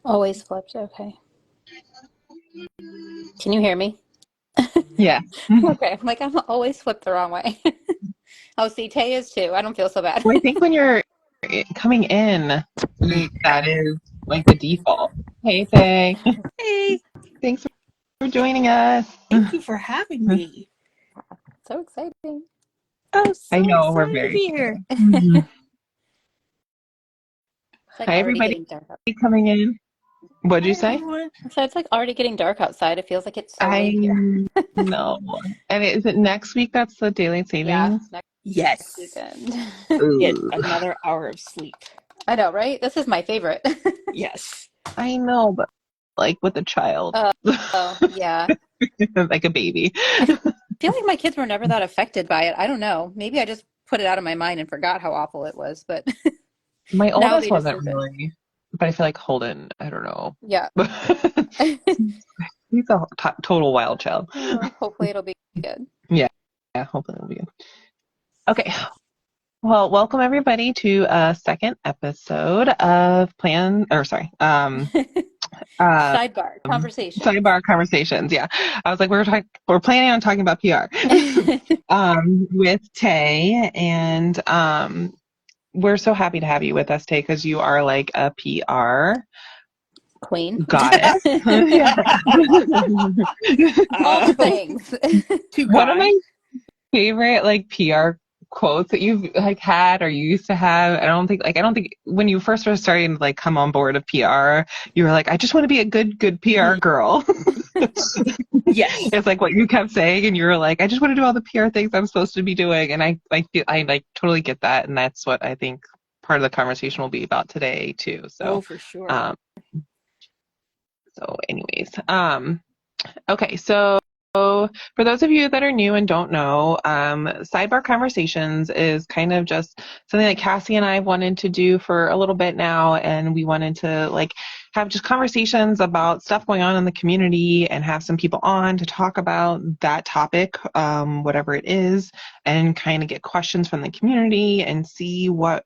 Always flipped. Okay. Can you hear me? Yeah. Okay. I'm like, I'm always flipped the wrong way. Oh, see, Tay is too. I don't feel so bad. Well, I think when you're coming in, that is like the default. Hey, Faye. Hey, Thanks for joining us. thank you for having me. So exciting. I'm I so know we're excited to very be here. excited. It's like Hi, already everybody getting dark out. coming in. What'd you Hi, say? everyone. So it's like already getting dark outside. It feels like it's so I late here. know. And is it next week that's the daylight Yeah, savings? next Yes, weekend. get Ooh. another hour of sleep. I know, right? This is my favorite. Yes. I know, but like with a child, Oh, oh, yeah. like a baby. I feel like my kids were never that affected by it. I don't know. Maybe I just put it out of my mind and forgot how awful it was, but My now oldest they just wasn't sleep in. really, but I feel like Holden, I don't know. Yeah. He's a total wild child. Hopefully it'll be good. Yeah, yeah, hopefully it'll be good. Okay, well, welcome everybody to a second episode of uh, Sidebar conversations. Sidebar Conversations. Yeah, I was like, we're planning on talking about PR, with Tay, and we're so happy to have you with us, Tay, because you are like a PR Queen. goddess. Yeah. All the uh, things. too One of kind. my favorite like PR quotes that you've like had or you used to have. I don't think when you first were starting to like come on board of PR, you were like, I just want to be a good PR Mhm. girl. Yes. It's like what you kept saying, and you were like, I just want to do all the PR things I'm supposed to be doing. And I like totally get that, and that's what I think part of the conversation will be about today too. Oh, So for sure. um anyways, okay, so for those of you that are new and don't know, Sidebar Conversations is kind of just something that Cassie and I wanted to do for a little bit now, and we wanted to like have just conversations about stuff going on in the community and have some people on to talk about that topic, whatever it is, and kind of get questions from the community and see what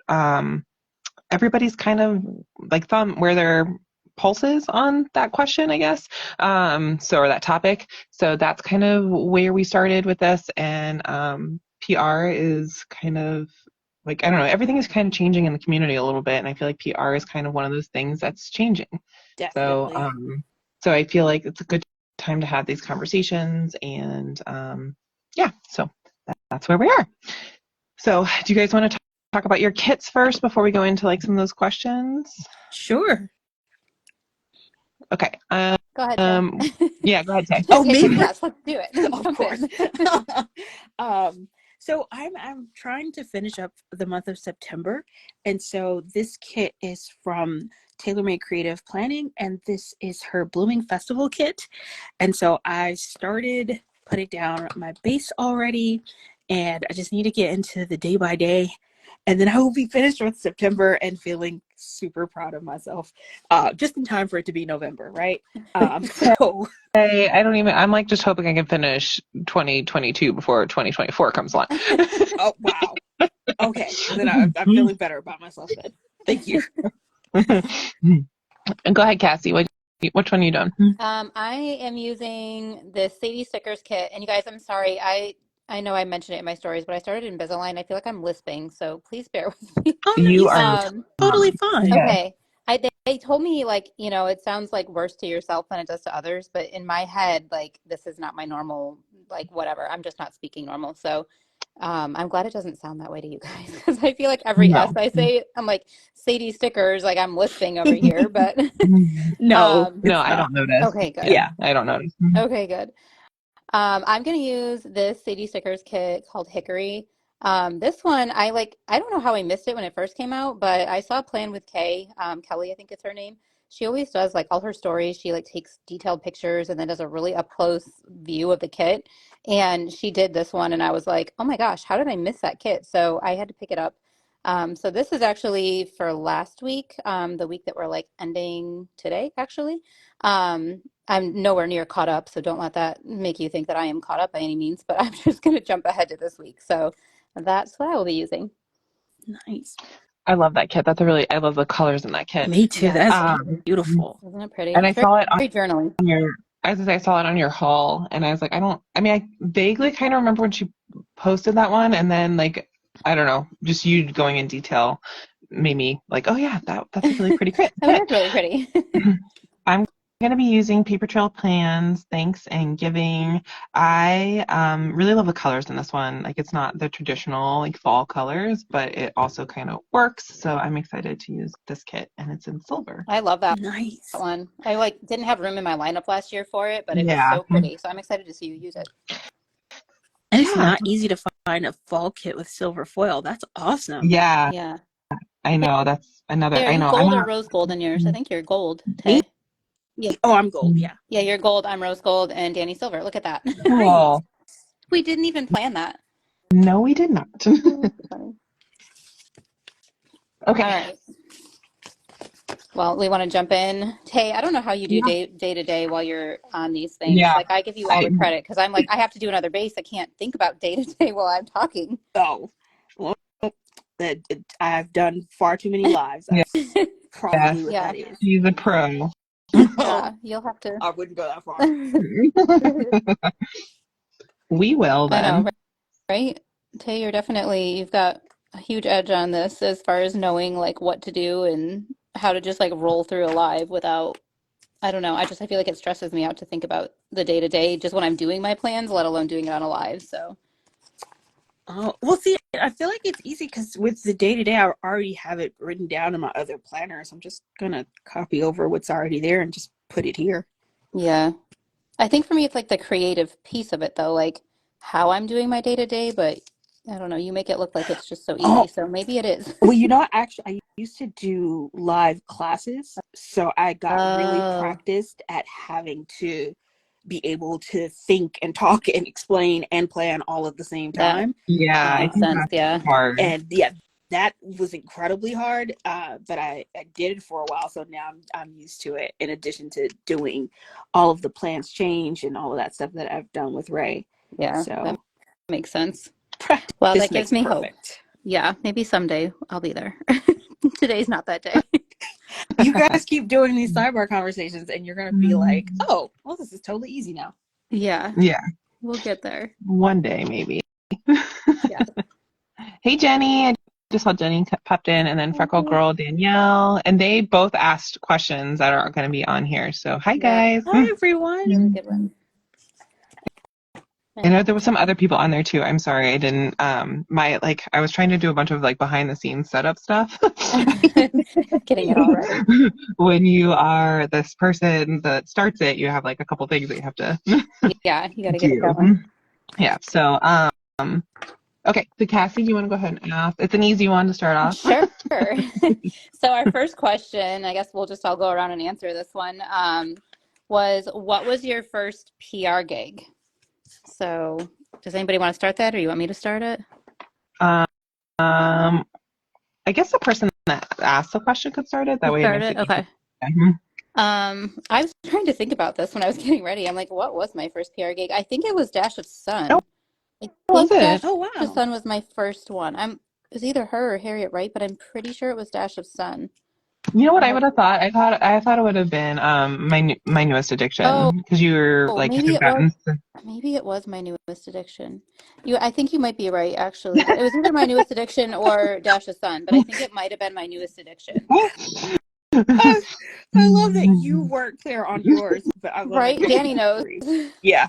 everybody's kind of like thumb where their pulses on that question, I guess. Or that topic. So that's kind of where we started with this. And PR is kind of like, I don't know, everything is kind of changing in the community a little bit. And I feel like PR is kind of one of those things that's changing. So, Definitely. so I feel like it's a good time to have these conversations. And yeah, so that's where we are. So do you guys want to talk about your kits first before we go into like some of those questions? Sure. Okay. Go ahead, Tay. Yeah, go ahead, Tay. Oh, Okay, me then first? yes, let's do it. Of Jump course. in. um, so I'm trying to finish up the month of September, and so this kit is from TaylorMade Creative Planning, and this is her Blooming Festival kit. And so I started putting down my base already, and I just need to get into the day by day, and then I will be finished with September and feeling super proud of myself, just in time for it to be November, right? So I don't even, I'm like just hoping I can finish 2022 before 2024 comes along. oh wow. Okay, then I'm feeling better about myself then. Thank you. And go ahead, Cassie. Which one are you doing? I am using the Sadie Stickers kit, and you guys, I'm sorry. I know I mentioned it in my stories, but I started Invisalign. I feel like I'm lisping, so please bear with me. Oh no, You you are, sound totally fine. yeah. Okay. They told me like, it sounds like worse to yourself than it does to others, but in my head, like this is not my normal, like whatever. I'm just not speaking normal. So I'm glad it doesn't sound that way to you guys because I feel like every S No. I say, I'm like Sadie Stickers, like I'm lisping over here, but No, No, it's I not. don't notice. okay, good. Yeah, Yeah. I don't notice. Okay, good. I'm gonna use this Sadie Stickers kit called Hickory. This one I don't know how I missed it when it first came out, but I saw Plan with Kay, Kelly, I think it's her name. She always does like all her stories. She like takes detailed pictures and then does a really up close view of the kit. And she did this one, and I was like, oh my gosh, how did I miss that kit? So I had to pick it up. So this is actually for last week, the week that we're like ending today, actually. I'm nowhere near caught up, so don't let that make you think that I am caught up by any means, but I'm just going to jump ahead to this week. So that's what I will be using. Nice. I love that kit. I love the colors in that kit. Me too. Yeah, That's Um, beautiful. isn't it pretty? and I It's very, saw it very journaly. on your, as I say, I saw it on your haul, and I was like, I vaguely kind of remember when she posted that one, and then like, I don't know, just you going in detail made me like, oh yeah, that's a really pretty kit. Oh, it is really pretty. I'm going to be using paper trail plans, thanks and giving. I really love the colors in this one. Like it's not the traditional like fall colors, but it also kind of works. So I'm excited to use this kit, and it's in silver. I love that Nice. one. I like didn't have room in my lineup last year for it, but it was Yeah. so pretty. So I'm excited to see you use it. And it's Yeah. not easy to find a fall kit with silver foil. That's awesome. Yeah. Yeah. I know. That's another. Are I you know. I'm gold or not. rose gold in yours? I think you're gold, Me? Tay. Yeah. Oh, I'm gold. Yeah. Yeah, you're gold. I'm rose gold, and Danny silver. Look at that. Nice. Cool. We didn't even plan that. No, we did not. Oh, that's funny. All Okay. right. Well, we want to jump in. Tay, I don't know how you do Yeah. day to day while you're on these things. Yeah. Like I give you all I the credit because I'm like I have to do another base. I can't think about day to day while I'm talking. Oh, well, I've done far too many lives. yeah. That's probably Yes. what Yeah, that is. She's a pro. Oh, yeah. You'll have to. I wouldn't go that far. We will I know, then. right? Tay, you've got a huge edge on this as far as knowing like what to do and how to just like roll through a live without, I don't know. I feel like it stresses me out to think about the day to day just when I'm doing my plans, let alone doing it on a live. So, Oh, well, see, I feel like it's easy because with the day to day, I already have it written down in my other planners. I'm just gonna copy over what's already there and just put it here. yeah. I think for me, it's like the creative piece of it, though, like how I'm doing my day to day. But I don't know, you make it look like it's just so easy. Oh, So maybe it is. well, actually, I used to do live classes, so I got really Oh, practiced at having to be able to think and talk and explain and plan all at the same that time. Yeah, I makes Um, think sense. that's Yeah. hard. and yeah, that was incredibly hard. But I did it for a while, so now I'm used to it. In addition to doing all of the plans change and all of that stuff that I've done with Ray, Yeah, that so makes sense. Well, practice that gives makes me hope. perfect. Yeah, maybe someday I'll be there. Today's not that day. You guys keep doing these sidebar conversations, and you're gonna be like, "Oh, well, this is totally easy now." Yeah, Yeah, we'll get there. one day maybe. Yeah. Hey Jenny, I just saw Jenny popped in, and then Freckle Girl Danielle, and they both asked questions that are going to be on here. So hi Yeah, guys. Hi, everyone. really good one. I know there was some other people on there too. I'm sorry, I didn't. I was trying to do a bunch of like behind the scenes setup stuff. Getting it all ready. When you are this person that starts it, you have like a couple things that you have to Yeah, you got to get it do. going. Yeah. So, okay. So Cassie, do you want to go ahead and ask? It's an easy one to start off. Sure. So our first question, I guess we'll just all go around and answer this one, was what was your first PR gig? So does anybody want to start that or you want me to start it? Um, I guess the person that asked the question could start it. You That way it start makes it? it easier. Okay. I was trying to think about this when I was getting ready. I'm like, what was my first PR gig? I think it was Dash of Oh, Sun. I was think it? Dash Oh, of wow. Sun was my first one. It was either her or Harriet Wright, but I'm pretty sure it was Dash of Sun. You know what I I hope. would have thought? I thought it would have been my newest Oh, addiction, because you were like maybe had it was. gotten. Maybe it was my newest addiction. I think you might be right, actually. It was either my newest addiction or Dash of Sun, but I think it might have been my newest addiction. I, I love that you weren't clear on yours, but I love that Right? you Danny knows. agree. Yeah.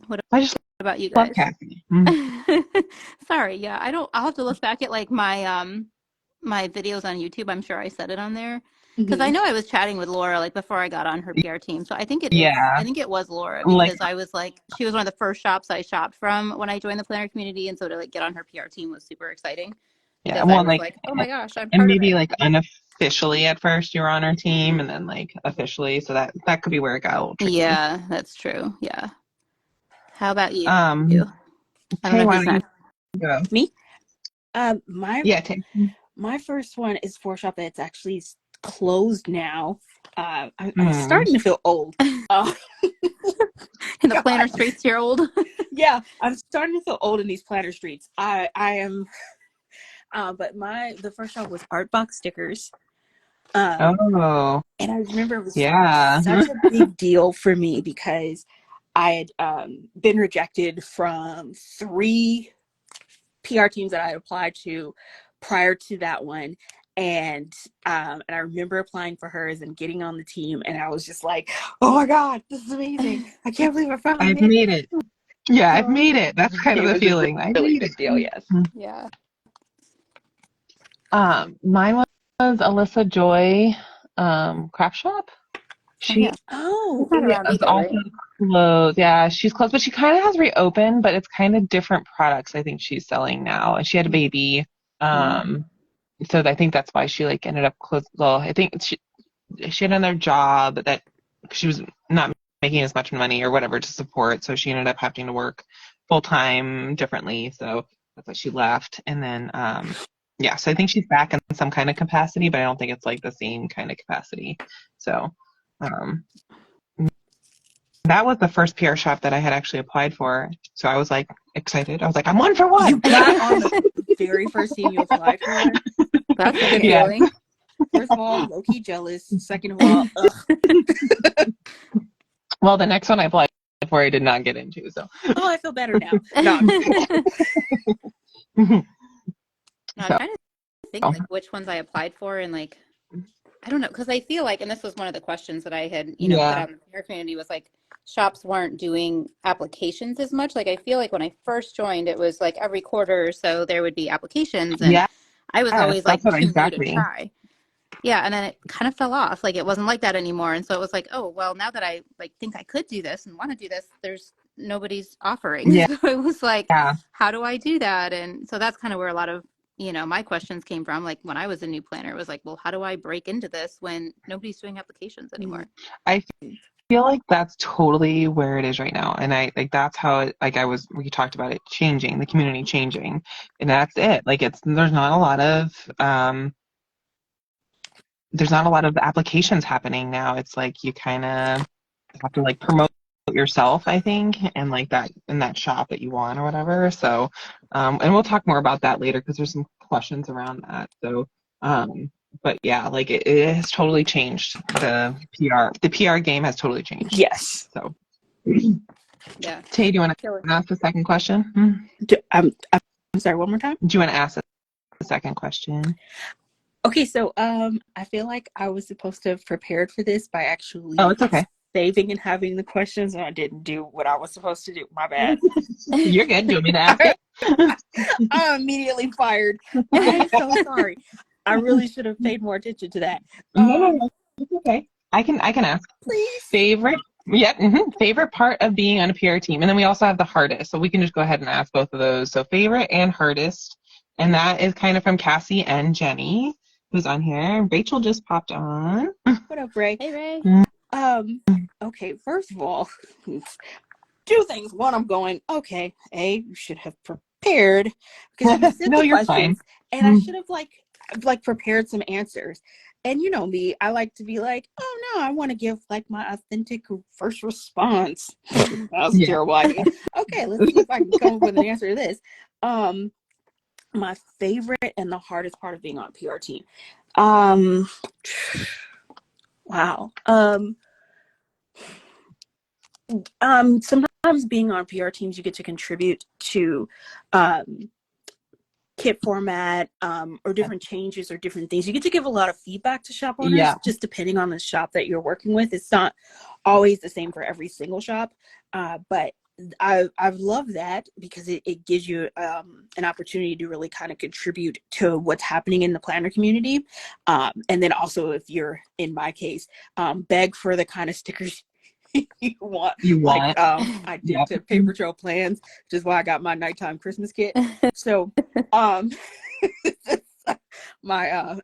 What I just about you love guys? Cassie. Sorry, yeah, I don't. I'll have to look back at like my videos on YouTube. I'm sure I said it on there because I Hmm. know I was chatting with Laura like before I got on her PR team. So I think it is. Yeah, I think it was Laura like because I was like she was one of the first shops I shopped from when I joined the planner community, and so to like get on her PR team was super exciting yeah, because I well, was like, like, oh my gosh, I'm and part of maybe it. like unofficially at first you were on our team, and then like officially, so that could be where it got a little tricky. Yeah, that's true. Yeah. How about you? Um, I don't Tay, know why who's don't you next. go? Me? My Yeah, Tay. my first one is for a shop that's actually closed now. I'm Mm. starting to feel old. Uh, In the planner God, streets, you're old. yeah, I'm starting to feel old in these planner streets. I am. But the first shop was Art Box Stickers. And Oh, I remember it was yeah. such a big deal for me because I had been rejected from 3 PR teams that I applied to prior to that one. And I remember applying for hers and getting on the team, and I was just like, "Oh my God, this is amazing! I can't believe I finally I've made made it. Yeah, I've it." made it. That's kind of It the was a feeling. I really made it. big deal, yes. Yeah. Mine was Alyssa Joy, craft shop. Oh She yeah. Oh, It's not around is either, also right? closed. Yeah, she's closed, but she kind of has reopened, but it's kind of different products I think she's selling now. And she had a baby. Um, so I think that's why she like ended up closed. Well, I think she had another job that she was not making as much money or whatever to support, so she ended up having to work full time differently. So that's why she left. And then yeah, so I think she's back in some kind of capacity, but I don't think it's like the same kind of capacity. So um that was the first PR shop that I had actually applied for. So I was like excited. I was like, I'm 1 for 1. you got on the very first team you applied for. That's a good Yeah. feeling. First of all, low key jealous. Second of all, ugh. Well, the next one I applied for, I did not get into. So Oh, I feel better now. No, I'm just kidding. No, I'm so trying to think like which ones I applied for and like I don't know because I feel like and this was one of the questions that I had put yeah, out in the PR community was like shops weren't doing applications as much. Like I feel like when I first joined, it was like every quarter or so there would be applications, and yes, I was always that's like what too new to exactly. try. Yeah, and then it kind of fell off. Like it wasn't like that anymore, and so it was like, oh well, now that I like think I could do this and want to do this, there's nobody's offering. Yeah, So it was like, yeah. how do I do that? And so that's kind of where a lot of my questions came from. Like when I was a new planner, it was like, well, how do I break into this when nobody's doing applications anymore? I feel like that's totally where it is right now, and I like that's how it, like we talked about it changing, the community changing, and that's it. Like there's not a lot of applications happening now. It's like you kind of have to like promote yourself, I think, and like that in that shop that you want or whatever. So, and we'll talk more about that later because there's some questions around that. So, but yeah, like it has totally changed the PR game has totally changed. Yes. So, Yeah. Tay, do you want to ask the second question? I'm sorry, one more time. Do you want to ask the second question? Okay, so I feel like I was supposed to have prepared for this by actually Oh, it's okay. saving and having the questions, and I didn't do what I was supposed to do. My bad. You're good. Do you want me to ask it? I'm immediately fired. I'm so sorry. I really should have paid more attention to that. No, it's okay. I can ask. Please. Favorite? Yep. Favorite part of being on a PR team, and then we also have the hardest. So we can just go ahead and ask both of those. So favorite and hardest, and that is kind of from Cassie and Jenny, who's on here. Rachel just popped on. What up, Ray? Hey, Ray. Okay, first of all, 2 things. One, I'm going, okay, you should have prepared because you sent No, the you're questions fine. and I should have like prepared some answers. And you know me, I like to be like, oh no, I want to give like my authentic first response. That was a terrible idea. Okay, let's see if I can come up with an answer to this. My favorite and the hardest part of being on a PR team. Wow. Sometimes being on PR teams, you get to contribute to kit format or different changes or different things. You get to give a lot of feedback to shop owners, just depending on the shop that you're working with. It's not always the same for every single shop, but I've loved that because it gives you an opportunity to really kind of contribute to what's happening in the planner community. And then also, if you're, in my case, beg for the kind of stickers you want. I did to paper trail plans, which is why I got my nighttime Christmas kit. So my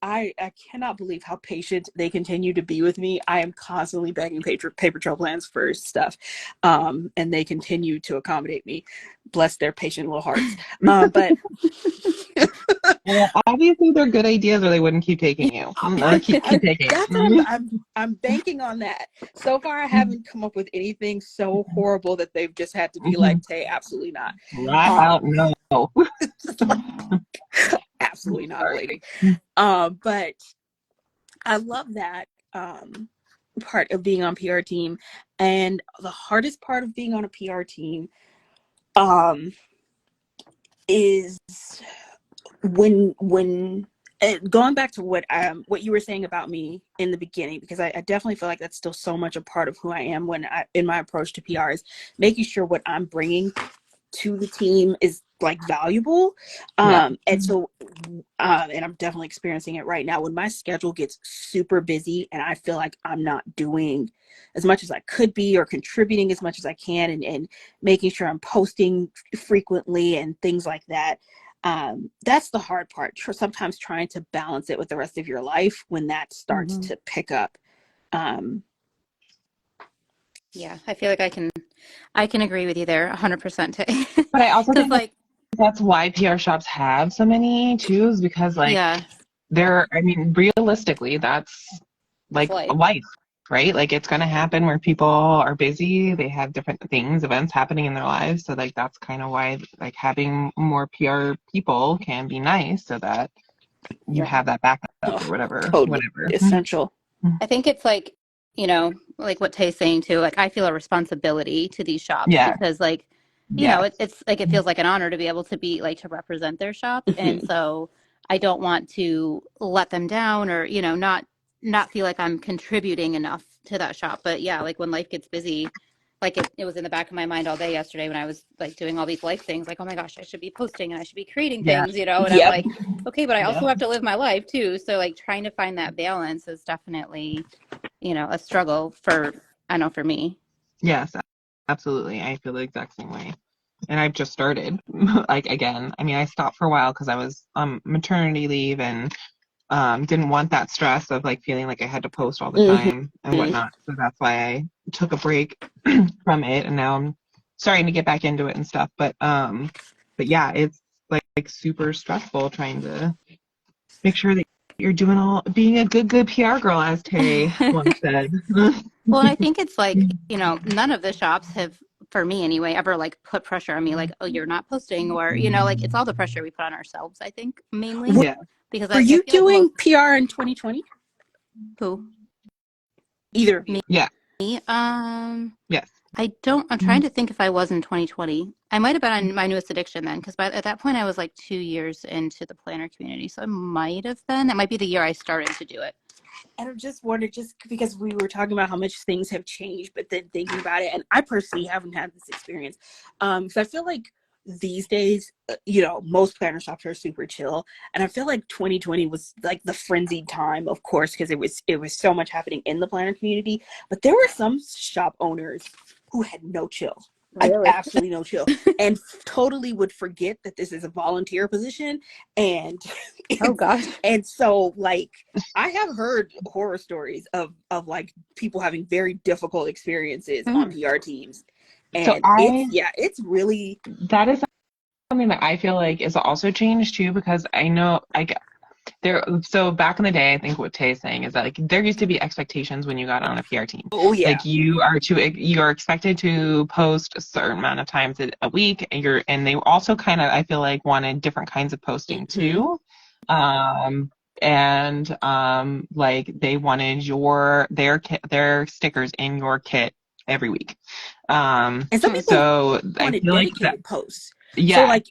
I cannot believe how patient they continue to be with me. I am constantly begging paper trail plans for stuff, and they continue to accommodate me. Bless their patient little hearts. But well, obviously they're good ideas, or they wouldn't keep taking you. Or keep taking. That's what I'm banking on that. So far, I haven't come up with anything so horrible that they've just had to be like, "Tay, absolutely not." Flat out no. Just like, absolutely not, Sorry. lady. But I love that part of being on PR team. And the hardest part of being on a PR team um, is when going back to what you were saying about me in the beginning, because I definitely feel like that's still so much a part of who I am when I in my approach to PR is making sure what I'm bringing to the team is like valuable. Yeah. And so and I'm definitely experiencing it right now when my schedule gets super busy and I feel like I'm not doing as much as I could be or contributing as much as I can, and making sure I'm posting frequently and things like that. That's the hard part, sometimes trying to balance it with the rest of your life when that starts Hmm. to pick up. um Yeah, I feel like I can agree with you there 100%. But I also Because think like, that's why PR shops have so many too, is because like yeah, I mean, realistically, that's that's like a life. life, right? Like it's gonna happen where people are busy, they have different things, events happening in their lives. So like that's kind of why like having more PR people can be nice so that you Yeah. have that backup oh, or whatever, totally whenever. essential. I think it's like, like what Tay's saying too, like I feel a responsibility to these shops Yeah, because like, yeah, it's like it feels like an honor to be able to be like to represent their shop. And Mhm. so I don't want to let them down or, not feel like I'm contributing enough to that shop. But yeah, like when life gets busy, like it was in the back of my mind all day yesterday when I was like doing all these life things, like, oh my gosh, I should be posting and I should be creating yeah, things, and I'm Yep. like, okay, but I yeah. also have to live my life too. So like trying to find that balance is definitely, a struggle I know for me. Yes, absolutely. I feel the exact same way. And I've just started, like again. I mean, I stopped for a while because I was on maternity leave and didn't want that stress of like feeling like I had to post all the Mhm. time and whatnot. So that's why I took a break from it, and now I'm starting to get back into it and stuff. But yeah, it's like super stressful trying to make sure that you're being a good PR girl, as Tay once said. Well, and I think it's like, none of the shops have, for me anyway, ever like put pressure on me, like, oh, you're not posting, or, like it's all the pressure we put on ourselves, I think, mainly. Yeah, Because Were I you feel like doing most PR in 2020? who, Either of you? me, yeah, um, yes, I'm trying to think if I was in 2020. I might have been on my newest addiction then, because at that point I was like 2 years into the planner community. So I might have been. That might be the year I started to do it. And I just wondered, just because we were talking about how much things have changed, but then thinking about it, and I personally haven't had this experience, because I feel like these days, most planner shops are super chill, and I feel like 2020 was like the frenzied time, of course, because it was so much happening in the planner community. But there were some shop owners who had no chill, like Really? absolutely no chill, and totally would forget that this is a volunteer position, and Oh it's gosh. and so like I have heard horror stories of like people having very difficult experiences on Mm. PR teams, so and I it's really. that is something that I feel like is also changed too, because I know there. So back in the day, I think what Tay is saying is that like there used to be expectations when you got on a PR team. Oh yeah. Like you are expected to post a certain amount of times a week, and they also kind of, I feel like, wanted different kinds of posting Hmm. too. Um, and like they wanted their stickers in your kit every week. And some Hmm. people So I wanted feel like that. dedicated posts, so Yes, like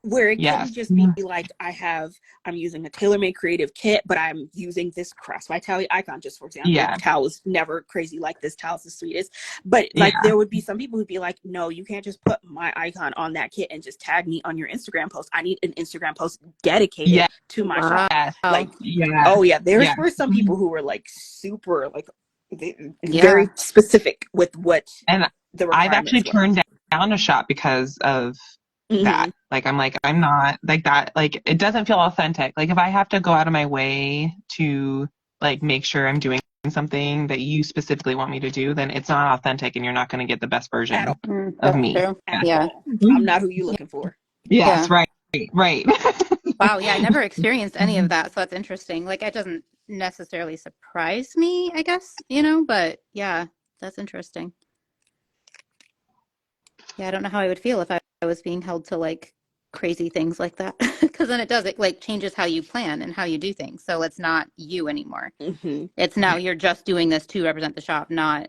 where it couldn't yes, just be like I'm using a tailor-made creative kit, but I'm using this Cross Vitality icon. Just for example, yeah, towel is never crazy like this. Towel's the sweetest. But like yeah, there would be some people who'd be like, no, you can't just put my icon on that kit and just tag me on your Instagram post. I need an Instagram post dedicated yes, to my Wow. shop. Like, yes, oh yeah, there's yes. were some people who were like super like Yeah. very specific with what And the I've actually requirements were. turned down a shop because of that. Hmm. Like I'm not like that. Like it doesn't feel authentic. Like if I have to go out of my way to like make sure I'm doing something that you specifically want me to do, then it's not authentic, and you're not going to get the best At version all. of That's me. true. At Yeah. all. I'm not who you looking for. Yes, Yeah. right, right. Wow. Yeah. I never experienced any of that. So that's interesting. Like it doesn't necessarily surprise me, I guess, but yeah, that's interesting. Yeah. I don't know how I would feel if I was being held to like crazy things like that. Because then it like changes how you plan and how you do things. So it's not you anymore. Mm-hmm. It's now you're just doing this to represent the shop, not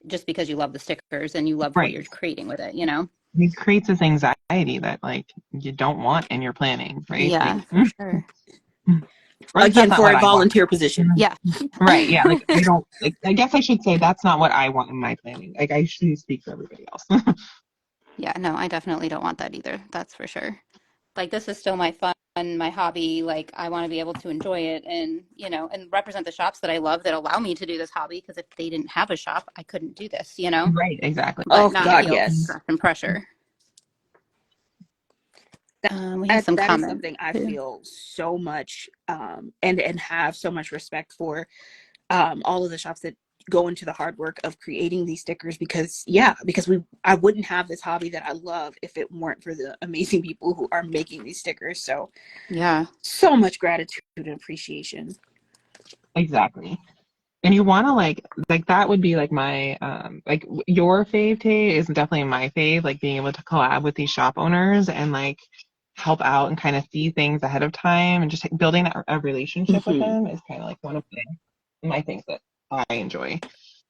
just because you love the stickers and you love what Right. you're creating with it, you know? It creates this anxiety that like you don't want in your planning, right? Yeah, Like, for sure. or at least that's Again, not for what a I want. volunteer position. Yeah. Right. Yeah. Like I don't, like, I guess I should say that's not what I want in my planning. Like I shouldn't speak for everybody else. Yeah, no, I definitely don't want that either. That's for sure. Like this is still my fun, my hobby. Like I want to be able to enjoy it and, you know, and represent the shops that I love that allow me to do this hobby. Because if they didn't have a shop, I couldn't do this, you know, Right. Exactly. but Oh not God, feel yes. stress and pressure. That We have some that is comments something I too. feel so much and have so much respect for all of the shops that go into the hard work of creating these stickers because I wouldn't have this hobby that I love if it weren't for the amazing people who are making these stickers. Yeah. So much gratitude and appreciation. Exactly. And you want to like that would be like my like your fave Tay is definitely my fave, like being able to collab with these shop owners and like help out and kind of see things ahead of time and just like, building a relationship with Mm-hmm. them is kind of like one of my things that I enjoy.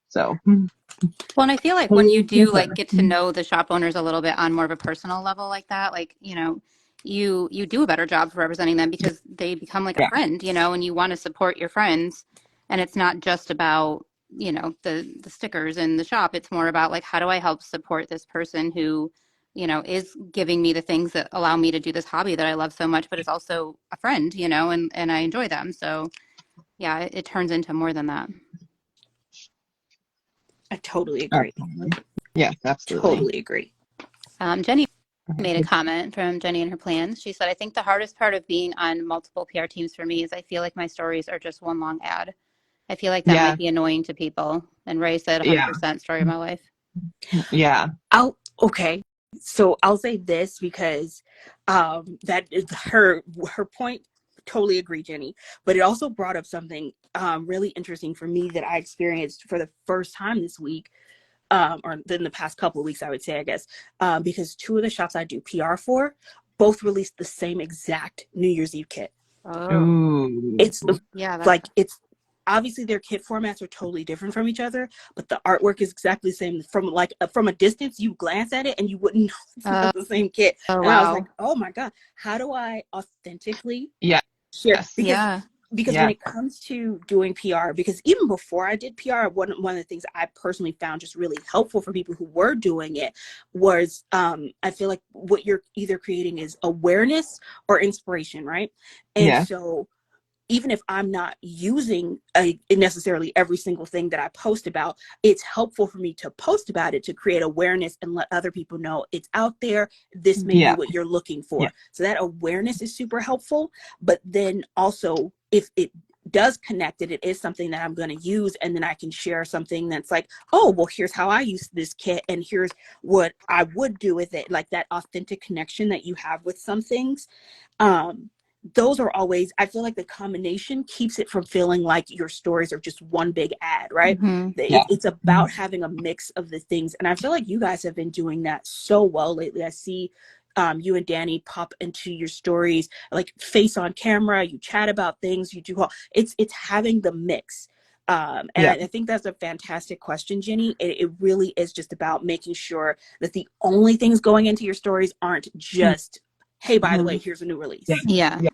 So Well, and I feel like when you for do like sure. get to know the shop owners a little bit on more of a personal level like that, like, you know, you do a better job for representing them because they become like a Yeah. friend, you know, and you want to support your friends. And it's not just about, you know, the stickers in the shop. It's more about like how do I help support this person who, you know, is giving me the things that allow me to do this hobby that I love so much, but is also a friend, you know, and I enjoy them. So yeah, it turns into more than that. I totally agree. Absolutely. Yes, absolutely. Totally agree. Jenny made a Okay. comment from Jenny and her plans. She said, I think the hardest part of being on multiple PR teams for me is I feel like my stories are just one long ad. I feel like that Yeah. might be annoying to people. And Ray said Yeah. 100% story of my life. Yeah. Okay. So I'll say this because that is her point. Totally agree, Jenny. But it also brought up something really interesting for me that I experienced for the first time this week, or in the past couple of weeks, I would say, I guess, because two of the shops I do PR for both released the same exact New Year's Eve kit. Oh, Ooh. It's yeah, that's like it's obviously their kit formats are totally different from each other, but the artwork is exactly the same. From a distance, you glance at it and you wouldn't know it's oh, not the same kit. oh And I was like, wow. oh my God, how do I authentically Yes. share? Yeah. Because when Yeah. it comes to doing PR, because even before I did PR, one of the things I personally found just really helpful for people who were doing it was I feel like what you're either creating is awareness or inspiration, right? And Yeah. so even if I'm not using necessarily every single thing that I post about, it's helpful for me to post about it to create awareness and let other people know it's out there. This may be Yeah. what you're looking Yeah. for. So that awareness is super helpful. But then also, if it does connect it is something that I'm going to use, and then I can share something that's like, oh, well, here's how I use this kit and here's what I would do with it. Like that authentic connection that you have with some things. Those are always, I feel like the combination keeps it from feeling like your stories are just one big ad, right? Hmm. Yeah. It's about having a mix of the things. And I feel like you guys have been doing that so well lately. I see you and Dani pop into your stories, like face on camera, you chat about things, you do all, it's having the mix. And Yeah. I think that's a fantastic question, Jenny. It really is just about making sure that the only things going into your stories aren't just, hey, by the way, Mhm. here's a new Yeah. release. Yeah. Yeah.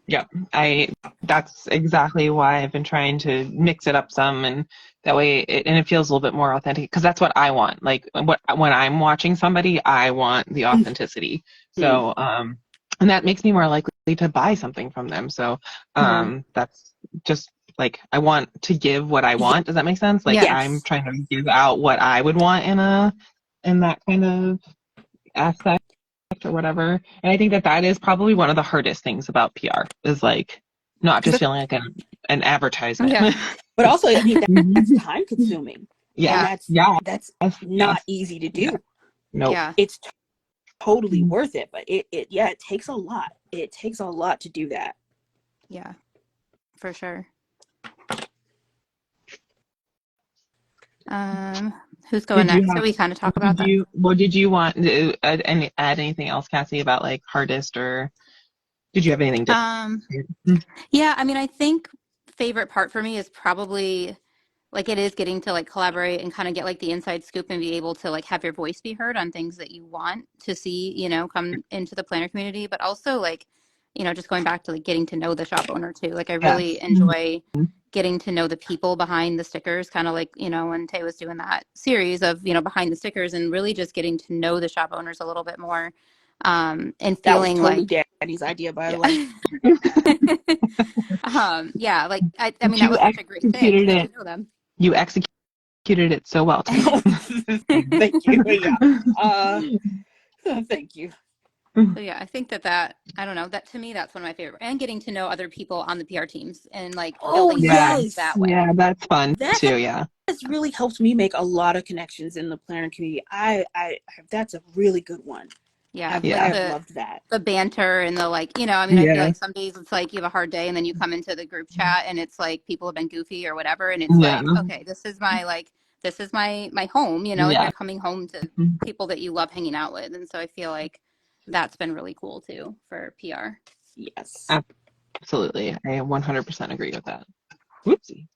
Yeah. That's exactly why I've been trying to mix it up some and that way it feels a little bit more authentic because that's what I want. Like when I'm watching somebody, I want the authenticity. Mm-hmm. So, and that makes me more likely to buy something from them. So, Hmm. that's just like I want to give what I want. Does that make sense? Like Yeah. I'm Yes. trying to give out what I would want in that kind of aspect or whatever. And I think that is probably one of the hardest things about PR is like not just Because, feeling like an advertisement. Yeah. but also, I mean, that's Mhm. time consuming, and Yeah. Yeah. Yeah. that's Yes. not Yes. easy to Yeah. do. Nope. Yeah. It's totally Mhm. worth it, but it takes a lot. It takes a lot to do that. Yeah. For sure. Um, Who's going Did you next? So have, we kind of talk about that. did you want to add anything else, Cassie, about like hardest, or did you have anything different? Um, yeah, I mean, I think favorite part for me is probably like it is getting to like collaborate and kind of get like the inside scoop and be able to like have your voice be heard on things that you want to see, come into the planner community, but also like, just going back to like getting to know the shop owner too. Like I really Yes. enjoy getting to know the people behind the stickers, kind of like, when Tay was doing that series of, behind the stickers and really just getting to know the shop owners a little bit more. And That was feeling totally like, Dani's idea, by the way. yeah. Yeah, like I mean But that you was such a great thing to executed get to it. know them. You executed it so well too. Thank you. Yeah. Thank you. So yeah, I think that I don't know, that to me that's one of my favorite. And getting to know other people on the PR teams and like Oh building Yeah, connections yes, that way. yeah, that's fun that too. Yeah, has really helped me make a lot of connections in the planner community. I that's a really good one. Yeah, I've like yeah, I've the loved that. the banter and the like, I mean, I feel yeah, like some days it's like you have a hard day and then you come into the group chat and it's like people have been goofy or whatever and it's yeah, like, okay, this is my home, like yeah. you're coming home to people that you love hanging out with. And so I feel like that's been really cool too for PR. Yes. Absolutely, I 100% agree with that. Whoopsie.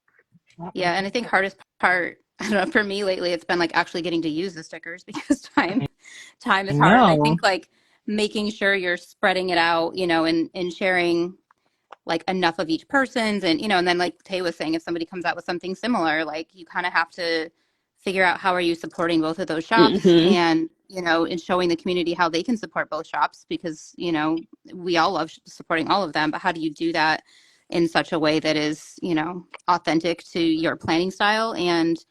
Yeah, and I think hardest part, I don't know, for me lately, it's been like actually getting to use the stickers because time I is hard. And I know. think like making sure you're spreading it out, and sharing like enough of each person's and then like Tay was saying, if somebody comes out with something similar, like you kind of have to figure out how are you supporting both of those shops Mm-hmm. and showing the community how they can support both shops because, we all love supporting all of them, but how do you do that in such a way that is, authentic to your planning style and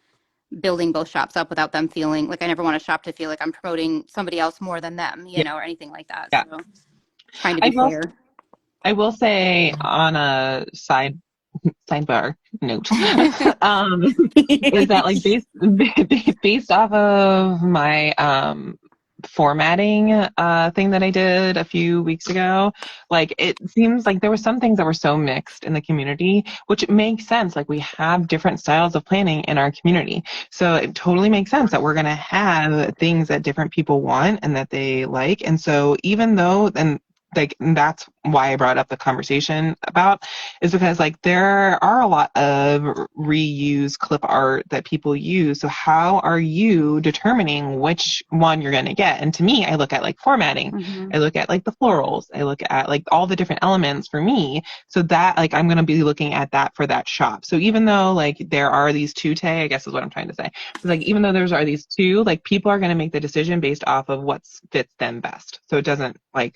building both shops up without them feeling like I never want a shop to feel like I'm promoting somebody else more than them, Yeah, or anything like that. yeah. So trying to I be will. fair. I will say on a sidebar note, um, is that like based off of my formatting thing that I did a few weeks ago, like it seems like there were some things that were so mixed in the community, which makes sense. Like we have different styles of planning in our community. So it totally makes sense that we're gonna have things that different people want and that they like. And so even though and like that's why I brought up the conversation about is because like there are a lot of reuse clip art that people use. So how are you determining which one you're going to get? And to me, I look at like formatting. Mm-hmm. I look at like the florals. I look at like all the different elements for me. So that like I'm going to be looking at that for that shop. So even though like there are these two Tay, I guess is what I'm trying to say. Like even though there are these two, like people are going to make the decision based off of what fits them best. So it doesn't like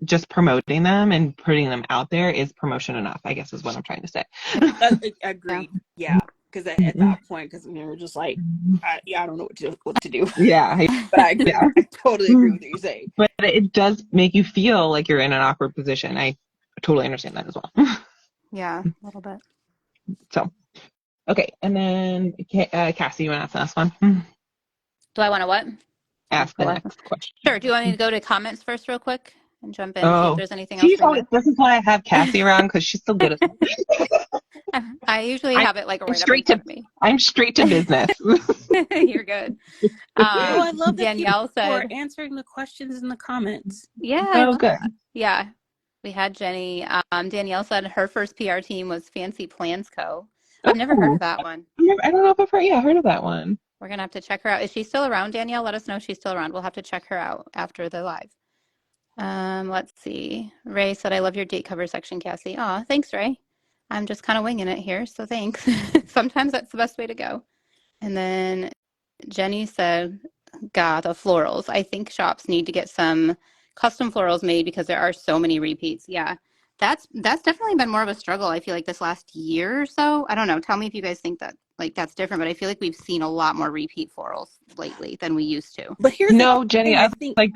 just promoting them and putting them out there is promotion enough, I guess is what I'm trying to say. Yeah. Agreed. Yeah, because at that point, because we were just like, I don't know what to do. Yeah, But I agree. yeah. I totally agree with what you're saying. But it does make you feel like you're in an awkward position. I totally understand that as well. Yeah, a little bit. So, okay. And then, Cassie, you want to ask the last one? Do I want to what? Ask The the last one. next question. Sure. Do you want me to go to comments first real quick and jump in, see if Oh, there's anything else we missed? this is why I have Cassie around because she's so good at I usually I'm have it like right up in straight front to of me. I'm straight to business. You're good. Oh, I love that Danielle people are said, answering the questions in the comments. yeah, I Oh, love good. that. Yeah, we had Jenny. Danielle said her first PR team was Fancy Plans Co. I've never heard Oh, of that one. I don't know if I've heard of that one. We're gonna have to check her out. Is she still around, Danielle? Let us know if she's still around. We'll have to check her out after the live. Let's see. Ray said, I love your date cover section, Cassie. Aw, thanks, Ray. I'm just kind of winging it here, so thanks. Sometimes that's the best way to go. And then Jenny said, God, the florals. I think shops need to get some custom florals made because there are so many repeats. Yeah. That's definitely been more of a struggle, I feel like this last year or so. I don't know. Tell me if you guys think that like that's different, but I feel like we've seen a lot more repeat florals lately than we used to. But here's the No, Jenny, thing. I think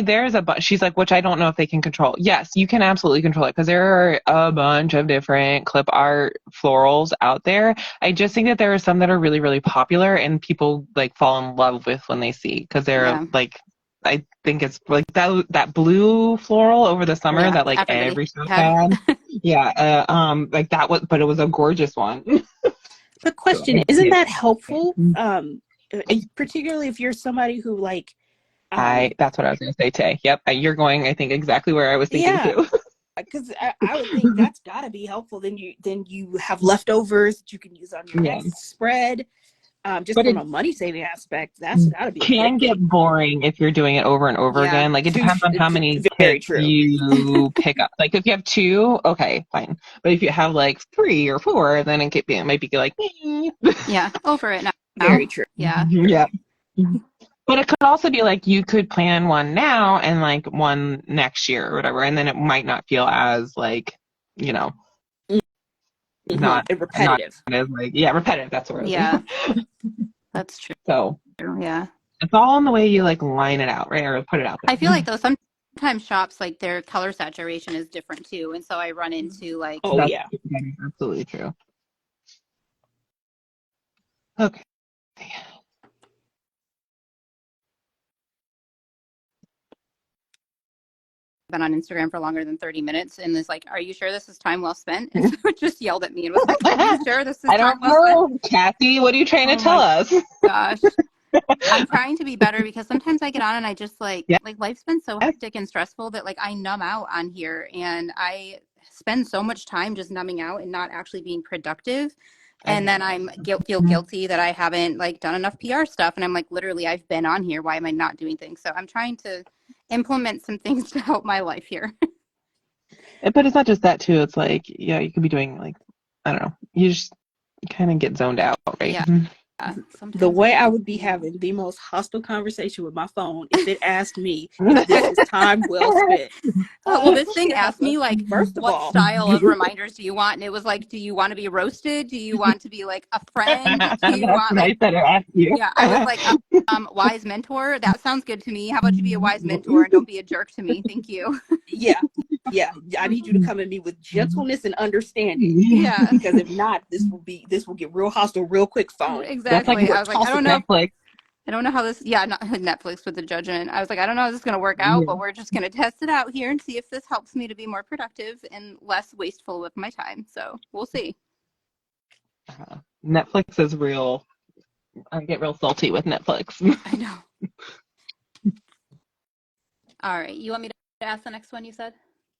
there's a bunch. She's like, which I don't know if they can control. Yes, you can absolutely control it because there are a bunch of different clip art florals out there. I just think that there are some that are really, really popular and people like fall in love with when they see because they're Yeah. like, I think it's like that blue floral over the Oh, summer yeah. that like Everybody every shop had. had. Yeah, like that was, but it was a gorgeous one. the So question I isn't get that helpful? it. particularly if you're somebody who like, that's what I was going to say, Tay. Yep. You're going, I think, exactly where I was thinking yeah, too. because I would think that's got to be helpful. Then you have leftovers that you can use on your Yeah. next spread. Just But from it a money saving aspect, that's got to be a can great get thing. boring if you're doing it over and over Yeah. again. Like it depends on how many Very kits true. you pick up. Like if you have two, okay, fine. But if you have like 3 or 4, then it might be like, Yeah. Over it now. Very true. Yeah. yeah. But it could also be like you could plan one now and like one next year or whatever, and then it might not feel as like, you know, not And not repetitive. as like, yeah, repetitive. That's what I was Yeah. thinking. That's true. So Yeah. it's all in the way you like line it out, right? Or put it out I feel there. like though sometimes shops like their color saturation is different too, and so I run into like Oh That's yeah. that is absolutely true. Okay. been on Instagram for longer than 30 minutes and is like, "Are you sure this is time well spent?" And so it just yelled at me and was like, "Are you sure this is I time don't well spent?" know, Cassie. What are you trying to Oh tell my us? gosh. I'm trying to be better because sometimes I get on and I just Yeah. like life's been so hectic and stressful that like I numb out on here and I spend so much time just numbing out and not actually being productive. And then I'm feel guilty that I haven't like done enough PR stuff. And I'm like, literally, I've been on here. Why am I not doing things? So I'm trying to implement some things to help my life here. But it's not just that too. It's like, yeah, you could be doing like, I don't know. You just kind of get zoned out, right? Yeah. The Sometimes I way I do. would be having the most hostile conversation with my phone if it asked me if this is time well spent. Well, this thing Yeah, asked me like, first of what all, style of reminders do you want? And it was like, do you want to be roasted? Do you want to be like a friend? Do you That's want like, nice that I asked you. yeah, I was like, wise mentor. That sounds good to me. How about you be a wise mentor and don't be a jerk to me? Thank you. yeah, I need you to come at me with gentleness and understanding, Yeah, because if not, this will get real hostile real quick. Phone. That's like exactly. I was like, Toss it back. Netflix. I don't know how this, yeah, not Netflix with the judgment. I was like, I don't know how this is going to work out, Yeah. but we're just going to test it out here and see if this helps me to be more productive and less wasteful with my time. So we'll see. Netflix is real. I get real salty with Netflix. I know. All right. You want me to ask the next one you said?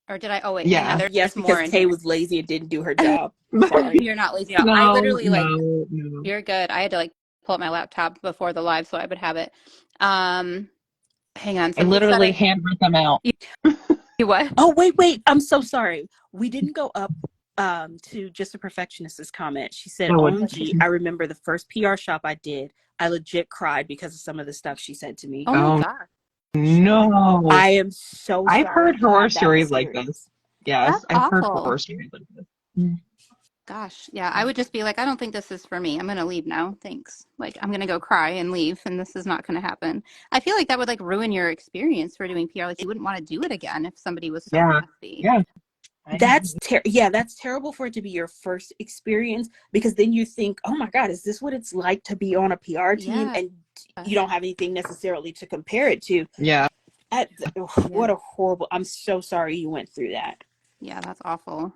Or did I? Oh, wait, hang on. Yeah. Yes, There's more because in Tay here. was lazy and didn't do her job. Sorry. You're not lazy. I No, literally like, no, no. you're good. I had to like pull up my laptop before the live so I would have it. Um, Hang on. I Somebody said literally handwrote them out. you what? Oh, wait. I'm so sorry. We didn't go up to Just a Perfectionist's comment. She said, Oh, OMG, I remember the first PR shop I did. I legit cried because of some of the stuff she said to me. Oh my oh God. no. I am so I've sorry heard you horror had that stories like this. experience. Yes, That's I've heard awful. horror stories like this. Gosh. Yeah. I would just be like, I don't think this is for me. I'm going to leave now. Thanks. Like, I'm going to go cry and leave, and this is not going to happen. I feel like that would like ruin your experience for doing PR. Like, you wouldn't want to do it again if somebody was so Yeah, nasty. yeah. That's terrible for it to be your first experience, because then you think, oh my God, is this what it's like to be on a PR team? Yeah. And you don't have anything necessarily to compare it to. Yeah. What a horrible, I'm so sorry you went through that. Yeah. That's awful.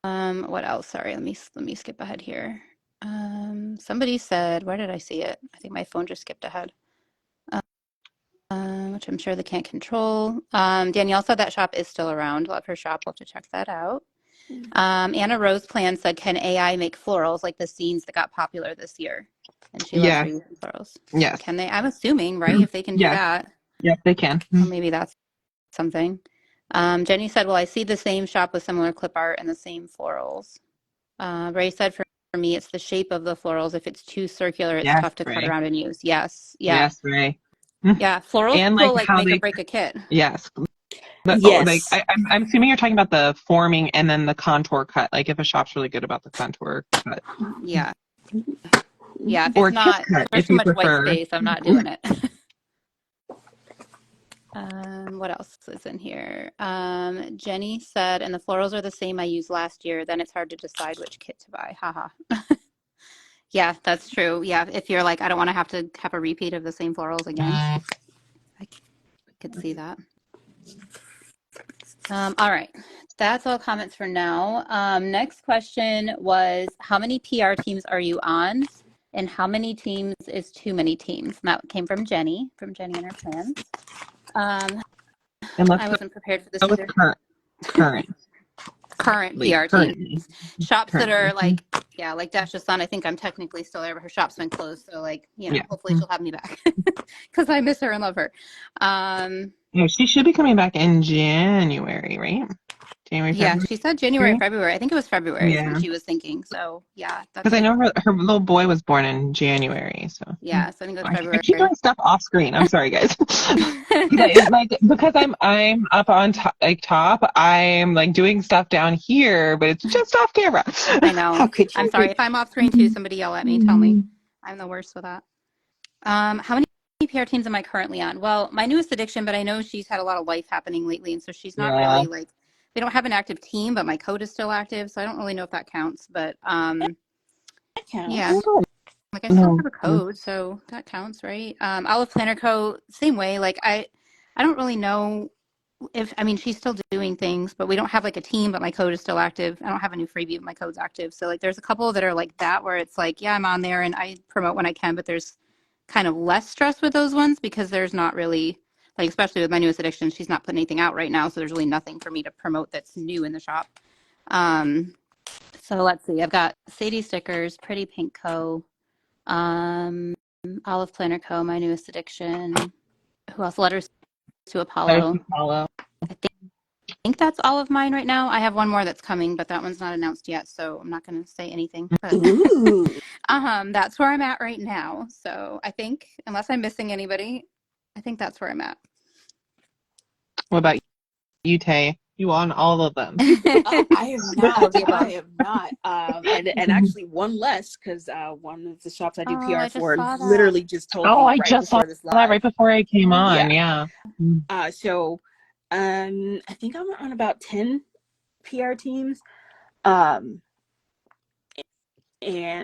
What else? Sorry, let me skip ahead here. Somebody said, where did I see it? I think my phone just skipped ahead. Which I'm sure they can't control. Danielle said that shop is still around. Love her shop. We'll have to check that out. Anna Rose Plan said, can AI make florals like the scenes that got popular this year? And she loves Yeah. reusing florals. Yes. Can they? I'm assuming, right? If they can do Yes. that. Yes, they can. Well, maybe that's something. Jenny said, well, I see the same shop with similar clip art and the same florals. Ray said, for me, it's the shape of the florals. If it's too circular, it's Yes, tough to cut Ray. around and use. Yes. Yeah. Yes, Ray. Yeah. Florals And like will like how make or they, break a kit. yes. Like Yes. I'm assuming you're talking about the forming and then the contour cut. Like if a shop's really good about the contour cut. Yeah. Yeah. If Or it's tip not, cut there's if too you much white prefer. space, I'm not doing it. What else is in here? Jenny said, and the florals are the same I used last year. Then it's hard to decide which kit to buy. Haha. Yeah, that's true. Yeah. If you're like, I don't want to have a repeat of the same florals again. I could see that. All right. That's all comments for now. Next question was, how many PR teams are you on? And how many teams is too many teams? And that came from Jenny and her plans. And let's I go wasn't prepared for this with either. current. Current Like PR teams. currently. Shops that Currently. are like, yeah, like Dash just on. I think I'm technically still there, but her shop's been closed. So like, hopefully she'll have me back because I miss her and love her. No, she should be coming back in January, right? January, Yeah, February. she said January, February. I think it was February is when Yeah. she was thinking. So yeah, Because I know her little boy was born in January, so yeah, so I think it was I keep doing February. stuff off screen. I'm sorry, guys. Like because I'm up on top, I'm like doing stuff down here, but it's just off camera. I know. How could I'm you? sorry if I'm off screen too. Somebody yell at me. Tell me. I'm the worst with that. How many PR teams am I currently on? Well, my newest addiction, but I know she's had a lot of life happening lately, and so she's not Yeah. really like they don't have an active team, but my code is still active, so I don't really know if that counts. But That counts. yeah, like I still have a code, so that counts, right? Olive Planner Co. Same way. Like I don't really know if I mean she's still doing things, but we don't have like a team, but my code is still active. I don't have a new freebie, but my code's active. So like there's a couple that are like that where it's like, yeah, I'm on there and I promote when I can, but there's kind of less stress with those ones because there's not really like especially with my newest addiction, she's not putting anything out right now, so there's really nothing for me to promote that's new in the shop. So let's see, I've got Sadie Stickers, Pretty Pink Co., Olive Planner Co., my newest addiction. Who else? Letters to Apollo. I think that's all of mine right now. I have one more that's coming, but that one's not announced yet, so I'm not going to say anything. But that's where I'm at right now. So I think, unless I'm missing anybody, I think that's where I'm at. What about you, Tay? You on all of them? I am not. All of the I above. am not. And actually one less because one of the shops I do Oh, PR I just for saw that. literally just told Oh, me I right just saw before this that live. right before I came on. Yeah. So I think I'm on about 10 PR teams. And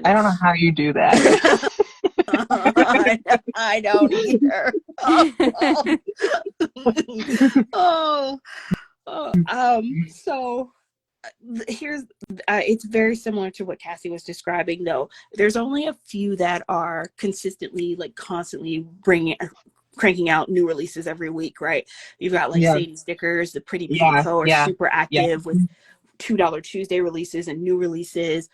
I don't know how you do that. I don't either. So here's it's very similar to what Cassie was describing, though. There's only a few that are consistently, like constantly cranking out new releases every week, right? You've got like Sadie Stickers, the Pretty Pink Co. are super active with $2 Tuesday releases and new releases.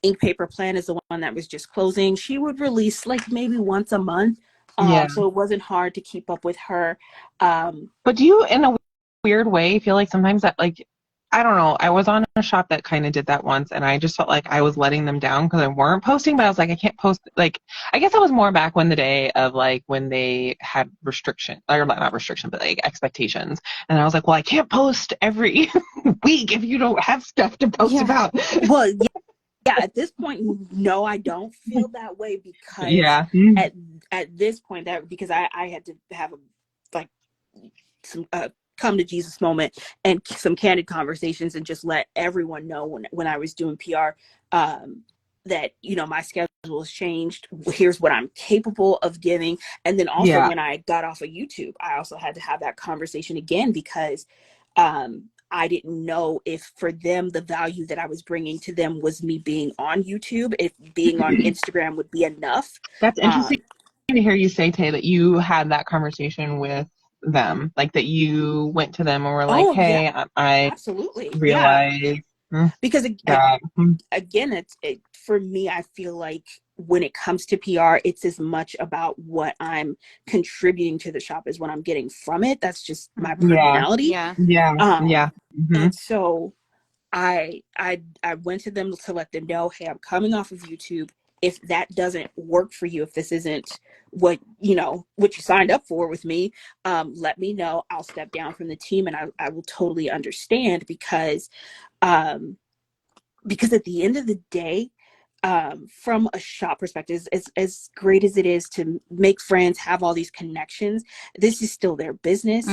Ink Paper Plan is the one that was just closing. She would release like maybe once a month. So it wasn't hard to keep up with her. But do you, in a weird way, feel like sometimes that, like, I don't know, I was on a shop that kind of did that once, and I just felt like I was letting them down because I weren't posting, but I was like, I can't post, like, I guess I was more back when the day of, like, when they had restriction, or not restriction, but, like, expectations, and I was like, well, I can't post every week if you don't have stuff to post about. Well, yeah, at this point, no, I don't feel that way because at this point, that because I had to have like some come to Jesus moment and some candid conversations and just let everyone know when I was doing PR that, you know, my schedule has changed. Here's what I'm capable of giving. And then also when I got off of YouTube, I also had to have that conversation again because I didn't know if for them, the value that I was bringing to them was me being on YouTube, if being on Instagram would be enough. That's interesting to hear you say, Tay, that you had that conversation with them, like that you went to them and were like, hey, I absolutely realize. Because again, for me, I feel like when it comes to PR, it's as much about what I'm contributing to the shop as what I'm getting from it. That's just my personality. And so I went to them to let them know, hey, I'm coming off of YouTube. If that doesn't work for you, if this isn't what you signed up for with me, let me know. I'll step down from the team, and I will totally understand because at the end of the day, from a shop perspective, as great as it is to make friends, have all these connections, this is still their business.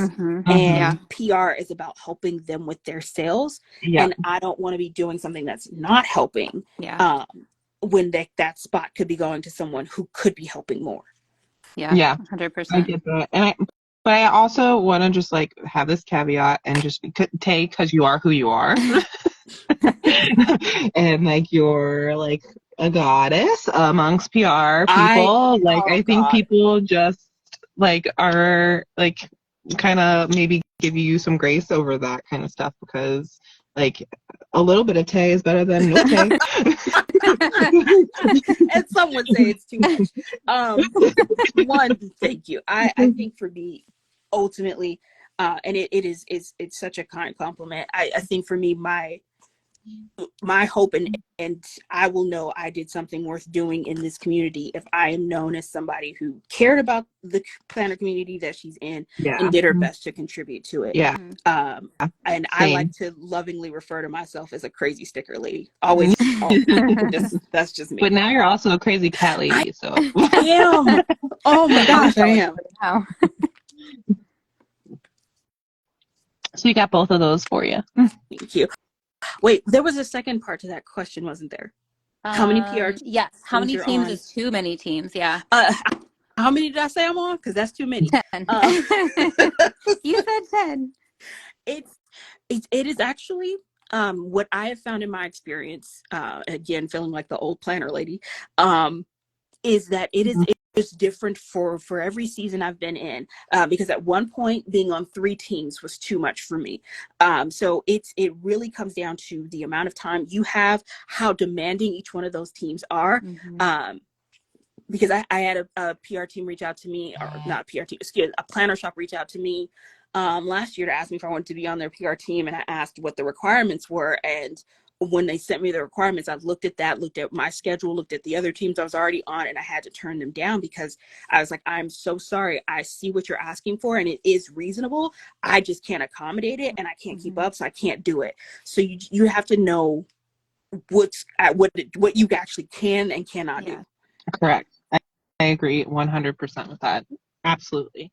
And PR is about helping them with their sales. And I don't want to be doing something that's not helping when that spot could be going to someone who could be helping more. 100%. I get that. But I also want to just like have this caveat and just take, because you are who you are. And like you're like a goddess amongst PR people. Like, Oh I think God. people just like are like kind of maybe give you some grace over that kind of stuff because like a little bit of Tay is better than no Tay. And some would say it's too much. One, thank you. I think for me, ultimately, and it's such a kind compliment. I think for me, my hope and I will know I did something worth doing in this community if I am known as somebody who cared about the planner community that she's in and Yeah. did her best to contribute to it. Yeah. Mhm. And I like Same. to lovingly refer to myself as a crazy sticker lady. Always, always. That's just me. But now you're also a crazy cat I lady, so am. Oh my I'm gosh, I jealous am. of it now. so you got both of those for you. Thank you. Wait, there was a second part to that question, wasn't there? How many PR Yes. How teams many you're teams on? is too many teams? Yeah. Uh, how many did I say I'm on? Because that's too many. 10. Uh, You said 10. it's it is actually what I have found in my experience. Again, feeling like the old planner lady. Is that it's different for every season I've been in, because at one point being on 3 teams was too much for me. So it really comes down to the amount of time you have, how demanding each one of those teams are. Mm-hmm. Because I had a PR team reach out to me, or not a PR team, excuse me, a planner shop reach out to me last year to ask me if I wanted to be on their PR team, and I asked what the requirements were. And when they sent me the requirements, I looked at that, looked at my schedule, looked at the other teams I was already on, and I had to turn them down because I was like, I'm so sorry. I see what you're asking for, and it is reasonable. I just can't accommodate it, and I can't keep Mm-hmm. up, so I can't do it. So you have to know what you actually can and cannot Yeah. do. Correct. I agree 100% with that. Absolutely.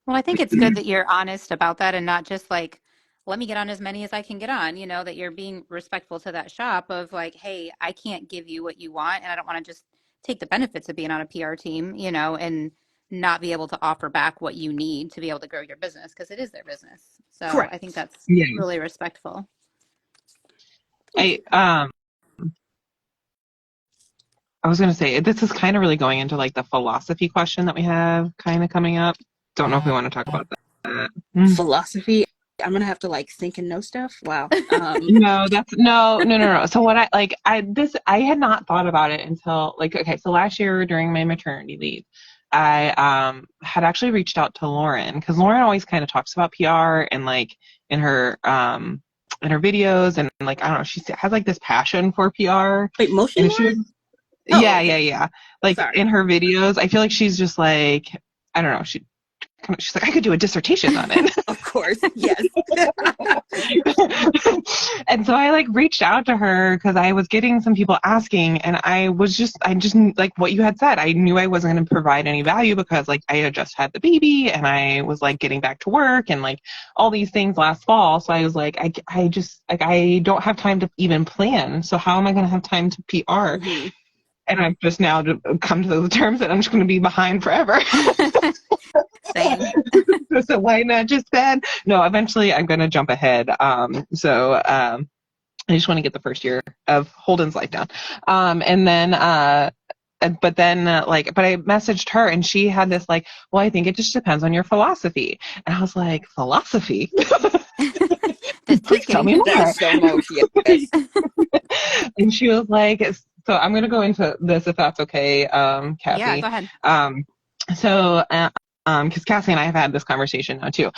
Well, I think it's good that you're honest about that and not just like, let me get on as many as I can get on, that you're being respectful to that shop of like, hey, I can't give you what you want, and I don't want to just take the benefits of being on a PR team, and not be able to offer back what you need to be able to grow your business because it is their business. So I think Correct. that's Yeah. really respectful. Thank you. I was gonna say this is kind of really going into like the philosophy question that we have kind of coming up. Don't know if we want to talk about that. Philosophy. I'm gonna have to like think and know stuff. Wow. No, that's no. So what I had not thought about it until like okay, so last year during my maternity leave, I had actually reached out to Lauren because Lauren always kind of talks about PR and like in her videos and like I don't know, she has like this passion for PR Wait, motion and she Lauren? was Oh, yeah, okay. like Sorry. in her videos, I feel like she's just like I don't know, she's like I could do a dissertation on it. Of course, yes. And so I like reached out to her because I was getting some people asking and I just like what you had said, I knew I wasn't going to provide any value because like I had just had the baby and I was like getting back to work and like all these things last fall. So I was like, I just like I don't have time to even plan. So how am I going to have time to PR? Mm-hmm. And I've just now come to those terms that I'm just going to be behind forever. Same. So why not just then? No, eventually I'm going to jump ahead. I just want to get the first year of Holden's life down. And then, but I messaged her and she had this like, well, I think it just depends on your philosophy. And I was like, philosophy? This is Please tell getting me That more. is so motion. Yes. And she was like, so I'm going to go into this if that's okay, Yeah, Cassie. go ahead. Because Cassie and I have had this conversation now too,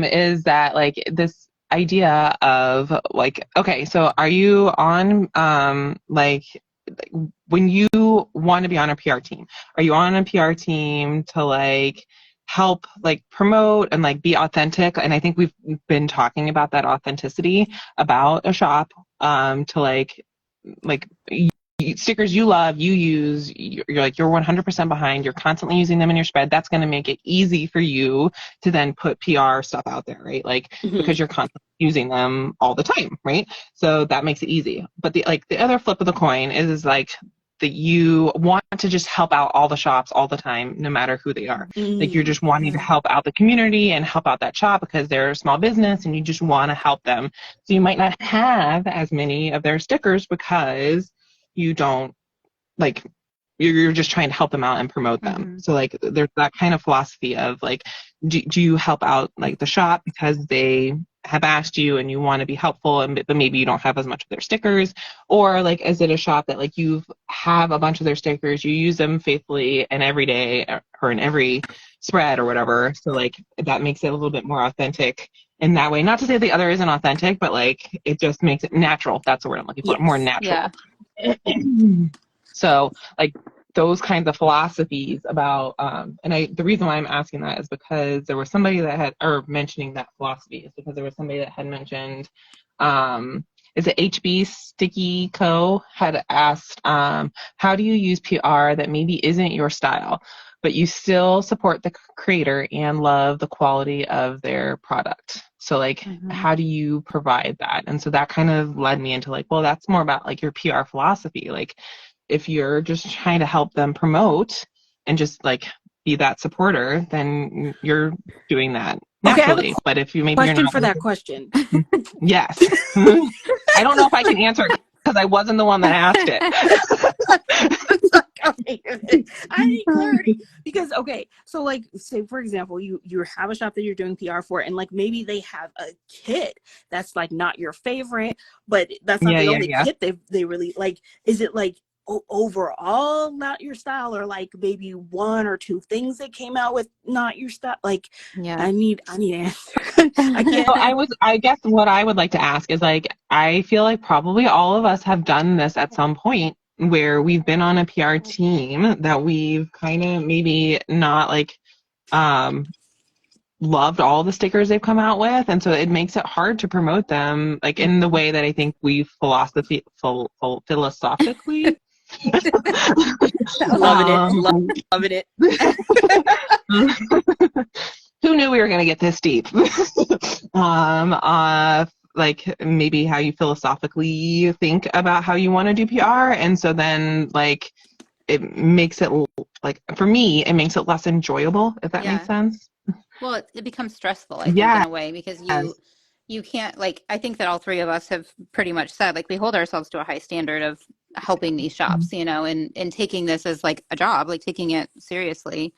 is that like this idea of like, okay, so are you on like when you want to be on a PR team, are you on a PR team to like help like promote and like be authentic? And I think we've been talking about that authenticity about a shop to like stickers you love, you use, you're like, you're 100% behind, you're constantly using them in your spread. That's going to make it easy for you to then put PR stuff out there, right? Like, Mm-hmm. because you're constantly using them all the time, right? So that makes it easy. But the other flip of the coin is like that you want to just help out all the shops all the time, no matter who they are. Like you're just wanting to help out the community and help out that shop because they're a small business and you just want to help them. So you might not have as many of their stickers because you don't like you're just trying to help them out and promote them. Mm-hmm. So like there's that kind of philosophy of like, do you help out like the shop because they have asked you and you want to be helpful, and but maybe you don't have as much of their stickers, or like is it a shop that like you have a bunch of their stickers, you use them faithfully and every day or in every spread or whatever, so like that makes it a little bit more authentic in that way. Not to say the other isn't authentic, but like it just makes it natural. That's the word I'm looking for. More Yes. Yeah. natural. So like those kinds of philosophies about the reason why I'm asking that is because there was somebody that had, or mentioning that philosophy is because there was somebody that had mentioned is it HB Sticky Co. had asked how do you use PR that maybe isn't your style, but you still support the creator and love the quality of their product? So like Mm-hmm. how do you provide that? And so that kind of led me into like, well, that's more about like your PR philosophy. Like if you're just trying to help them promote and just like be that supporter, then you're doing that Okay, I have a naturally. But if you maybe you're question not, for that question. yes. I don't know if I can answer it because I wasn't the one that asked it. It's like, okay, I need clarity because okay, so like say for example, you have a shop that you're doing PR for, and like maybe they have a kit that's like not your favorite, but that's not Yeah, the yeah, only yeah. kit they really like. Is it like overall not your style, or like maybe one or two things that came out with not your style? Like Yeah. I need an answer. I So can't. I guess what I would like to ask is like, I feel like probably all of us have done this at some point where we've been on a PR team that we've kind of maybe not like, loved all the stickers they've come out with, and so it makes it hard to promote them like in the Mm-hmm. way that I think we philosophically That was Loving it, um, loving it. who knew we were going to get this deep. Like maybe how you philosophically think about how you want to do PR, and so then like it makes it like for me it makes it less enjoyable, if that makes yeah. sense. Well, it becomes stressful, I think, in Yes. a way, because you can't like I think that all three of us have pretty much said like we hold ourselves to a high standard of helping these shops, you know, and taking this as like a job, like taking it seriously.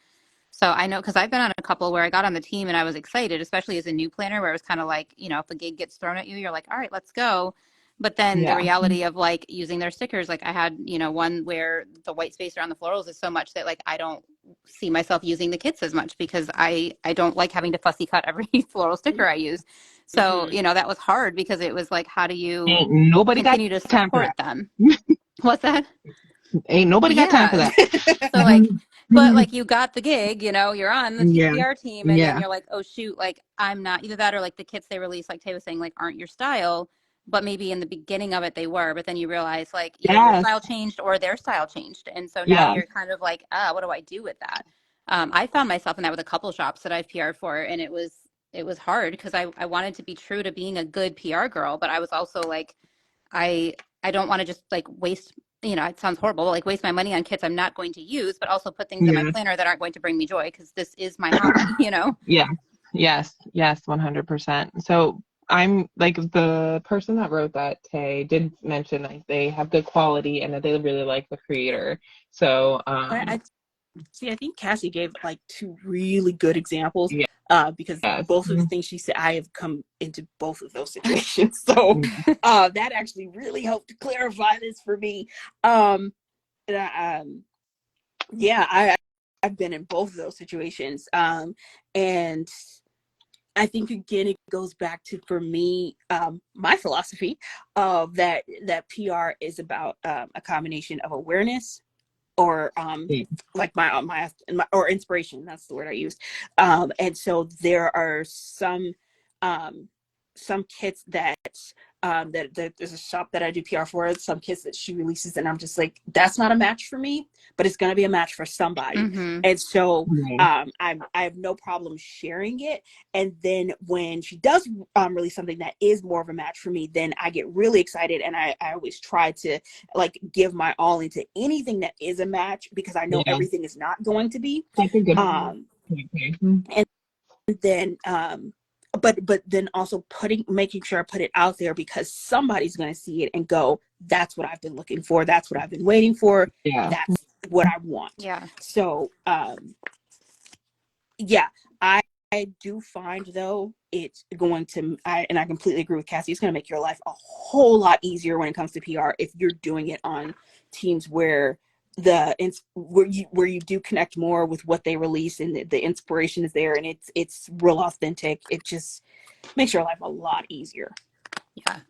So I know because I've been on a couple where I got on the team and I was excited, especially as a new planner, where it was kind of like, you know, if a gig gets thrown at you, you're like, all right, let's go. But then the Yeah. reality of like using their stickers, like I had, you know, one where the white space around the florals is so much that like I don't see myself using the kits as much because I don't like having to fussy cut every floral sticker I use. So, Mm-hmm. you know, that was hard because it was like, how do you Ain't nobody got continue to time for support that. them? What's that? Ain't nobody got time for Yeah. that. So like, but like you got the gig, you know, you're on the Yeah. PR team and then Yeah. you're like, oh shoot, like I'm not either that or like the kits they release, like Tay was saying, like aren't your style, but maybe in the beginning of it they were, but then you realize like either your Yes. style changed or their style changed. And so now Yeah. you're kind of like, what do I do with that? I found myself in that with a couple shops that I've PR'd for and it was hard because I wanted to be true to being a good PR girl, but I was also like, I don't want to just like waste, you know, it sounds horrible, but like waste my money on kits I'm not going to use, but also put things in my Yeah. planner that aren't going to bring me joy because this is my hobby, you know? Yeah. Yes. Yes. 100%. So I'm like the person that wrote that, Tay, did mention like they have good quality and that they really like the creator. So I see. I think Cassie gave like two really good examples, yeah, because yes. both of the things she said, I have come into both of those situations. So that actually really helped to clarify this for me. And yeah, I've been in both of those situations, and I think again it goes back to for me my philosophy of that PR is about a combination of awareness or like my or inspiration, that's the word I used. And so there are um some kits that there's a shop that I do PR for, some kits that she releases and I'm just like, that's not a match for me, but it's going to be a match for somebody. Mm-hmm. And so Mhm. I have no problem sharing it, and then when she does release something that is more of a match for me, then I get really excited, and I always try to like give my all into anything that is a match because I know Yeah. everything is not going to be. That's a good Um, point. and then but then also making sure I put it out there, because somebody's going to see it and go, that's what I've been looking for. That's what I've been waiting for. Yeah. That's what I want. Yeah. So, yeah, I do find, though, it's going to, and I completely agree with Cassie, it's going to make your life a whole lot easier when it comes to PR if you're doing it on teams where where you do connect more with what they release, and the inspiration is there, and it's real authentic. It just makes your life a lot easier. Yeah.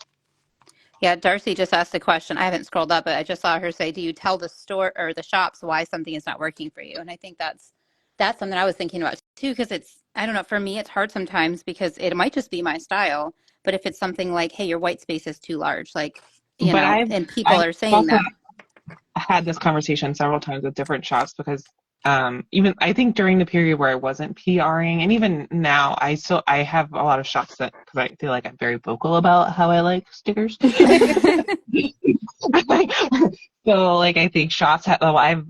Yeah, Darcy just asked a question. I haven't scrolled up, but I just saw her say, "Do you tell the store or the shops why something is not working for you?" And I think that's something I was thinking about too, because I don't know, for me it's hard sometimes because it might just be my style, but if it's something like, "Hey, your white space is too large," like, But I've and people I've are saying also that. had this conversation several times with different shops, because even I think during the period where I wasn't PRing, and even now, I have a lot of shops that, because I feel like I'm very vocal about how I like stickers. So like I think I've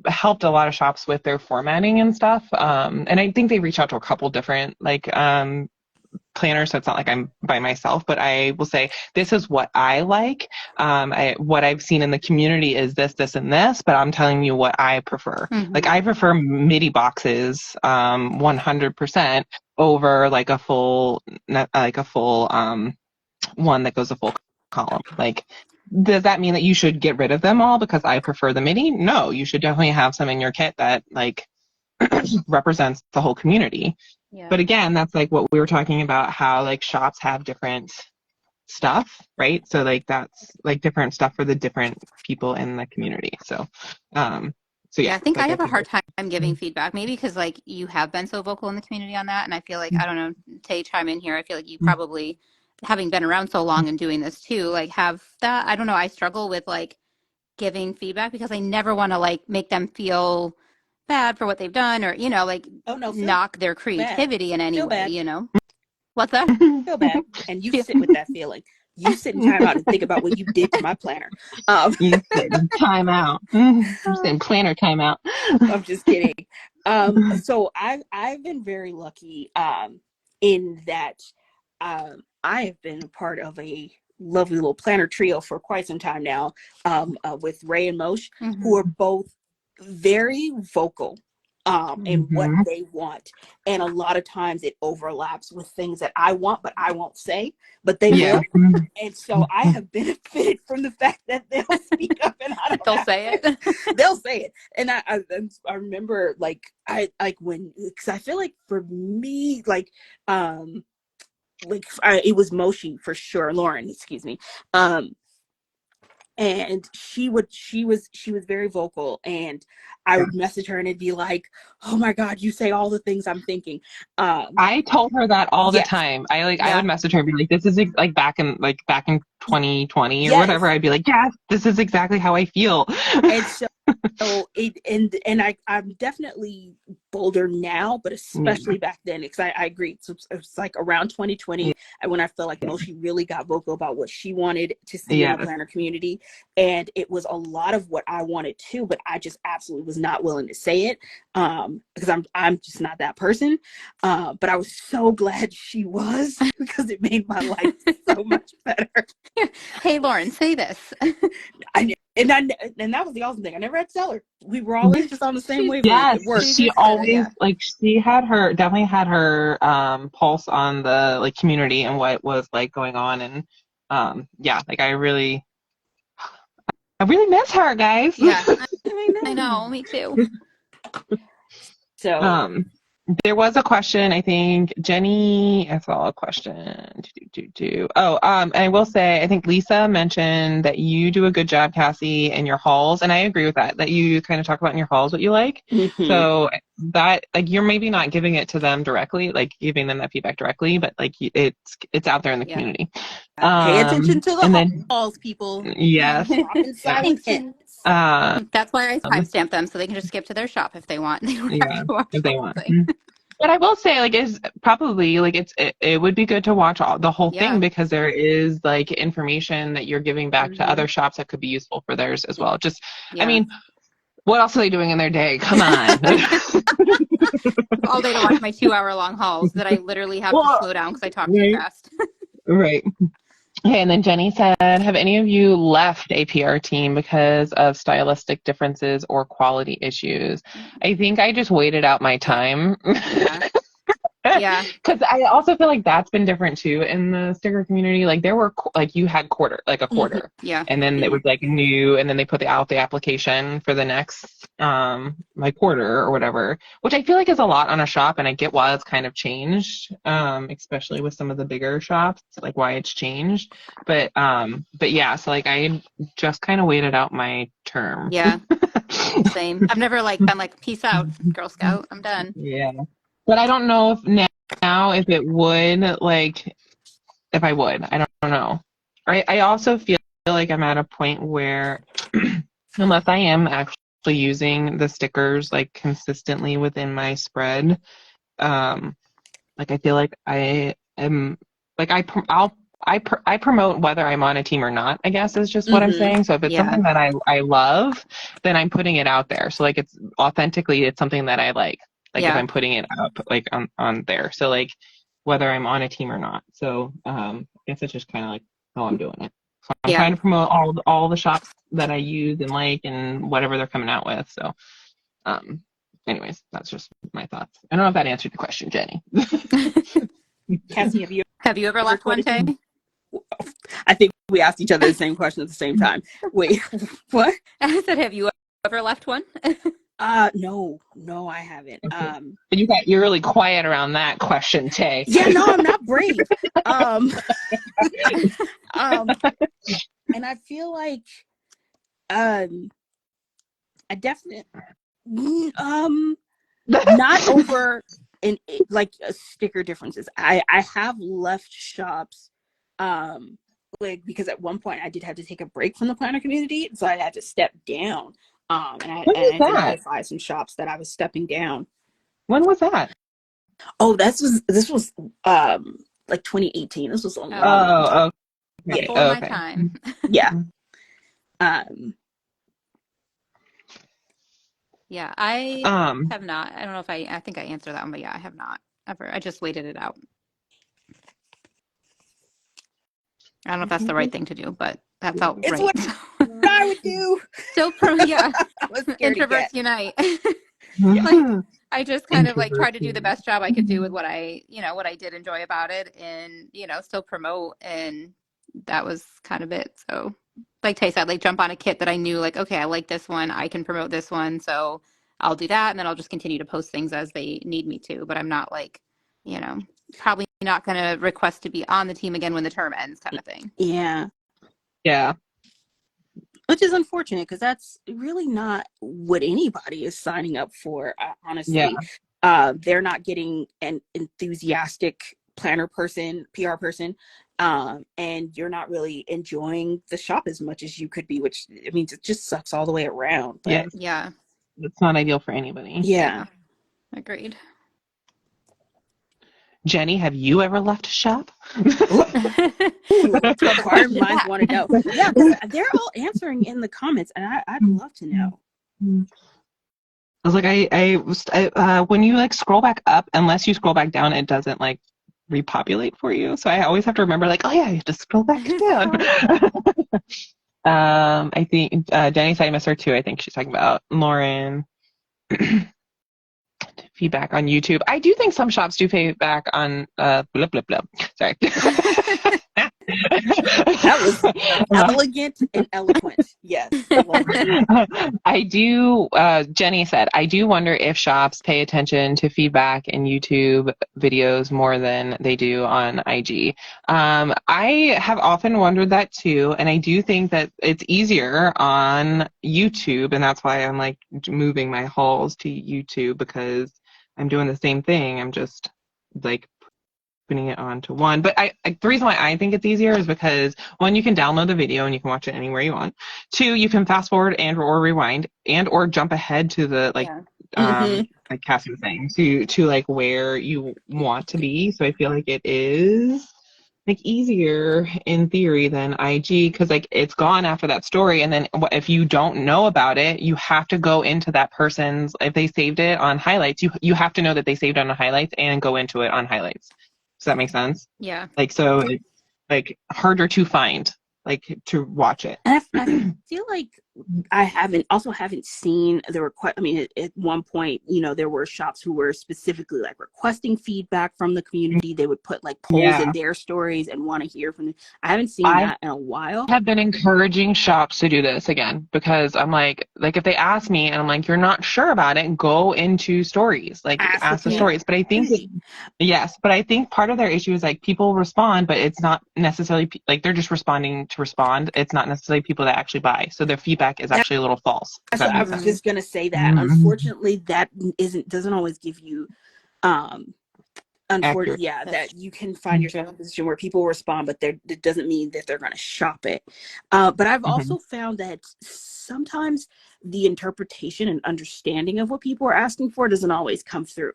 helped a lot of shops with their formatting and stuff, and I think they reach out to a couple different planner, so it's not like I'm by myself, but I will say this is what I like. What I've seen in the community is this, this, and this, but I'm telling you what I prefer. Like I prefer MIDI boxes 100% over like a full one that goes a full column. Like, does that mean that you should get rid of them all because I prefer the MIDI? No, you should definitely have some in your kit that like represents the whole community. Yeah. But again, that's like what we were talking about, how like shops have different stuff, right? So like that's like different stuff for the different people in the community. So Yeah, yeah, I think I like I have a think hard time giving feedback, maybe because like you have been so vocal in the community on that, and I feel like, I don't know, Tay, chime in here. I feel like you probably, having been around so long and doing this too, like have that. I don't know. I struggle with like giving feedback because I never want to like make them feel bad for what they've done, or like Oh no, feel knock their bad. creativity in any Feel way. bad. What's that? Feel bad. And you sit with that feeling. You sit in time out and think about what you did to my planner. you said time out. I'm saying planner time out. I'm just kidding. So I've been very lucky in that I have been a part of a lovely little planner trio for quite some time now, with Ray and Moshe, who are both very vocal in what they want, and a lot of times it overlaps with things that I want but I won't say, but they will. And so I have benefited from the fact that they'll speak up and I don't They'll have say to. it. They'll say it. And I remember like because I feel like for me it was Moshi for sure, Lauren, excuse me. And she was very vocal, and I would message her and it'd be like, oh my God, you say all the things I'm thinking. I told her that all the Yes. time. I would Yeah. message her and be like, this is like back in 2020 or Yes. whatever. I'd be like, yeah, this is exactly how I feel. And so I'm definitely bolder now, but especially back then, because I agree. So it's like around 2020 when I felt like Moshi really got vocal about what she wanted to see in the planner community, and it was a lot of what I wanted too, but I just absolutely was not willing to say it because I'm just not that person. But I was so glad she was, because it made my life so much better. Hey, Lauren, say this. And that was the awesome thing. I never had to tell her. We were always just on the same wavelength. Yes, It worked. she always she definitely had her pulse on the like community and what was like going on, and like I really miss her, guys. Yeah, I know, me too. So there was a question, I think Jenny, I saw a question. And I will say, I think Lisa mentioned that you do a good job, Cassie, in your hauls, and I agree with that you kind of talk about in your hauls what you like. So that, like, you're maybe not giving it to them directly, like giving them that feedback directly, but like it's out there in the community. Pay attention to the hauls, people. Yes. Dropping silent hints. That's why I timestamp them, so they can just skip to their shop if they want. They don't have to watch if the they whole want. thing. But I will say, like, it's probably like it would be good to watch the whole thing, because there is like information that you're giving back to other shops that could be useful for theirs as well. Just, I mean, What else are they doing in their day? Come on. All day to watch my 2 hour long hauls that I literally have to Well, slow down because I talk too right, fast. right. Okay, and then Jenny said, have any of you left a PR team because of stylistic differences or quality issues? I think I just waited out my time. Yeah. Yeah. Because I also feel like that's been different too in the sticker community. Like there were like you had a Mhm. quarter, Yeah. and then it was like new, and then they put out the application for the next like quarter or whatever, which I feel like is a lot on a shop, and I get why it's kind of changed, especially with some of the bigger shops, like why it's changed. But yeah, so like I just kind of waited out my term. Yeah. Same. I've never like been like, peace out, Girl Scout. I'm done. Yeah. But I don't know if now if it would like if I would. I don't know. I also feel like I'm at a point where unless I am actually using the stickers like consistently within my spread, like I feel like I am like I promote whether I'm on a team or not, I guess is just what I'm Mm-hmm. saying. So if it's Yeah. something that I love, then I'm putting it out there. So like it's authentically it's something that I like if Yeah. I'm putting it up like on there. So like whether I'm on a team or not. So I guess it's just kind of like how I'm doing it. So I'm Yeah. trying to promote all the shops that I use and like and whatever they're coming out with. So um anyways, that's just my thoughts. I don't know if that answered the question, Jenny. Cassie, have you Have you ever ever left one, quit a Tay? team? I think we asked each other the same question at the same time. Wait, what? I said, have you ever left one? No, I haven't. Okay. But you're really quiet around that question, Tay. Yeah, no, I'm not brave. Um, um, and I feel like, I definitely, not over in like sticker differences. I have left shops, like because at one point I did have to take a break from the planner community, so I had to step down. And I When and I was had to that? notify some shops that I was stepping down. When was that? Oh, this was like 2018. This was a long, Oh, long time. Oh, Yeah, okay. before Oh, my okay. time. yeah. Um, Yeah, I Um, have not. I don't know if I think I answered that one, but yeah, I have not ever. I just waited it out. I don't know if that's the right thing to do, but that felt it's right. what I would do. Still pro, yeah. I'm a scaredy cat. Introverts unite. Yeah. Like I just kind of like introvert. tried to do the best job I could do with what what I did enjoy about it and, still promote and that was kind of it. So like Tay said, like jump on a kit that I knew like, okay, I like this one, I can promote this one, so I'll do that and then I'll just continue to post things as they need me to. But I'm not like, you know, probably not gonna request to be on the team again when the term ends kind of thing. Yeah. Yeah. Which is unfortunate because that's really not what anybody is signing up for, Yeah. honestly. They're not getting an enthusiastic planner person, PR person, and you're not really enjoying the shop as much as you could be, which it means it just sucks all the way around. But Yes. Yeah. It's not ideal for anybody. yeah. Agreed. Jenny, have you ever left a shop? Ooh, inquiring Question minds back. want to know. Yeah, because they're all answering in in the comments, and I'd love to know. I was like, when you like scroll back up, unless you scroll back down, it doesn't like repopulate for you. So I always have to remember, like, oh yeah, you have to scroll back down. I think Danny said I missed her too. I think she's talking about Lauren. Feedback on YouTube. I do think some shops do feedback on blah blah blah. Sorry. That was elegant and eloquent. Yes. I do, Jenny said, I do wonder if shops pay attention to feedback in YouTube videos more than they do on IG. I have often wondered that too, and I do think that it's easier on YouTube, and that's why I'm like moving my hauls to YouTube because I'm doing the same thing. I'm just like putting it onto one. But the reason why I think it's easier is because one, you can download the video and you can watch it anywhere you want. Two, you can fast forward and or rewind and or jump ahead to the like Cassie was saying, to like where you want to be. So I feel like it is like easier in theory than IG because like it's gone after that story, and then if you don't know about it, you have to go into that person's, if they saved it on highlights, you have to know that they saved it on highlights and go into it on highlights. Does that make sense? Yeah. Like so it's like harder to find, like to watch it. And I feel like I haven't seen the request. I mean, at one point, there were shops who were specifically like requesting feedback from the community. They would put like polls in Yeah. their stories and want to hear from them. I haven't seen I that in a while. have been encouraging shops to do this again because I'm like if they ask me and I'm like, you're not sure about it, go into stories, like Ask the ask the stories. But I think community. yes, but I think part of their issue is like people respond, but it's not necessarily like they're just responding to respond. It's not necessarily people that actually buy. So their feedback is actually a little false. If So that I makes was sense. just gonna say that. Mm-hmm. Unfortunately, that doesn't always give you um Accurate. yeah, That's that you can find yourself in a true. position where people respond, but it doesn't mean that they're going to shop it. But I've Mm-hmm. also found that sometimes the interpretation and understanding of what people are asking for doesn't always come through.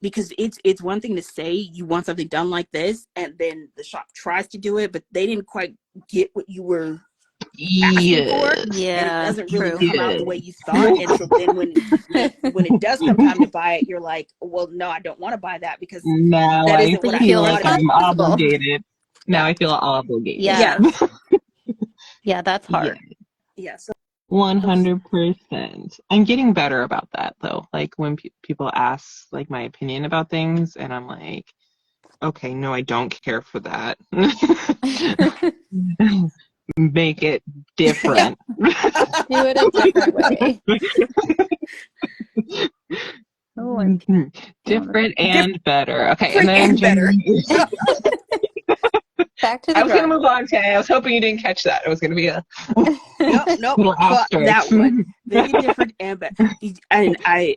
Because it's one thing to say you want something done like this, and then the shop tries to do it, but they didn't quite get what you were asking for, Yes. and it Yeah, doesn't really true. come out the Yes. way you thought. And so then when it does come time to buy it, you're like, well, no, I don't want to buy that because Now that I isn't So what you I feel feel like thought it was. I'm responsible. obligated. Now Yeah. I feel obligated. Yeah. Yes. Yeah, that's Yeah. hard. Yeah. So 100%. I'm getting better about that though. Like when people ask like my opinion about things and I'm like, okay, no, I don't care for that. Make it Yeah, different. do it a different way. Oh, I'm feeling Different and better. Okay, and different then and better. Jenny. back to I the was going to drawing move on, Tay. I was hoping you didn't catch that. It was going to be a Nope. little Caught asterisk. that one. Very different and better. And I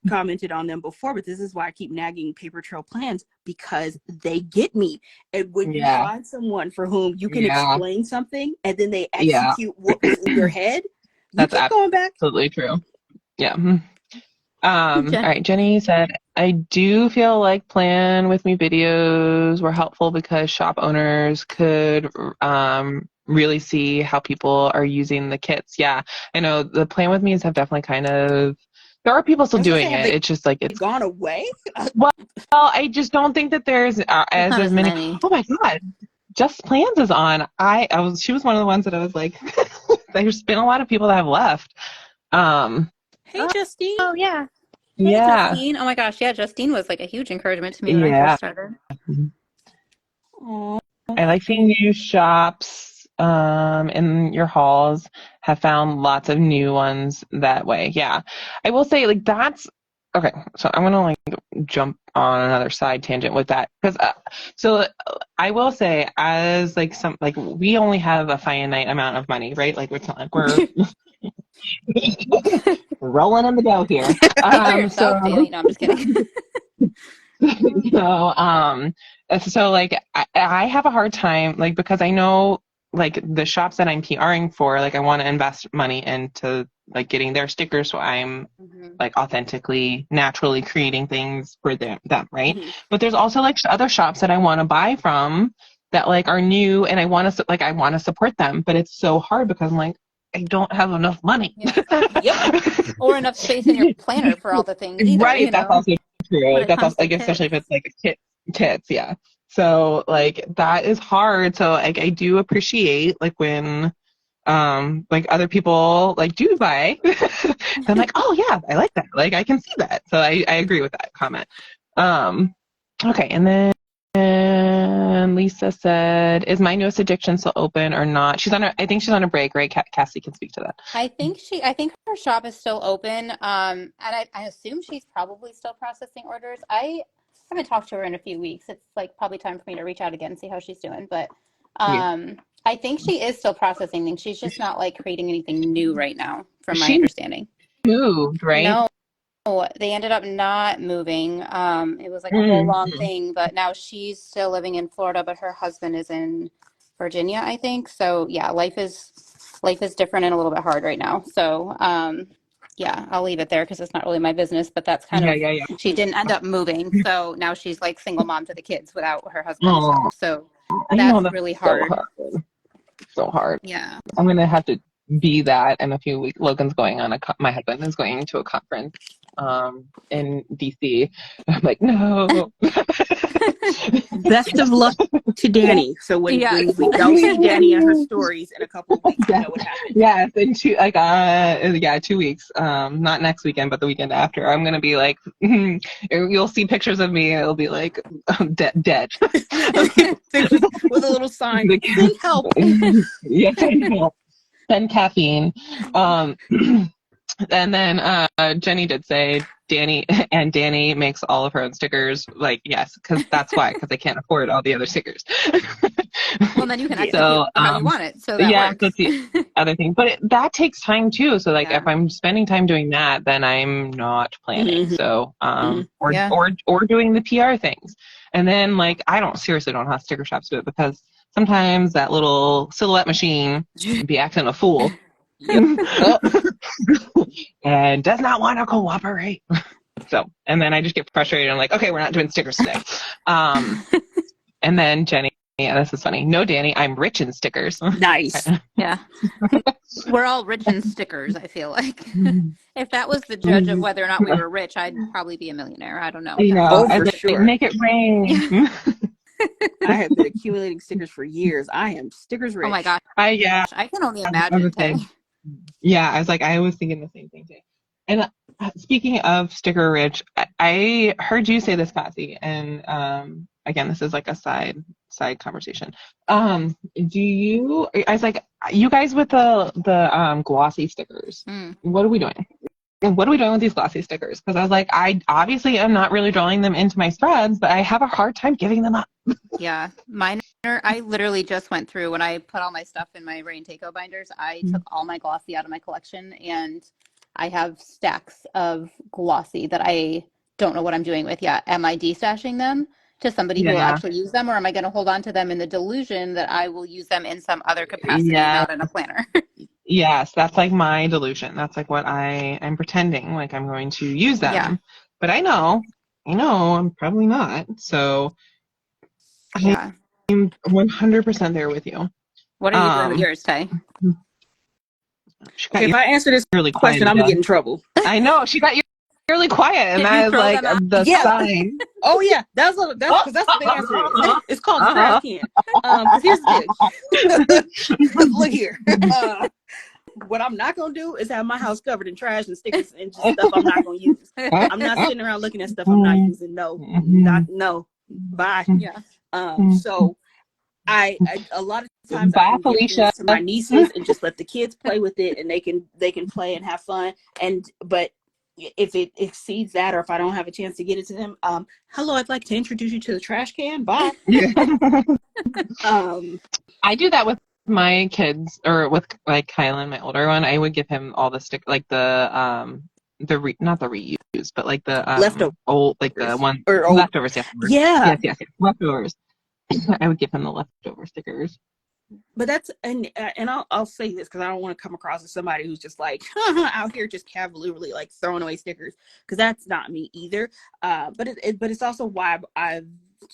commented on them before, but this is why I keep nagging Paper Trail Plans, because they get me. And when you Yeah, find someone for whom you can yeah, explain something and then they yeah. execute what was in your head, you That's keep going back. absolutely true. Yeah. All Jen. right. Jenny said, I do feel like plan with me videos were helpful because shop owners could really see how people are using the kits. Yeah. I know the plan with me's have definitely kind of, there are people I still was gonna say, doing have it. they It's just like it's, gone away? well, I just don't think that there's There's not as as many. many. Oh my God. Just Plans is on. She was one of the ones that I was like, there's been a lot of people that have left. Um, Hey, Justine. Oh, yeah. Hey, yeah. Justine. Oh my gosh, yeah, Justine was like a huge encouragement to me when I first Yeah. started. Oh, I like seeing new shops in your halls. Have found lots of new ones that way. Yeah. I will say like that's okay. So I'm gonna like jump on another side tangent with that because I will say as like some like we only have a finite amount of money, right? Like it's not like we're rolling in the dough here. Speak for So yourself, Dani. No, I'm just kidding. so so like I have a hard time like because I know like the shops that I'm PRing for, like I want to invest money into like getting their stickers so I'm Mhm. like authentically naturally creating things for them, right? mhm. But there's also like other shops that I want to buy from that like are new and I want to support them, but it's so hard because I'm like I don't have enough money. Yeah. Yep. Or enough space in your planner for all the things either, Right, that's also when true. it That's comes also, to like kits. especially if it's like kits, yeah. So like that is hard. So like I do appreciate like when like other people like do buy. I'm like, oh yeah, I like that. Like I can see that. So I agree with that comment. Um okay, and then Lisa said, "Is my newest addiction still open or not?" I think she's on a break, right? Cassie can speak to that. I think her shop is still open. And I assume she's probably still processing orders. I haven't talked to her in a few weeks. It's like probably time for me to reach out again and see how she's doing. But Yeah. I think she is still processing things. She's just not like creating anything new right now, from my She understanding. moved, right? No, they ended up not moving. It was like a whole long Mm-hmm. thing, but now she's still living in Florida, but her husband is in Virginia, I think. So yeah, life is different and a little bit hard right now. So Yeah, I'll leave it there because it's not really my business, but that's kind Yeah, of, yeah, yeah. she didn't end up moving. So now she's like single mom to the kids without her husband. Oh, So I know that's that's really so hard. hard. So hard. Yeah. I'm gonna have to be that in a few weeks. Logan's going on my husband is going to a conference in DC. I'm like, no. Best of luck to Dani. So when Yes. we don't see Dani and her stories in a couple of weeks, we Yes, know what happened. yes, in 2 weeks. Not next weekend, but the weekend after. I'm gonna be like, you'll see pictures of me. It'll be like dead. Pictures with a little sign, send help. Yes, I know. And caffeine. Um, and then Jenny did say Dani makes all of her own stickers. Like, yes, because that's why, because I can't afford all the other stickers. Well, then you can Yeah. execute So, how you want it. So that yeah, that's works. the other thing. But that takes time too. So, like, if Yeah. I'm spending time doing that, then I'm not planning. Mm-hmm. So, Mm-hmm. Yeah. or doing the PR things. And then, like, I don't seriously don't know how sticker shops do it because sometimes that little silhouette machine be acting a fool. Yep. Oh, And does not want to cooperate. So, and then I just get frustrated. I'm like, okay, we're not doing stickers today. And then Jenny, yeah, this is funny. No, Dani, I'm rich in stickers. nice. Yeah. We're all rich in stickers, I feel like. If that was the judge of whether or not we were rich, I'd probably be a millionaire. I don't know if You that know, was Oh, the I was for like, sure. make it rain. Yeah. I have been accumulating stickers for years. I am stickers Oh my rich. gosh. Yeah, I can only I was imagine, gonna Tay. say, yeah, I was like, I was thinking the same thing too. And speaking of sticker rich, I heard you say this, Cassie, and again, this is like a side conversation. Do you? I was like, you guys with the glossy stickers. Mm. What are we doing? And what are we doing with these glossy stickers? Because I was like, I obviously am not really drawing them into my spreads, but I have a hard time giving them up. Yeah. Mine are, I literally just went through when I put all my stuff in my Rain Takeo binders, I took all my glossy out of my collection and I have stacks of glossy that I don't know what I'm doing with yet. Am I destashing them to somebody who will Yeah, actually use them, or am I going to hold on to them in the delusion that I will use them in some other capacity, yeah. not in a planner? Yes, that's like my delusion. That's like what I'm pretending like I'm going to use Yeah. them. But I know I'm probably not. So Yeah. I'm 100% there with you. What are you doing with Um, yours, Tay? she Okay, got if I answer this really question, quiet I'm gonna get again. in trouble. I know she got really quiet, and Did you that is throw like them out? the Yeah. sign. Oh yeah, that's because that's what the answer is. It's called a trash can. Because here's the deal. Look here. What I'm not gonna do is have my house covered in trash and stickers and just stuff I'm not gonna use. I'm not sitting around looking at stuff I'm not using. No. Bye. Yeah. So I a lot of times I Bye, can give things Felicia. to my nieces and just let the kids play with it and they can play and have fun. But if it exceeds that or if I don't have a chance to get it to them, hello, I'd like to introduce you to the trash can. Bye. Yeah. Um, I do that with my kids, or with like Kylan, my older one. I would give him all the like not the reuse, but like the leftovers old, like the one or old. leftovers. Yes, Yeah. yes, leftovers. I would give him the leftover stickers. But that's and I'll say this because I don't want to come across as somebody who's just like out here just cavalierly like throwing away stickers, because that's not me either. But it's also why I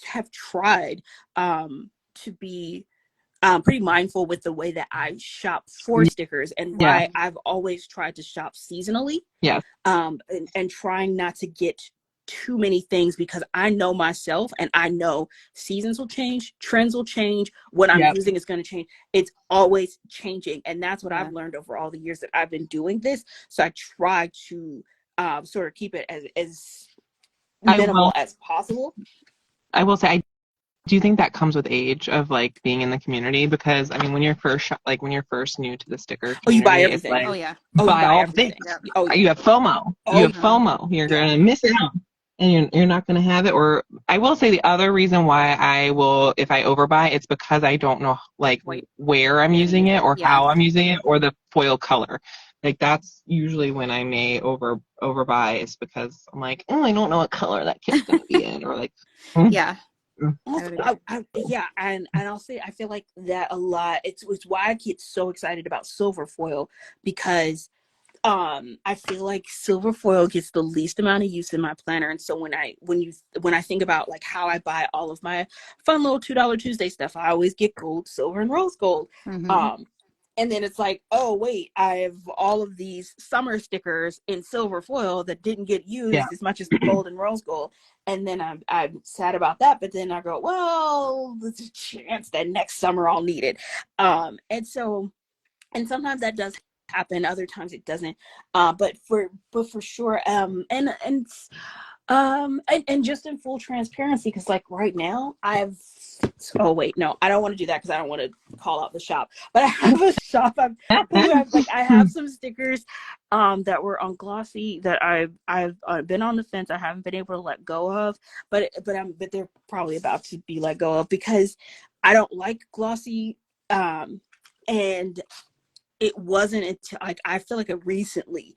have tried to be pretty mindful with the way that I shop for stickers and Yeah, why I've always tried to shop seasonally. yeah, And trying not to get too many things, because I know myself and I know seasons will change, trends will change, what I'm yeah. using is going to change. It's always changing, and that's what Yeah. I've learned over all the years that I've been doing this. So I try to sort of keep it as minimal as possible. I will say, I do think that comes with age of like being in the community, because I mean, when you're first new to the sticker Oh, you buy community, it's everything. like Oh yeah. Oh, you buy buy all the everything. things. Yep. Oh yeah. You have FOMO. Oh, You have yeah. FOMO. You're Yeah. gonna miss out, and you're not gonna have it. Or I will say the other reason why I will, if I overbuy, it's because I don't know like Wait. where I'm using it or Yeah. how I'm using it or the foil color. Like that's usually when I may overbuy. It's because I'm like, oh, I don't know what color that kit's gonna be in, or like. Yeah. Also, yeah, and I'll say I feel like that a lot. It's why I get so excited about silver foil, because I feel like silver foil gets the least amount of use in my planner. And so when I think about like how I buy all of my fun little $2 Tuesday stuff, I always get gold, silver, and rose gold. Mm-hmm. And then it's like, oh wait, I have all of these summer stickers in silver foil that didn't get Yeah. used as much as the gold and rose gold. And then I'm sad about that. But then I go, well, there's a chance that next summer I'll need it. And sometimes that does happen, other times it doesn't. But for sure, and just in full transparency, because like right now oh wait, no, I don't want to do that because I don't want to call out the shop, but I have a shop I have some stickers that were on glossy that I've been on the fence. I haven't been able to let go of, but they're probably about to be let go of because I don't like glossy, and it wasn't until like I feel like I recently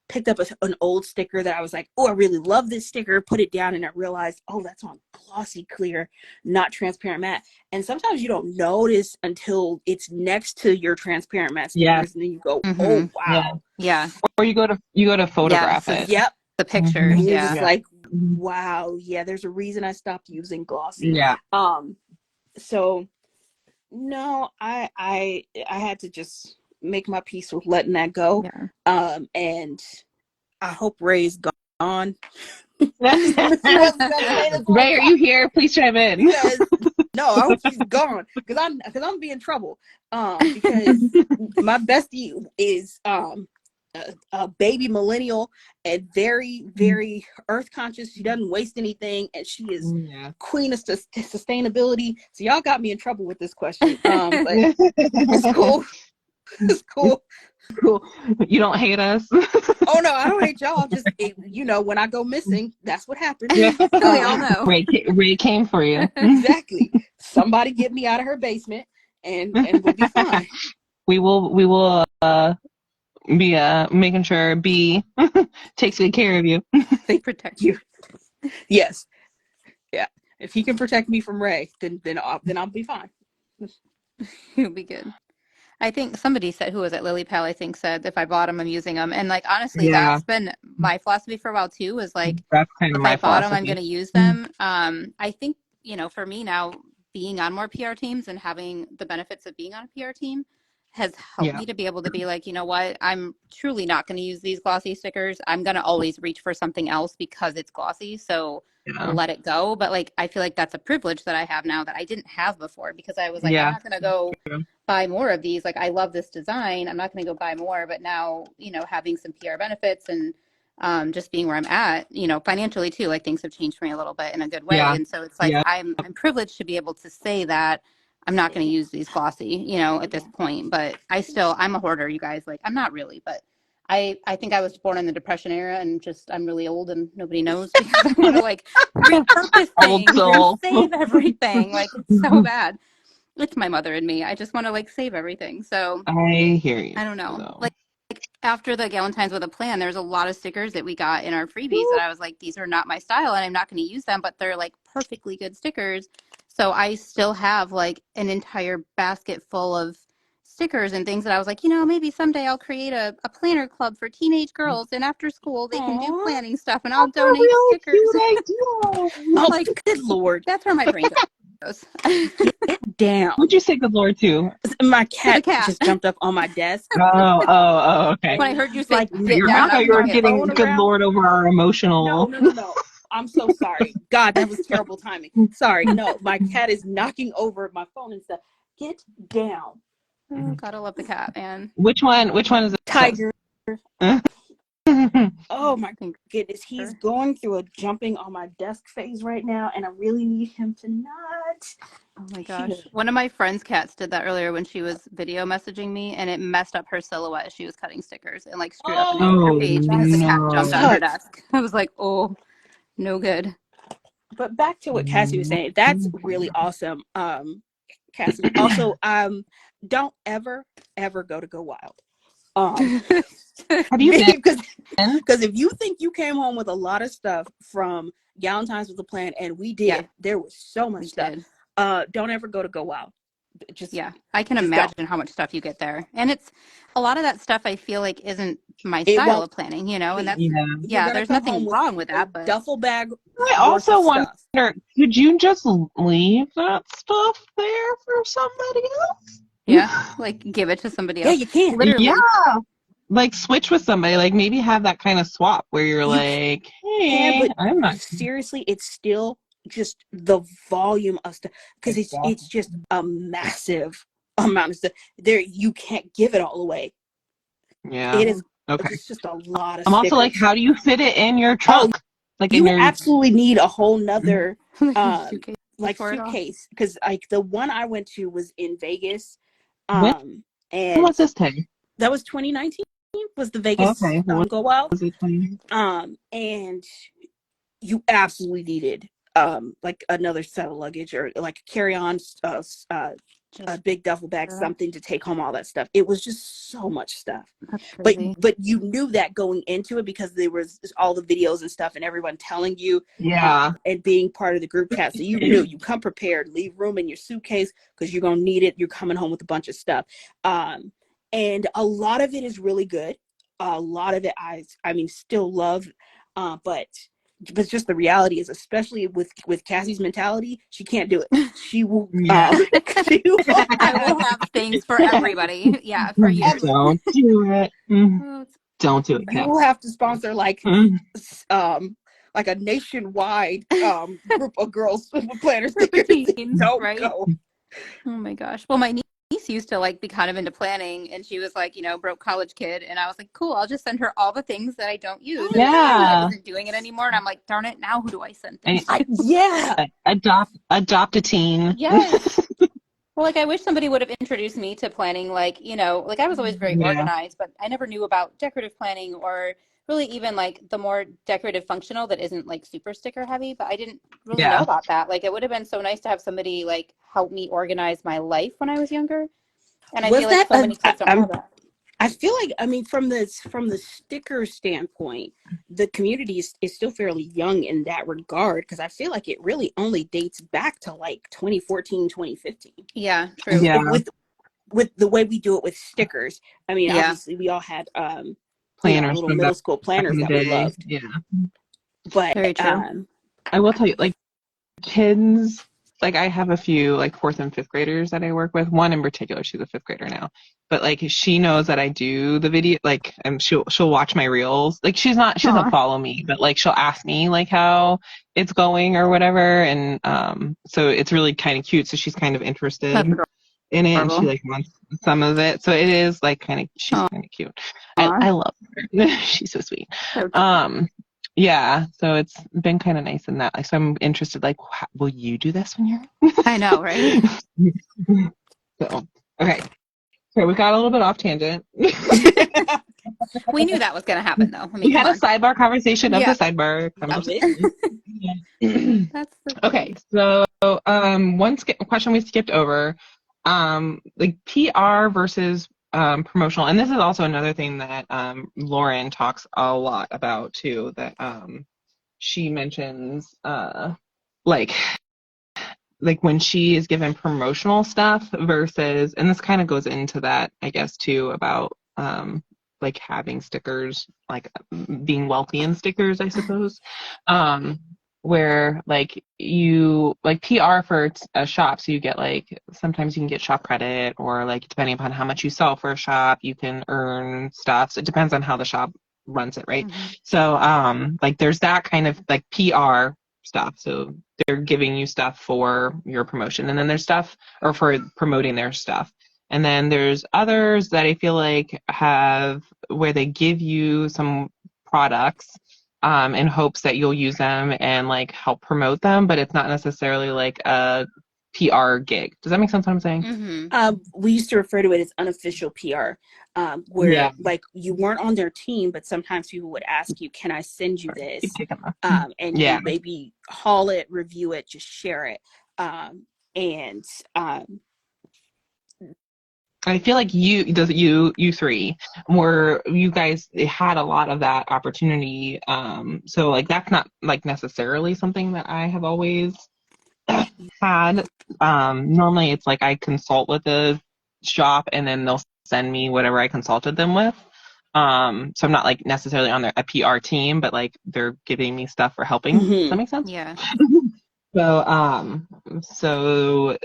picked up an old sticker that I was like, oh, I really love this sticker, put it down, and I realized, oh, that's on glossy clear, not transparent matte. And sometimes you don't notice until it's next to your transparent matte stickers, Yeah. and then you go, Mm-hmm. oh wow. Yeah. Or you go to photograph Yeah. it. Yep. The Mhm. pictures. And you're Yeah. just like, wow, yeah, there's a reason I stopped using glossy. Yeah. So no, I had to just make my peace with letting that go. Yeah. And I hope Ray's gone. I just want to see what's gonna say this one Ray, are time. you here? Please chime in. Because no, I hope she's gone because I'm be in trouble. Because my bestie is a baby millennial and very, very earth conscious. She doesn't waste anything, and she is Yeah. queen of sustainability. So y'all got me in trouble with this question. But it's cool. It's cool. Cool. You don't hate us. Oh no, I don't hate y'all. Just when I go missing, that's what happens. Yeah. We all know. Ray came for you. Exactly. Somebody get me out of her basement, and we'll be fine. We will be making sure B takes good care of you. They protect you. Yes. Yeah. If he can protect me from Ray, then I'll be fine. You'll be good. I think somebody said, who was it? Lily Pal, I think, said, if I bought them, I'm using them. And like, honestly, Yeah, that's been my philosophy for a while too, is like, that's kind of if I my bought them, I'm going philosophy. to use them. I think, for me now, being on more PR teams and having the benefits of being on a PR team has helped Yeah, me to be able to be like, you know what, I'm truly not going to use these glossy stickers. I'm going to always reach for something else because it's glossy. So yeah, let it go. But like, I feel like that's a privilege that I have now that I didn't have before because I was like, I'm yeah, not going to go buy more of these. Like, I love this design. I'm not going to go buy more. But now, having some PR benefits and just being where I'm at, financially too, like things have changed for me a little bit in a good way. yeah, And so it's like yeah, I'm privileged to be able to say that I'm not going to use these glossy, at this point. But I'm a hoarder, you guys. Like, I'm not really, but I think I was born in the Depression era and just I'm really old and nobody knows because I want to like repurpose old things and soul. save everything. Like, it's so bad. It's my mother and me. I just want to like save everything. So I hear you I don't know. though. Like after the Galentine's with a Plan, there's a lot of stickers that we got in our freebies that I was like, these are not my style and I'm not going to use them, but they're like perfectly good stickers. So I still have like an entire basket full of stickers and things that I was like, maybe someday I'll create a planner club for teenage girls and after school they can do Aww. planning stuff and I'll That's a donate really stickers. cute idea. Oh, Like, good Lord. that's where my brain goes. Get down. Would you say good Lord too? My To the cat cat. just jumped up on my desk. Okay. When I heard you say Like get I down, I thought was you were knocking thinking, my getting phone good around. Lord over our No, emotional. no, no, no. I'm so sorry. God, that was terrible timing. Sorry. No, my cat is knocking over my phone and stuff. Get down. oh, gotta love the cat, man. Which one? Which one is this? Tiger. Oh my Think goodness. He's going through a jumping on my desk phase right now, and I really need him to not. Oh my gosh. One of my friend's cats did that earlier when she was video messaging me and it messed up her silhouette as she was cutting stickers and like screwed up an entire Oh page because the That cat jumped on no. her sucks. desk. I was like, oh, no good. But back to what Cassie was saying, that's really awesome. Cassie. Also, don't ever go wild. Have you been? Because if you think you came home with a lot of stuff from Galentine's with a Plan, and we Yeah, did, there was so much we stuff. did. Don't ever go wild. Just Yeah, I can just go. imagine how much stuff you get there. And it's a lot of that stuff I feel like isn't my It style won't. of planning, I and mean, that's, Yeah. you're yeah, gonna there's come home nothing with wrong with a that, but duffel bag I worth of also wonder, stuff. could you just leave that stuff there for somebody yeah, else? like give it to somebody Yeah, else. you can. Yeah, Literally. like switch with somebody, like maybe have that kind of swap where you're You like, can, hey, but I'm not seriously, it's still just the volume of stuff, because it's exhausted. just a massive amount of stuff. There, you can't give it all away. Yeah. It is Okay. just a lot of I'm also like, stickers. how do you fit it in your Oh, trunk? Like in you your absolutely need a whole nother Like a um suitcase like for it all. suitcase, because like the one I went to was in Vegas, when and was this day? that was 2019, was the Okay. Vegas When Go Wild, was it 20? and you absolutely needed like another set of luggage, or like carry on, a Just big duffel bag, for that. something to take home all that stuff. It was just so much stuff. That's but crazy. but you knew that going into it, because there was all the videos and stuff and everyone telling you, Yeah. and being part of the group chat, so you knew, you come prepared, leave room in your suitcase because you're gonna need it. You're coming home with a bunch of stuff, and a lot of it is really good. A lot of it I mean still love, but just the reality is, especially with Cassie's mentality, she can't do it. She will Yeah. she will I will have things for everybody. Yeah, for you. Don't do it. Oh, it's Don't do it, you Kat. will have to sponsor Mm. um like a nationwide group of girls with planner group of stickers. teens, Don't right? go. Oh my gosh. Well, my niece used to like be kind of into planning and she was like, broke college kid. And I was like, cool, I'll just send her all the things that I don't use. I And then she Yeah. isn't doing it anymore. And I'm like, darn it, now who do I send I, things to? yeah. adopt a teen. Yes. Well, like I wish somebody would have introduced me to planning, like, like I was always very Yeah. organized, but I never knew about decorative planning or really even like the more decorative functional that isn't like super sticker heavy, but I didn't really know Yeah. about that. Like it would have been so nice to have somebody like help me organize my life when I was younger. And I Was feel like that so many kids don't have that. I feel like, I mean, from the sticker standpoint, the community is still fairly young in that regard, because I feel like it really only dates back to like 2014, 2015. Yeah, true. Yeah. With the way we do it with stickers. I mean, Yeah, obviously we all had our Planners little from middle back school in planners the that we day. loved. Yeah. But very true. I will tell you, like kids, like I have a few like fourth and fifth graders that I work with. One in particular, she's a fifth grader now, but like she knows that I do the video, like, and she'll watch my reels. Like she doesn't Aw, follow me, but like she'll ask me like how it's going or whatever, and so it's really kind of cute. So she's kind of interested that's in it, and she adorable. like wants some of it. So it is like kind of, she's Aw, kind of cute. I love her. She's so sweet. so cute. Yeah, so it's been kind of nice in that. Like, so I'm interested. Like, will you do this when I know, right? you're? So, okay. So we got a little bit off tangent. we We knew that was going to happen, though. I mean, come had a on. sidebar conversation of the Yeah, sidebar of it. conversation. that's so Okay, funny. so one question we skipped over, like PR versus promotional, and this is also another thing that Lauren talks a lot about too. That she mentions like when she is given promotional stuff versus, and this kind of goes into that, I guess, too, about like having stickers, like being wealthy in stickers, I suppose. Where like you like PR for a shop, so you get like sometimes you can get shop credit, or like depending upon how much you sell for a shop, you can earn stuff. So it depends on how the shop runs it, right? Hmm. So like there's that kind of like PR stuff. So they're giving you stuff for your promotion, and then there's stuff or for promoting their stuff. And then there's others that I feel like have where they give you some products in hopes that you'll use them and like help promote them, but it's not necessarily like a PR gig. Does that make sense what I'm saying? Hmm. We used to refer to it as unofficial PR, where Yeah. like you weren't on their team, but sometimes people would ask you, "Can I send you Sorry, keep this?" taking that. And Yeah. you maybe haul it, review it, just share it, and I feel like you three were, you guys had a lot of that opportunity. So like that's not like necessarily something that I have always had, normally it's like I consult with the shop and then they'll send me whatever I consulted them with. So I'm not like necessarily on a PR team, but like they're giving me stuff for helping. Does that make sense? Yeah. So, so,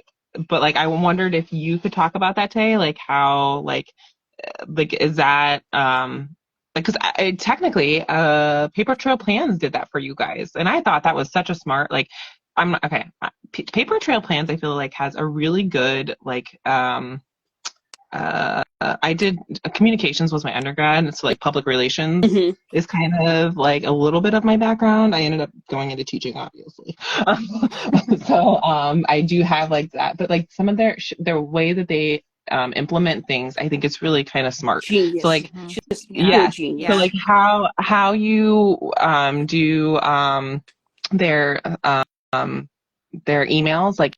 but like I wondered if you could talk about that, Tay, like how, like is that, like, because technically, Paper Trail Plans did that for you guys, and I thought that was such a smart, like, I'm okay. Paper Trail Plans, I feel like has a really good like, I did communications was my undergrad, and so like public relations Mm-hmm. is kind of like a little bit of my background. I ended up going into teaching, obviously. So I do have like that, but like some of their way that they implement things, I think it's really kind of smart. So Genius. like Just Yeah. pure yes, so genius. Yeah. like how you do their their emails, like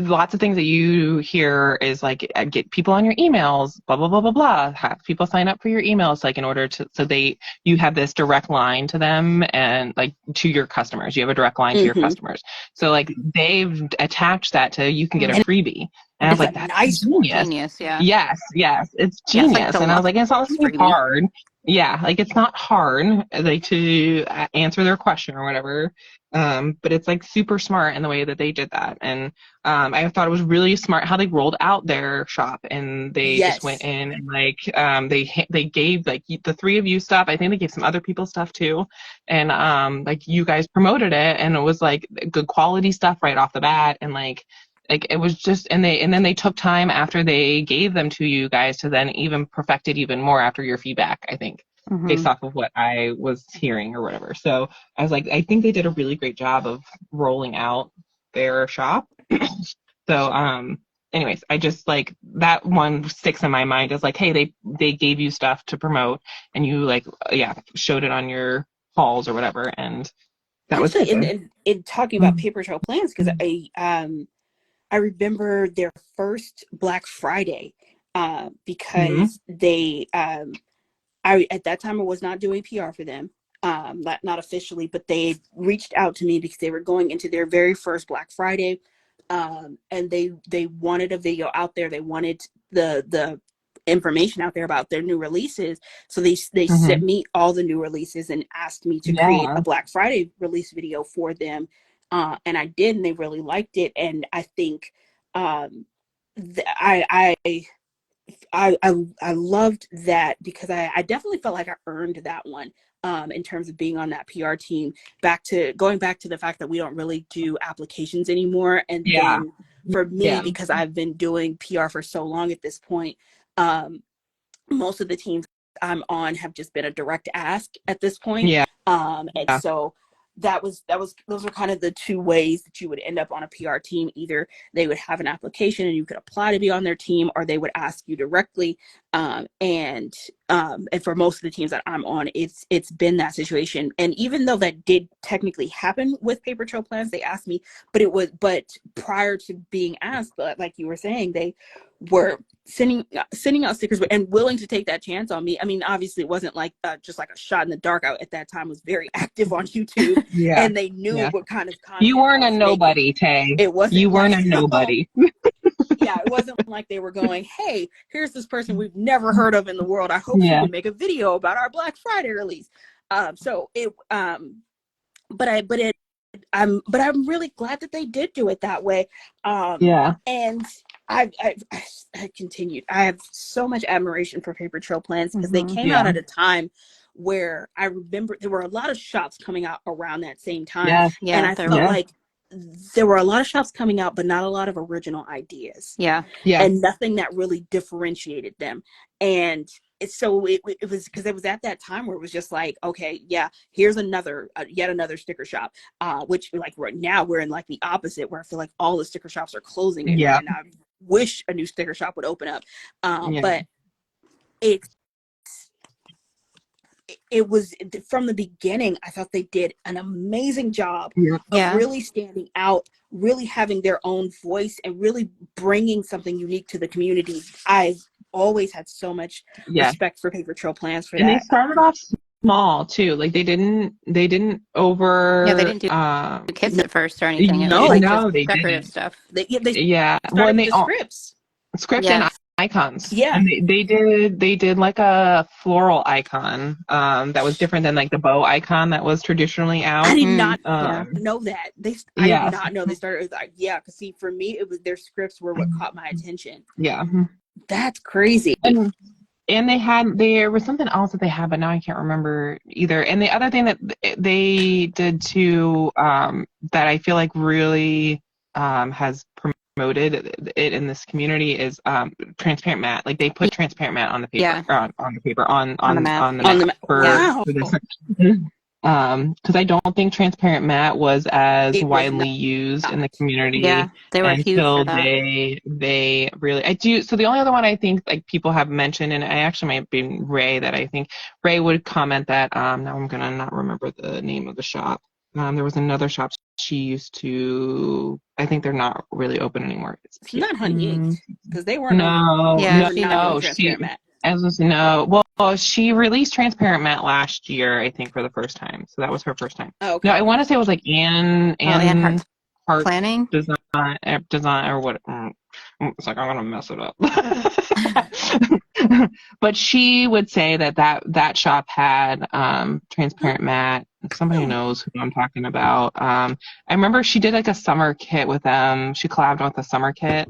lots of things that you hear is like get people on your emails, blah blah blah blah blah, have people sign up for your emails, like in order to so they you have this direct line to them and like to your customers, you have a direct line to your Mm-hmm. customers, so like they've attached that to you can get a Mm. And freebie, and I was it's a like, that's nice one. genius. Genius. Yeah. Yes, it's Yeah. It's like genius. the And I love was like, it's not really freebie. hard. Yeah, like it's not hard like to answer their question or whatever. But it's like super smart in the way that they did that. And I thought it was really smart how they rolled out their shop, and they just went Yes. in and like they gave like the three of you stuff. I think they gave some other people stuff too, and like you guys promoted it, and it was like good quality stuff right off the bat, and like it was just, and then they took time after they gave them to you guys to then even perfect it even more after your feedback, I think, based Mm-hmm. off of what I was hearing or whatever. So I was like, I think they did a really great job of rolling out their shop. So anyways, I just like that one sticks in my mind as like, hey, they gave you stuff to promote, and you like yeah, showed it on your halls or whatever, and that was Actually, good. in talking about Mm-hmm. paper trail plans, because I remember their first Black Friday, Mm-hmm. because they I at that time I was not doing PR for them, not officially, but they reached out to me because they were going into their very first Black Friday, and they wanted a video out there. They wanted the information out there about their new releases. So they sent Mm-hmm. me all the new releases and asked me to create Yeah. a Black Friday release video for them, and I did, and they really liked it. And I think I I loved that because I definitely felt like I earned that one, in terms of being on that PR team. Going back to the fact that we don't really do applications anymore, and Yeah. then for me, Yeah. because I've been doing PR for so long at this point, um, most of the teams I'm on have just been a direct ask at this point. Yeah. And so those are kind of the two ways that you would end up on a PR team. Either they would have an application and you could apply to be on their team, or they would ask you directly. And for most of the teams that I'm on, it's been that situation. And even though that did technically happen with Paper Trail Plans, they asked me, but prior to being asked, like you were saying, they were sending out stickers and willing to take that chance on me. I mean, obviously it wasn't like just like a shot in the dark. Out at that time was very active on YouTube, Yeah. and they knew Yeah. what kind of You content I weren't a was making. nobody, Tay. It You wasn't weren't like a nobody. yeah, it wasn't like they were going, hey, here's this person we've never heard of in the world, I hope she Yeah. can make a video about our Black Friday release. So it but it but I'm really glad that they did do it that way. Yeah. And I continued. I have so much admiration for Paper Trail Plans because they Mm-hmm. came out Yeah. at a time where I remember there were a lot of shops coming out around that same time. Yes. And Yeah. I There felt Yeah. was. like there were a lot of shops coming out, but not a lot of original ideas, Yeah. Yeah. and nothing that really differentiated them. And so it was because it was at that time where it was just like, okay, yeah, here's another yet another sticker shop, which like right now we're in like the opposite, where I feel like all the sticker shops are closing, Yeah. and I wish a new sticker shop would open up. Yeah. But it it was from the beginning. I thought they did an amazing job Yeah. of Yeah. really standing out, really having their own voice, and really bringing something unique to the community. I've always had so much Yeah. respect for Paper Trail Plans for And they that. started off small too. Like they didn't Yeah, they over didn't do kits No, at first or anything. It was no, like just no, they decorative didn't. stuff. they Yeah. Well, started and with they the all scripts. script and Yes. icons. Yeah. And they did like a floral icon that was different than like the bow icon that was traditionally I out. did not Yeah. know that. I did Yes. not know they started with like, yeah, because see, for me, it was their scripts were what caught my attention. Yeah. That's crazy. And there was something else that they had, but now I can't remember either. And the other thing that they did too, that I feel like really has promoted it in this community is transparent mat. Like they put transparent mat on the paper, Yeah. on the paper, on On the map. the On mat the for wow, this. Because I don't think transparent mat was as it was widely used in the not. community Yeah. They were huge for until that. they really I do. So the only other one I think like people have mentioned, and I actually might be Ray, that I think Ray would comment that now I'm gonna not remember the name of the shop. There was another shop she used to. I think they're not really open anymore. It's It's not Honey Inked because they Yeah, were she not doing no, transparent matte. she released Transparent Matte last year, I think, for the first time. So that was her first time. Oh, No, okay. I want to say it was like Anne Ann Hart's Hart planning. design or what? It's like I'm gonna mess it up. But she would say that shop had Transparent Matte. Somebody Oh, knows who I'm talking about. I remember she did like a summer kit with them. She collabed with a summer kit.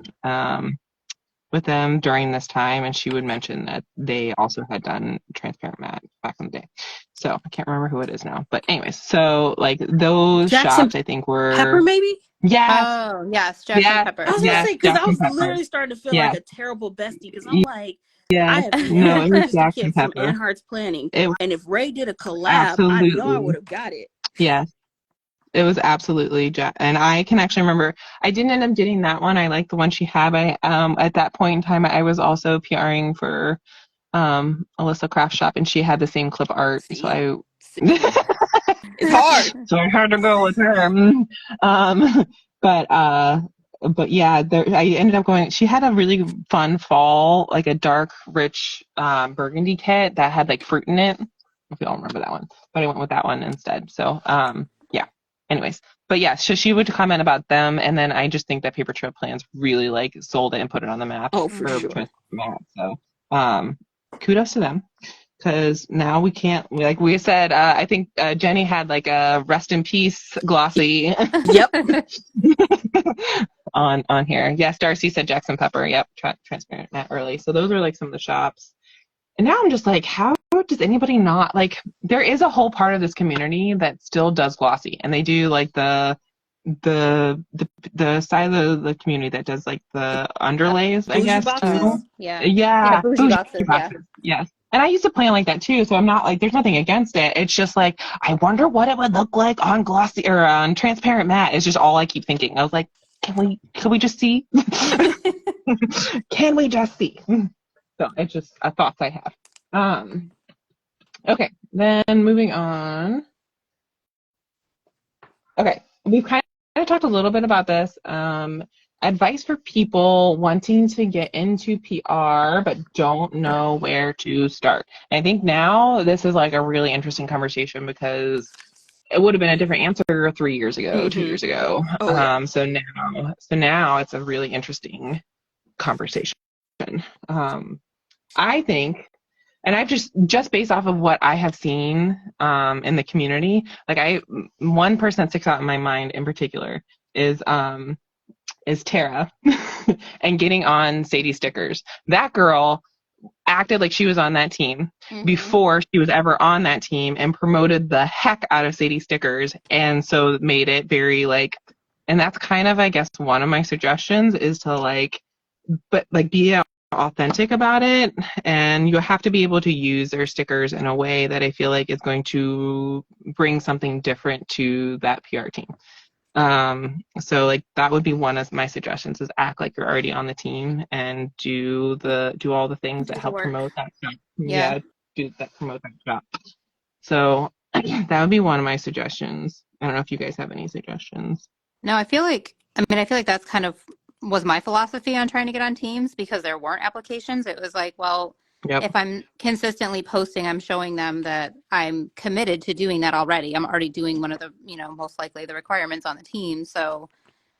With them during this time, and she would mention that they also had done transparent matte back in the day. So I can't remember who it is now, but anyways, so like those Jackson shops, I think Pepper, were maybe. yes, Oh, yes, Jackson yes, I Pepper. was gonna yes, say because I Jackson was Pepper, literally starting to feel like yes, a terrible bestie because I'm like, I yes, have no, never it was purchased a Jackson kit from Pepper. Anne Hart's Planning, It was and if Ray did a collab, I know I would absolutely have got it. yes. It was absolutely and I can actually remember I didn't end up getting that one. I liked the one she had. I at that point in time I was also PRing for Alyssa Craft Shop, and she had the same clip art, so See, I see, it's hard. so I had to go with her. Um, but yeah, I ended up going. She had a really fun fall, like a dark, rich burgundy kit that had like fruit in it. If you all remember that one, but I went with that one instead. So yeah. Anyways, but yeah, so she would comment about them, and then I just think that Paper Trail Plans really like sold it and put it on the map Oh, for or sure. map. So kudos to them because now we can't like we said I think Jenny had like a rest in peace glossy Yep. on here. Yes, Darcy said Jackson Pepper. Yep, transparent matte early. So those are like some of the shops. And now I'm just like, how does anybody not like? There is a whole part of this community that still does glossy, and they do like the the side of the community that does like the underlays, I Bougie guess too. boxes. Oh, yeah. Yeah, Yeah, bougie bougie boxes, yeah. boxes. Yes. And I used to plan like that too, so I'm not like there's nothing against it. It's just like I wonder what it would look like on glossy or on transparent matte. It's just all I keep thinking. I was like, can we just see? Can we just see? So it's just a thoughts I have. Okay, then moving on. Okay, we've kind of talked a little bit about this. Advice for people wanting to get into PR but don't know where to start. And I think now this is like a really interesting conversation because it would have been a different answer 3 years ago, 2 years ago. Oh yeah. So now it's a really interesting conversation. I think, and I've just based off of what I have seen in the community, like one person that sticks out in my mind in particular is Tara and getting on Sadie stickers. That girl acted like she was on that team before she was ever on that team and promoted the heck out of Sadie stickers, and so made it very like, and that's kind of I guess one of my suggestions is to like but like be authentic about it, and you have to be able to use their stickers in a way that I feel like is going to bring something different to that PR team. So like that would be one of my suggestions is act like you're already on the team and do all the things that Do the help work. promote that shop. Yeah. Yeah, promote that shop. So that would be one of my suggestions. I don't know if you guys have any suggestions. No, I feel like that's kind of was my philosophy on trying to get on teams because there weren't applications. It was like, well, Yep. if I'm consistently posting, I'm showing them that I'm committed to doing that already. I'm already doing one of the, most likely the requirements on the team. So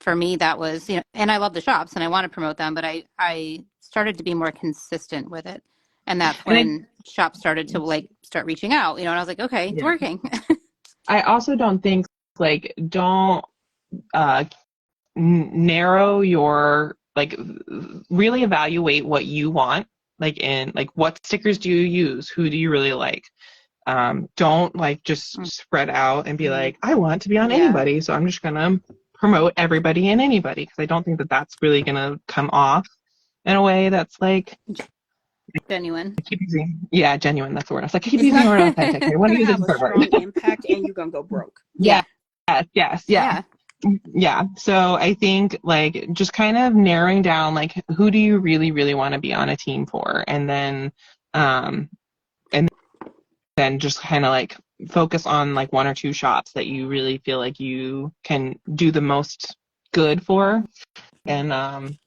for me, that was, and I love the shops and I want to promote them, but I started to be more consistent with it. And that's And when shops started to start reaching out, and I was like, okay, it's yeah. working. I also don't think don't uh, narrow your really evaluate what you want, in what stickers do you use, who do you really like. Don't just spread out and be like, I want to be on anybody, so I'm just gonna promote everybody and anybody, because I don't think that that's really gonna come off in a way that's Genuine. genuine. That's the word. I was like, I keep using the word authentic. I want to Gonna use a have a different word. strong impact, and you're gonna go broke. Yeah. Yes. Yeah. So I think just kind of narrowing down who do you really, really want to be on a team for, and then just kind of focus on one or two shops that you really feel like you can do the most good for, and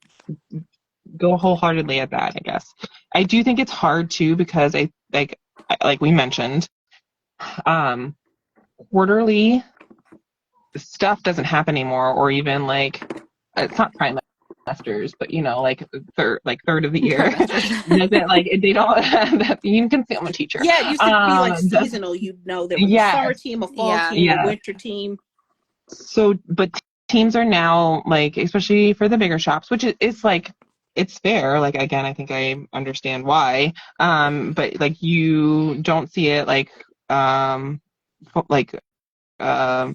go wholeheartedly at that, I guess. I do think it's hard too, because I like we mentioned, quarterly stuff doesn't happen anymore, or even it's not trimesters, but third of the year. They don't. You can see I'm a teacher. Yeah, it used to be seasonal. You'd know there was a summer team, a fall team, a winter team. So, but teams are now especially for the bigger shops, which is it's fair. Again, I think I understand why. But you don't see it uh,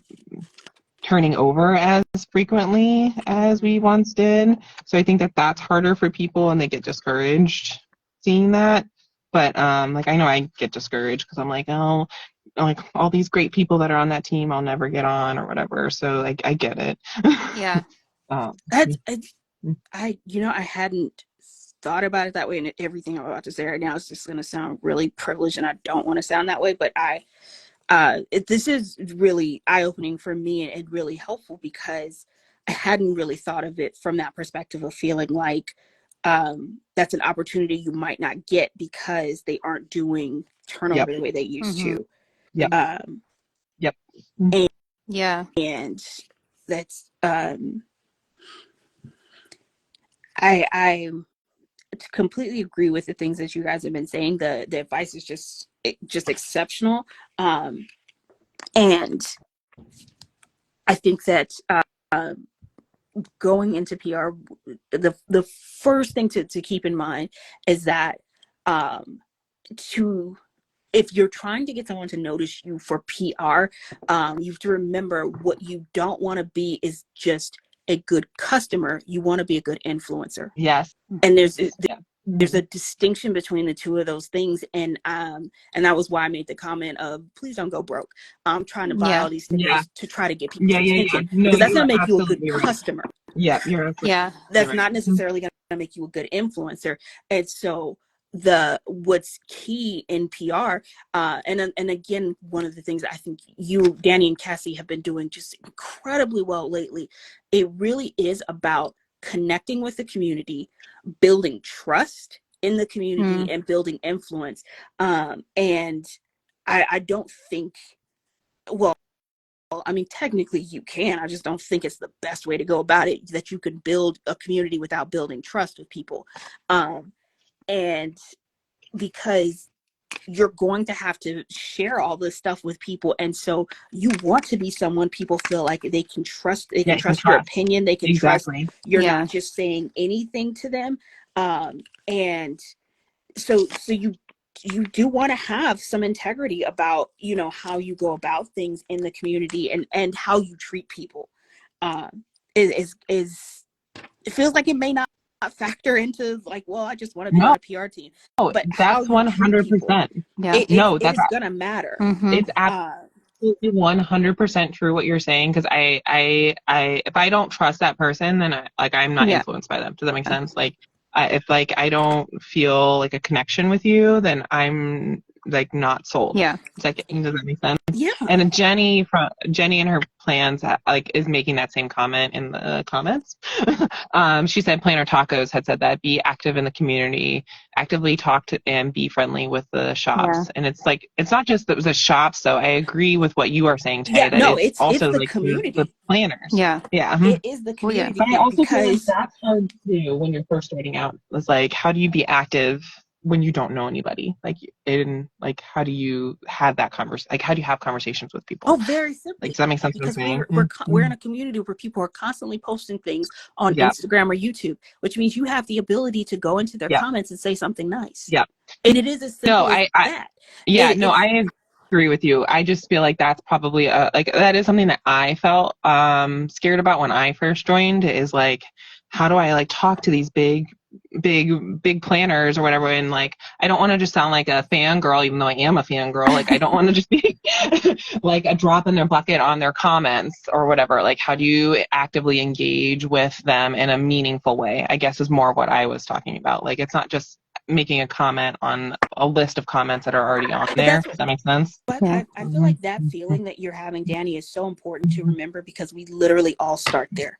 turning over as frequently as we once did. So I think that that's harder for people, and they get discouraged seeing that. But I know I get discouraged because I'm oh, all these great people that are on that team, I'll never get on or whatever. So I get it. Yeah. That's I hadn't thought about it that way, and everything I'm about to say right now is just going to sound really privileged, and I don't want to sound that way, but this is really eye-opening for me and really helpful, because I hadn't really thought of it from that perspective of feeling that's an opportunity you might not get because they aren't doing turnover the way they used to. Yep. Yep. And that's I completely agree with the things that you guys have been saying. The advice is just exceptional, and I think that going into PR, the first thing to keep in mind is that if you're trying to get someone to notice you for PR, you have to remember what you don't want to be is just a good customer. You want to be a good influencer. Yes. And there's a distinction between the two of those things, and that was why I made the comment of, please don't go broke. I'm trying to buy all these stickers to try to get people's attention. No, because that's going to make you a good customer. Yeah, you're that's not necessarily going to make you a good influencer. And so what's key in PR, and again, one of the things I think you, Dani, and Cassie have been doing just incredibly well lately, it really is about connecting with the community, building trust in the community, and building influence. And I don't think, I mean, technically you can. I just don't think it's the best way to go about it, that you can build a community without building trust with people. And because you're going to have to share all this stuff with people, and so you want to be someone people feel like they can trust. They can trust your opinion. They can trust you're not just saying anything to them. And so you do want to have some integrity about how you go about things in the community, and how you treat people. Is it feels like it may not factor into I just want to be on a PR team, but that's 100%. It's gonna matter. It's absolutely 100% true what you're saying, because I if I don't trust that person, then I'm not influenced by them. Does that make sense? If I don't feel a connection with you, then I'm like not sold. Yeah. Does that make sense? Yeah. And Jenny and her plans like is making that same comment in the comments. She said Planner Tacos had said that be active in the community, actively talk to and be friendly with the shops. Yeah. And it's like it's not just the shops. So I agree with what you are saying, Tay, Yeah, that no, it's it's also the like the community. planners. Yeah. Yeah. It is the Well, yeah. community But I thing also feel like because that's hard too when you're first starting out. It's like, how do you be active when you don't know anybody? Like, how do you have that conversation? Like, how do you have conversations with people? very Like, simply, does that make sense what I'm because saying? we're in a community where people are constantly posting things on Yeah, Instagram or YouTube, which means you have the ability to go into their yeah, comments and say something nice. yeah. And it is as No, simple as that. yeah, It, no, it's I agree with you. I just feel like that's probably like that is something that I felt scared about when I first joined is like how do I like talk to these big planners or whatever, and like I don't want to just sound like a fangirl even though I am a fangirl. Like I don't want to just be like a drop in their bucket on their comments or whatever. Like how do you actively engage with them in a meaningful way, I guess is more what I was talking about. Like it's not just making a comment on a list of comments that are already on but there. that's Does that make sense? but Yeah. I feel like that feeling that you're having, Dani, is so important to remember because we literally all start there.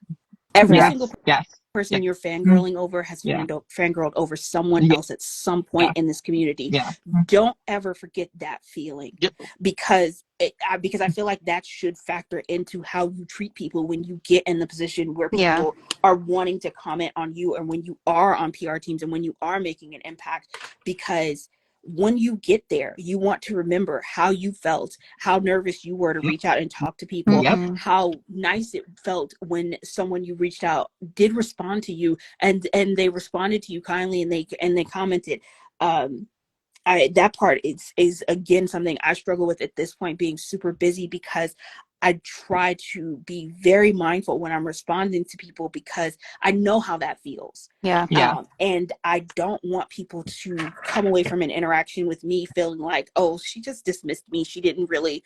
Every Yeah. single Yes. person you're Yeah. fangirling over has Yeah. fangirled over someone Yeah. else at some Yeah. point in this community. Yeah. Don't ever forget that feeling Yep. because I feel like that should factor into how you treat people when you get in the position where Yeah. people are wanting to comment on you, and when you are on PR teams and when you are making an impact. Because when you get there, you want to remember how you felt, how nervous you were to reach out and talk to people, Yep. Mhm. how nice it felt when someone you reached out did respond to you, and they responded to you kindly, and they commented. That part is again something I struggle with at this point, being super busy, because I try to be very mindful when I'm responding to people because I know how that feels. Yeah. Yeah. And I don't want people to come away from an interaction with me feeling like, oh, she just dismissed me. She didn't really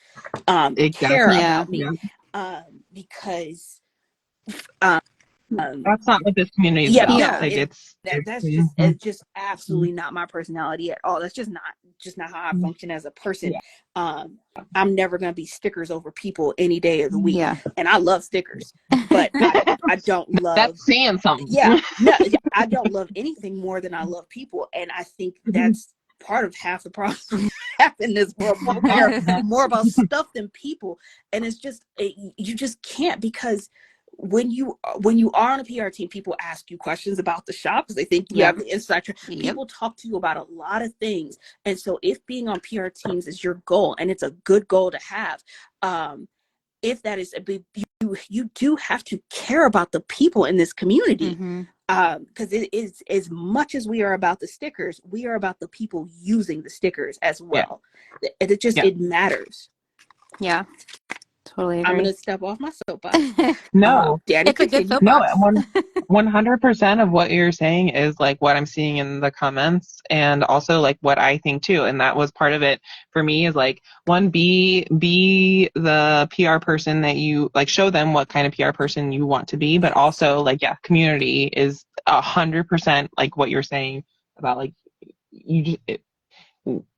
care Exactly. Yeah. about me. Yeah. Because um, That's not what this community is yeah, about. no, Yeah. Like that's mhm. just absolutely not my personality at all. That's just not how I function as a person. Yeah. I'm never gonna be stickers over people any day of the week, Yeah. and I love stickers, but I don't love. That's saying something. Yeah, no, yeah, I don't love anything more than I love people, and I think that's part of half the problem we have in this world. People care more about stuff than people, and it's just you just can't, because when you are on a PR team, people ask you questions about the shop because they think you Yeah. have the inside track. Yep. People talk to you about a lot of things, and so if being on PR teams is your goal, and it's a good goal to have, if that is a big, you do have to care about the people in this community. Mm-hmm. Because it is, as much as we are about the stickers, we are about the people using the stickers as Yeah. well. It just Yeah. it matters. Yeah. Totally I'm agree. gonna step off my soapbox. No. Dani, It's a good continue. No, soapbox. 100% of what you're saying is like what I'm seeing in the comments, and also like what I think too. And that was part of it for me, is like, one, be the PR person that you like, show them what kind of PR person you want to be, but also like, yeah, community is 100% like what you're saying about like, you just,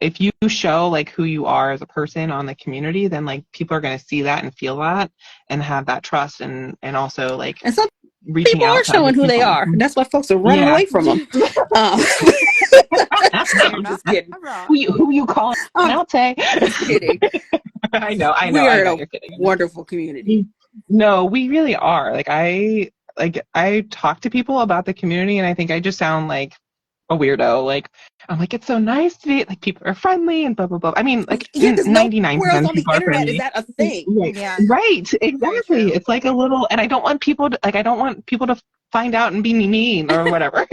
if you show like who you are as a person on the community, then like people are going to see that and feel that and have that trust, and also like And some reaching people are out to other showing who they people. are. That's why folks are running Yeah. away from them. You're I'm not just kidding. wrong. Who you calling I'm out, Tay? just kidding. I know We are in a you're kidding. wonderful community. No, we really are. Like I talk to people about the community, and I think I just sound like a weirdo. Like I'm like, it's so nice to be like, people are friendly and blah blah blah. I mean, like Yeah, because nowhere else 99% on the people are internet is friendly. that a thing. Right. Yeah. Right. Very Exactly. true. It's like a little, and I don't want people to find out and be mean or whatever.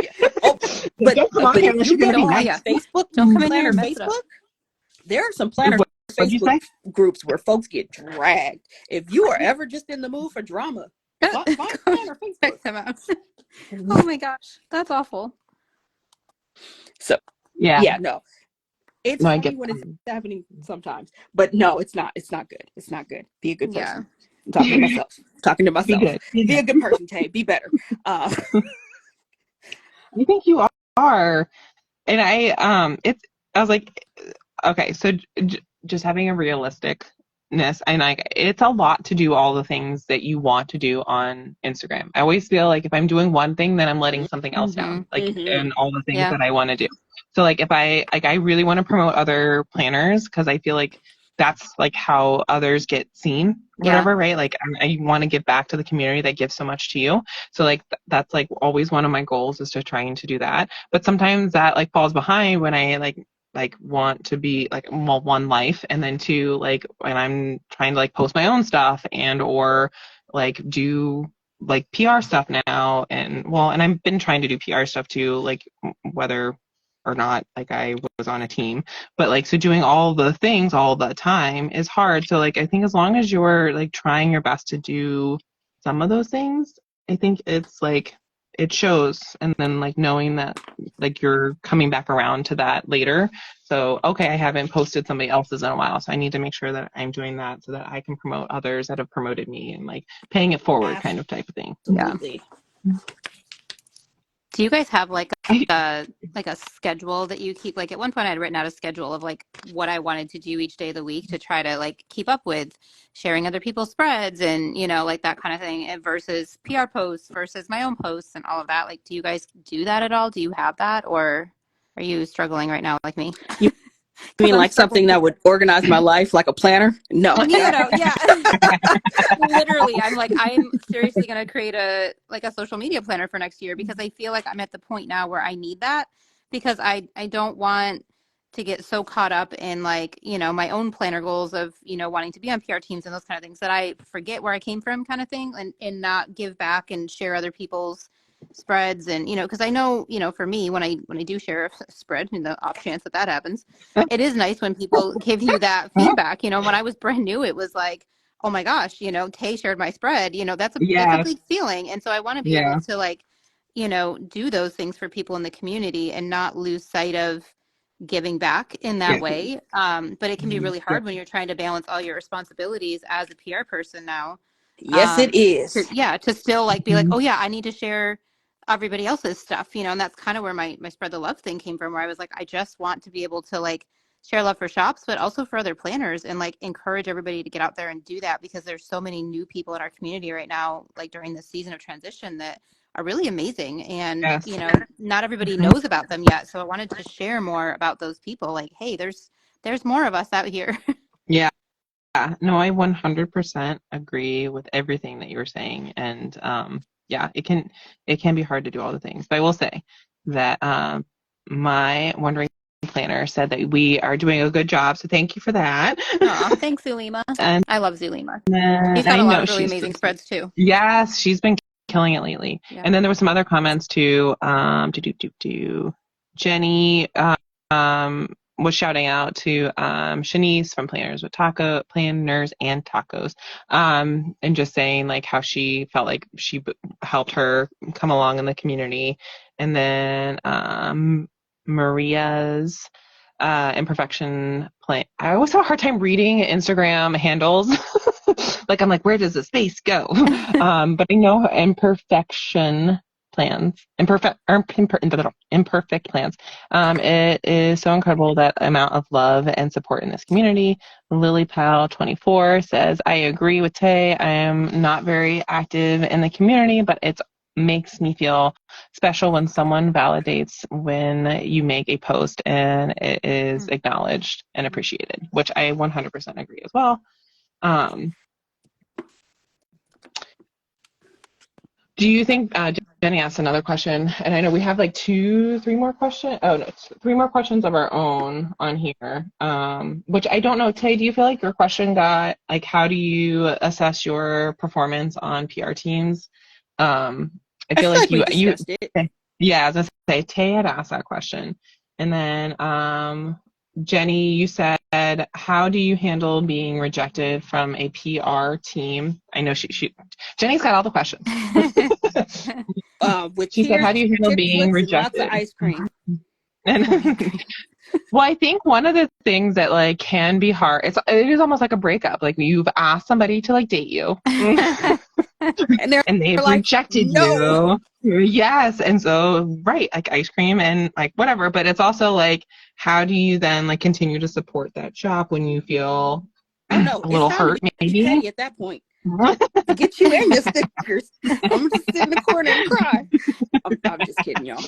Oh, Like, but don't come on here if unless you you're gonna get be Don't, on yeah. nice. Facebook, Don't come in here Planner and mess it up. Facebook, there are some Planner What'd you Facebook say? groups where folks get dragged. If you are ever just in the mood for drama, find Planner Facebook. Check them out. Oh my gosh. That's awful. So Yeah. yeah, no. It's No, I funny get when it's happening sometimes, but no, it's not. It's not good. It's not good. Be a good Yeah. person. I'm talking to myself. Talking to be myself. good. Be Be a good. good person, Tay. Be better. I think you are. And I was like, okay, so just having a realisticness, and like it's a lot to do all the things that you want to do on Instagram. I always feel like if I'm doing one thing, then I'm letting something else down, like Mm-hmm. and all the things Yeah. that I want to do. So like if I really want to promote other planners because I feel like that's like how others get seen, Yeah. whatever, right? Like I want to give back to the community that gives so much to you. So like that's like always one of my goals is to trying to do that. But sometimes that like falls behind when I like want to be like, well, one, life, and then two, like when I'm trying to like post my own stuff and or like do like PR stuff now. And well, and I've been trying to do PR stuff too, like whether or not like I was on a team, but like so doing all the things all the time is hard. So like I think as long as you're like trying your best to do some of those things, I think it's like it shows. And then like knowing that like you're coming back around to that later. So, okay, I haven't posted somebody else's in a while, so I need to make sure that I'm doing that so that I can promote others that have promoted me and like paying it forward kind of type of thing. Yeah. Absolutely. Do you guys have like I, a schedule that you keep? Like at one point I had written out a schedule of like what I wanted to do each day of the week to try to like keep up with sharing other people's spreads and, you know, like that kind of thing and versus PR posts versus my own posts and all of that. Like, do you guys do that at all? Do you have that or are you struggling right now like me? You Because mean I'm like something struggling. that would organize my life like a planner? No. You know, yeah. Literally, I'm seriously gonna create a social media planner for next year because I feel like I'm at the point now where I need that because I don't want to get so caught up in like, you know, my own planner goals of, you know, wanting to be on PR teams and those kind of things that I forget where I came from kind of thing and not give back and share other people's spreads and, you know, because I know, you know, for me when I do share a spread in the off chance that that happens, it is nice when people give you that feedback. You know, when I was brand new, it was like, oh my gosh, you know, Tay shared my spread. You know, that's a yes, big feeling. And so I want to be able yeah, to like, you know, do those things for people in the community and not lose sight of giving back in that yeah, way. But it can be really yeah, hard when you're trying to balance all your responsibilities as a PR person now. Yes, it is. To still like be like, mhm, oh yeah, I need to share everybody else's stuff, you know, and that's kind of where my spread the love thing came from, where I was like, I just want to be able to like share love for shops, but also for other planners and like encourage everybody to get out there and do that because there's so many new people in our community right now, like during this season of transition that are really amazing. And, yes. you know, not everybody knows about them yet. So I wanted to share more about those people. Like, hey, there's more of us out here. Yeah, no, I 100% agree with everything that you were saying. And yeah, it can be hard to do all the things. But I will say that my Wondering planner said that we are doing a good job. So thank you for that. Aw, thanks, Zulima. And I love Zulima. then She's got I a lot know of really she's amazing spreads too. yes, she's been killing it lately. Yeah. And then there were some other comments too. Jenny was shouting out to Shanice from Planners and Tacos, and just saying like how she felt like helped her come along in the community. And then Maria's imperfection plan. I always have a hard time reading Instagram handles. Like I'm like, where does the space go? But I know imperfection plans, imperfect plans. It is so incredible that amount of love and support in this community. Lily Powell 24 says, I agree with Tay. I am not very active in the community, but it makes me feel special when someone validates when you make a post and it is acknowledged and appreciated, which I 100% agree as well. Do you think, Jenny asked another question, and I know we have like three more questions. Oh, no, three more questions of our own on here, which I don't know. Tay, do you feel like your question got, like, how do you assess your performance on PR teams? I I feel feel like like we you, discussed it. yeah, as I say, Tay had asked that question. And then, Jenny, you said, how do you handle being rejected from a PR team? I know Jenny's got all the questions. With She said, tears, how do you handle being chiclets, and lots of rejected? ice cream. And well, I think one of the things that like can be hard, it is almost like a breakup. Like you've asked somebody to like date you And they're and they've like, rejected no. you. Yes. And so, right, like ice cream and like whatever. But it's also like, how do you then like continue to support that shop when you feel Oh no, a it's little time to hurt, be maybe? petty at that point. Forget you and your stickers. I'm gonna sit in the corner and cry. I'm just kidding, y'all.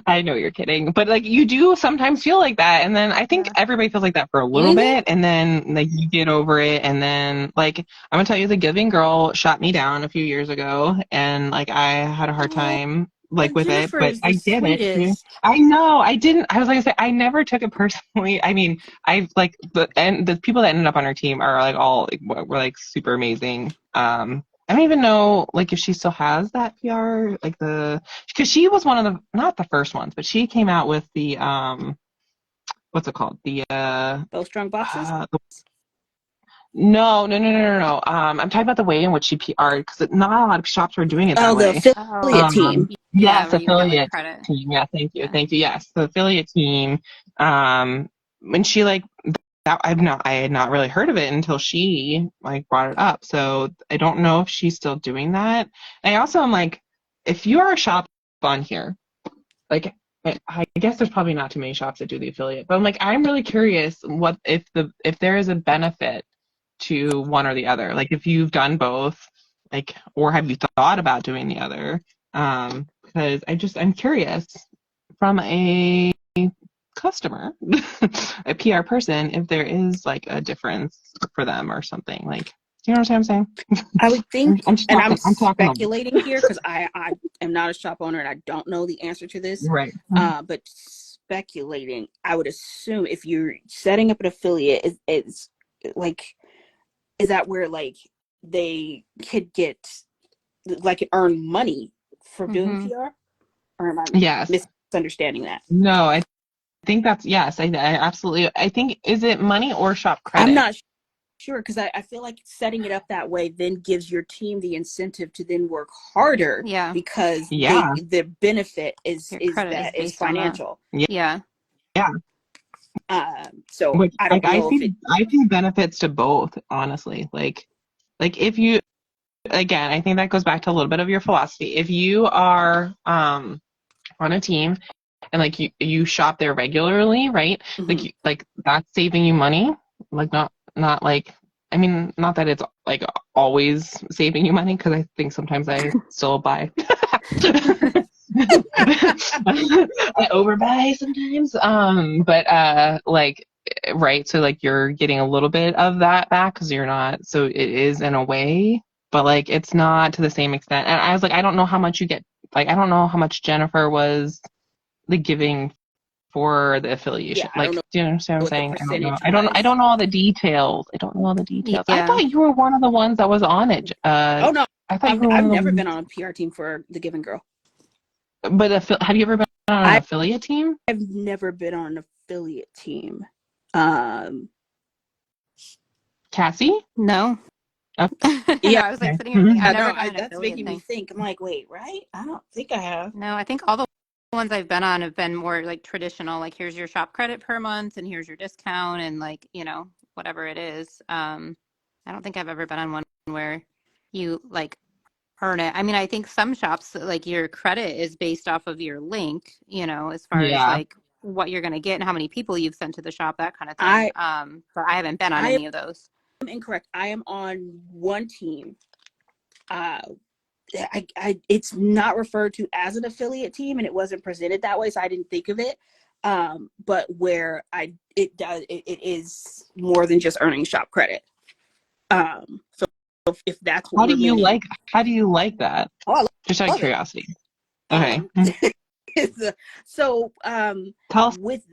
I know you're kidding, but like you do sometimes feel like that, and then I think Yeah. everybody feels like that for a little Mm-hmm. bit, and then like you get over it, and then like I'm gonna tell you, the Giving Girl shot me down a few years ago, and like I had a hard Oh, time like with it, Jennifer but is the I did it. sweetest. I know I didn't. I was like I say I never took it personally. I mean, I've like the people that ended up on our team are like all like, were like super amazing. I don't even know like if she still has that PR, like the because she was one of the not the first ones, but she came out with the what's it called? Bow strong boxes. Uh no. I'm talking about the way in which she PR'd because not a lot of shops were doing it that Oh, the way. Oh, affiliate team. yeah, Yes, where you would get like affiliate credit. team. Yeah, thank you, Yeah. thank you. Yes, the affiliate team. When she like that, I had not really heard of it until she like brought it up. So I don't know if she's still doing that. I also am like, if you are a shop on here, like I guess there's probably not too many shops that do the affiliate, but I'm like I'm really curious what if there is a benefit to one or the other. Like if you've done both, like or have you thought about doing the other? Because I'm curious from a customer, a PR person, if there is like a difference for them or something. Like, you know what I'm saying? I would think, I'm just and I'm talking. I'm talking a lot. speculating here because I am not a shop owner and I don't know the answer to this. Right. But speculating, I would assume if you're setting up an affiliate, it's like, is that where like they could get like earn money from doing Mm-hmm. PR? Or am I Yes. misunderstanding that? No, I think that's yes. I absolutely. I think is it money or shop I'm credit? not sure because I feel like setting it up that way then gives your team the incentive to then work harder Yeah. because Yeah. the benefit Your is credit is that is based on that. financial. Yeah. Yeah. Yeah. So Which I like don't know if it. I see benefits to both, honestly. Like if you again, I think that goes back to a little bit of your philosophy. If you are on a team and like you shop there regularly, right? Mhm. Like that's saving you money. Like not like I mean not that it's like always saving you money because I think sometimes I still buy. I overbuy sometimes. But like right, so like you're getting a little bit of that back because you're not. So it is in a way, but like it's not to the same extent. And I was like, I don't know how much you get. Like I don't know how much Jennifer was like giving for the Yeah, affiliation. I don't Like, know do you understand what I'm what the saying? I don't know. percentage I was. don't know all the details. I don't know all the details. I Yeah. thought you were one of the ones that was on it. Oh no, I thought you were one I've of the never ones. been on a PR team for the Given Girl. But have you ever been on an I've affiliate team? never been on an affiliate team. Um, Cassie? No. Okay. yeah, No, I was like sitting here thinking, I've Mhm. never no, done an that's affiliate making me thing. think. I'm like, wait, right? I don't think I have. No, I think all the ones I've been on have been more like traditional, like here's your shop credit per month and here's your discount and like, whatever it is. I don't think I've ever been on one where you like earn it. I mean, I think some shops like your credit is based off of your link, as far as Yeah. like what you're going to get and how many people you've sent to the shop, that kind of thing. I But I haven't been on I any of those. am incorrect. I am on one team. Uh, it's not referred to as an affiliate team, and it wasn't presented that way, so I didn't think of it. But where it is more than just earning shop credit. So if that's what How do we're you meaning, like how do you like that? oh, I Just out of love it. curiosity. Okay. Um, so Tell us with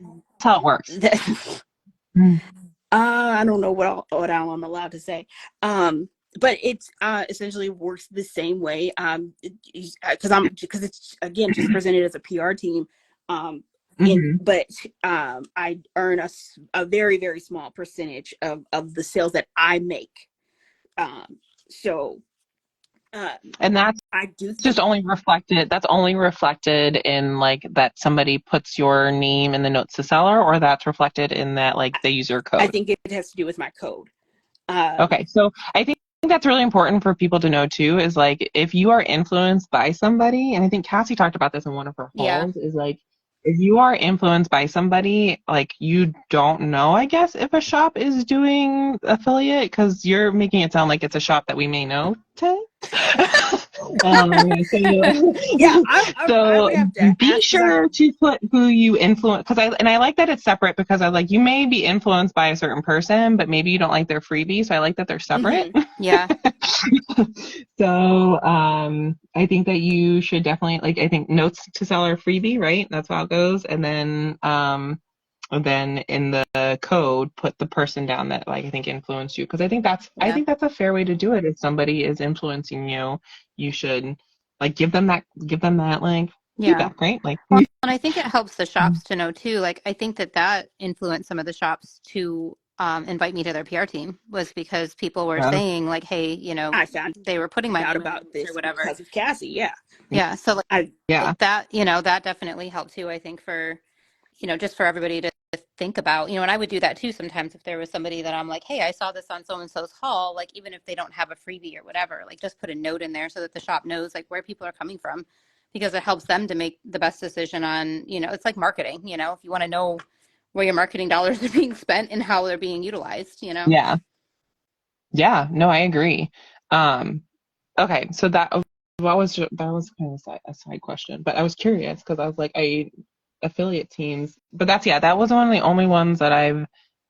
how it works. that. Mm. I don't know what I'm allowed to say. But it's essentially works the same way. Because it's again just presented as a PR team. Hmm. But I earn a very very small percentage of the sales that I make. Um, so And that's I do just think only reflected that's only reflected in like that somebody puts your name in the notes to seller, or that's reflected in that like they use your I code. think it has to do with my code. Um, Okay, so I think that's really important for people to know too, is like if you are influenced by somebody, and I think Cassie talked about this in one of her Yeah. hauls, is like if you are influenced by somebody, like you don't know, I guess, if a shop is doing affiliate because you're making it sound like it's a shop that we may know, Tay. So, Yeah, I so would have to be ask because sure to put who you influence, because I like that it's separate, because I like you may be influenced by a certain person, but maybe you don't like their freebie, so I like that they're separate. Yeah. So I think that you should definitely, like, I think notes to seller freebie, right? That's how it goes. And then in the code put the person down that like I think influenced you, because I Yeah. think that's a fair way to do it. If somebody is influencing you, you should like give them that like Yeah. feedback, right? Like Well, and I think it helps the shops to know too. Like, I think that influenced some of the shops to invite me to their PR team, was because people were saying like, hey, I found they were putting my out name in about links or this whatever. because of Cassie. Yeah, Yeah. So I yeah. that, that definitely helped too, I think, for, just for everybody to think about, and I would do that too sometimes if there was somebody that I'm like, hey, I saw this on so and so's haul, like even if they don't have a freebie or whatever, like just put a note in there so that the shop knows like where people are coming from, because it helps them to make the best decision on, it's like marketing, if you want to know where your marketing dollars are being spent and how they're being utilized. Yeah. Yeah. No, I agree. Okay, so that was kind of a side question, but I was curious because I was like, I affiliate teams, but that was one of the only ones that I've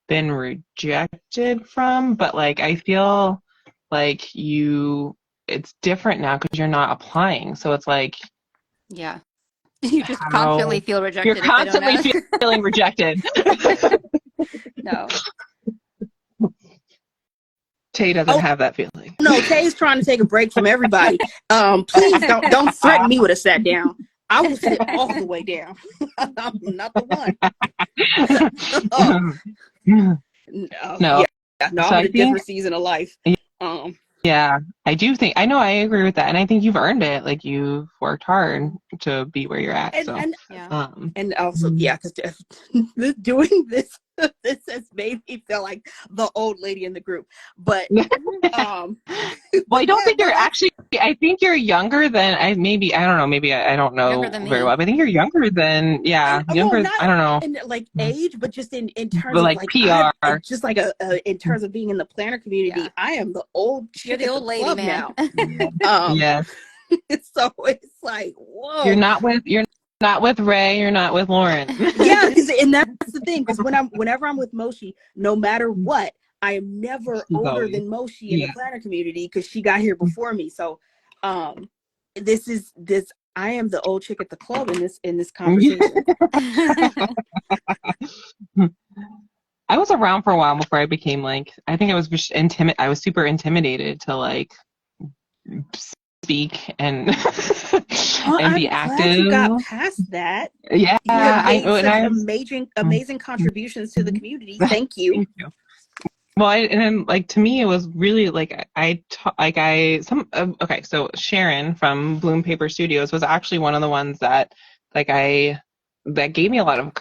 been rejected from. But like, I feel like it's different now because you're not applying, so it's like Yeah. You just constantly how feel you're rejected if they don't constantly ask. feeling rejected. No. Tay doesn't oh have that feeling. no, Tay's trying to take a break from everybody. Please don't threaten me with a sat down. I will sit all the way down. I'm not the one. Oh, no, No, yeah, no, so I'm in I a different think. season of life. Um, Yeah, I know I agree with that. And I think you've earned it. Like you've worked hard to be where you're at. and So, and Yeah. and also, yeah, because doing this has made me feel like the old lady in the group. But um, well, I but don't yeah, think no, you're that's actually, I think you're younger than I don't know, maybe I don't Younger know than very well, me. but I think you're younger than, and yeah, well, younger, not I don't know, in like age, but just in terms but of like like PR. just like in terms of being in the planner community, Yeah. I am the old You're chick the at the old lady, club man. now. Um, Yeah, so it's like, whoa. you're not with Ray, you're not with Lauren. Yeah, and that's the thing, because whenever I'm with Moshi, no matter what, I am never She's older always, than Moshi in the yeah. planner community because she got here before me. So um this I am the old chick at the club in this conversation. I was around for a while before I became like, I think I was just I was super intimidated to like speak and Well, and be I'm glad you active. got past that. Yeah, You have I made know, and such I was. amazing contributions to the community. Thank you. Thank you. Well, and then like to me, it was really like okay. So Sharon from Bloom Paper Studios was actually one of the ones that like that gave me a lot of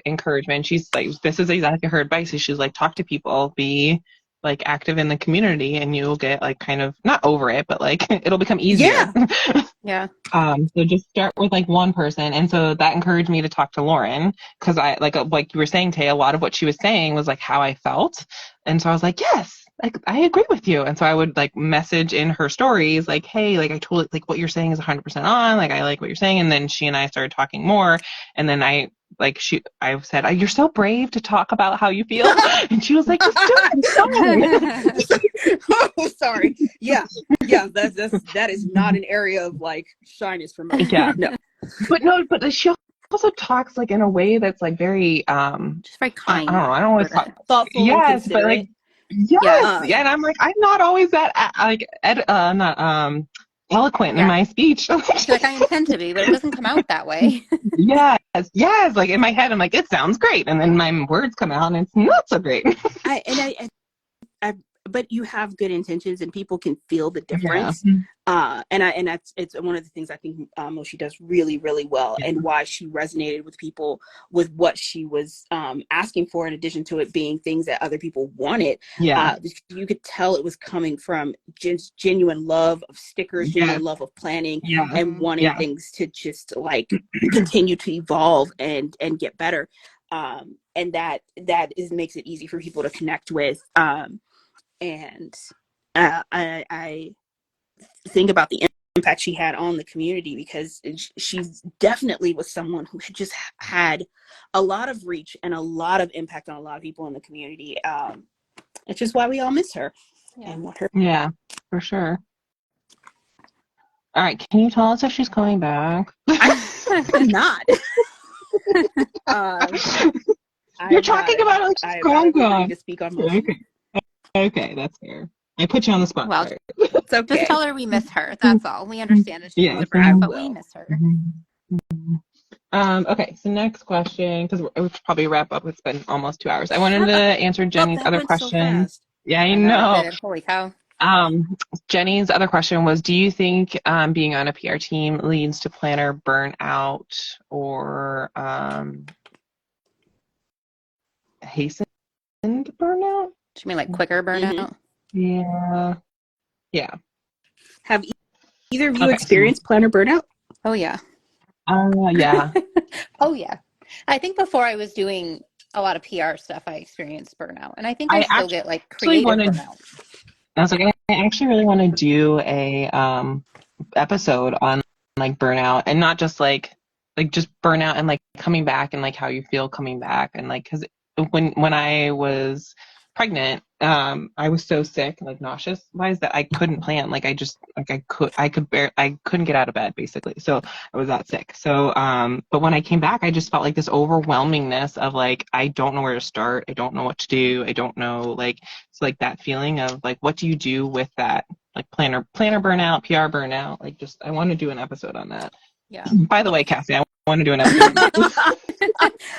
encouragement. She's like, this is exactly her advice. She's like, talk to people, be like active in the community, and you'll get like kind of not over it, but like it'll become easier. Yeah. Yeah. So just start with like one person. And so that encouraged me to talk to Lauren because I like you were saying, Tay, a lot of what she was saying was like how I felt. And so I was like, yes, like I agree with you. And so I would like message in her stories like, hey, like I totally like what you're saying is 100% on. Like I like what you're saying. And then she and I started talking more. And then I said, you're so brave to talk about how you feel. And she was like, just do it. Oh, sorry. Yeah. Yeah. That is not an area of like shyness for me. Yeah. No. But no, but she also talks like in a way that's like very Just very I don't kind know. I don't always with talk. it. Thoughtful and Yes, but considerate. like yes, Yeah. yeah. And I'm like I'm not always that not eloquent in Yeah. my speech. I feel like I intend to be, but it doesn't come out that way. Yes, yes. Like in my head, I'm like it sounds great, and then my words come out, and it's not so great. I but you have good intentions and people can feel the Yeah. difference. And that's, it's one of the things I think she does really, really well, Yeah. and why she resonated with people with what she was asking for, in addition to it being things that other people wanted. Yeah. You could tell it was coming from genuine love of stickers, Yeah. genuine love of planning, Yeah. and wanting Yeah. things to just like continue to evolve and get better. And that makes it easy for people to connect with. And I think about the impact she had on the community, because she definitely was someone who had just had a lot of reach and a lot of impact on a lot of people in the community. It's just why we all miss her and want her. Yeah, for sure. All right, can you tell us if she's coming back? I'm not. You're talking about it like she's gone. Ready to speak on motion. Okay, that's fair. I put you on the spot. Well, Sorry. It's okay. just tell her we miss her. That's all. We understand that she's Yeah, different, but we miss her. Okay, so next question, because we should probably wrap up. It's been almost 2 hours. I wanted to answer Jenny's other question. So yeah, I I know. it did. Holy cow. Jenny's other question was, do you think being on a PR team leads to planner burnout or hastened burnout? Do you mean like quicker burnout? Yeah. Yeah. Have either of you experienced planner burnout? Oh, yeah. Yeah. Oh, yeah. I think before I was doing a lot of PR stuff, I experienced burnout. And I think I still get like creative burnout. I was like, I actually really want to do a episode on like burnout, and not just like just burnout and like coming back and like how you feel coming back, and like because when I was pregnant, I was so sick, like nauseous wise, that I couldn't plan. Like I just like I couldn't get out of bed basically. So I was that sick. So but when I came back, I just felt like this overwhelmingness of like I don't know where to start. I don't know what to do. I don't know like it's like that feeling of like what do you do with that, like planner burnout, PR burnout. Like just I want to do an episode on that. Yeah. By the way, Cassie, I want to do an episode on that.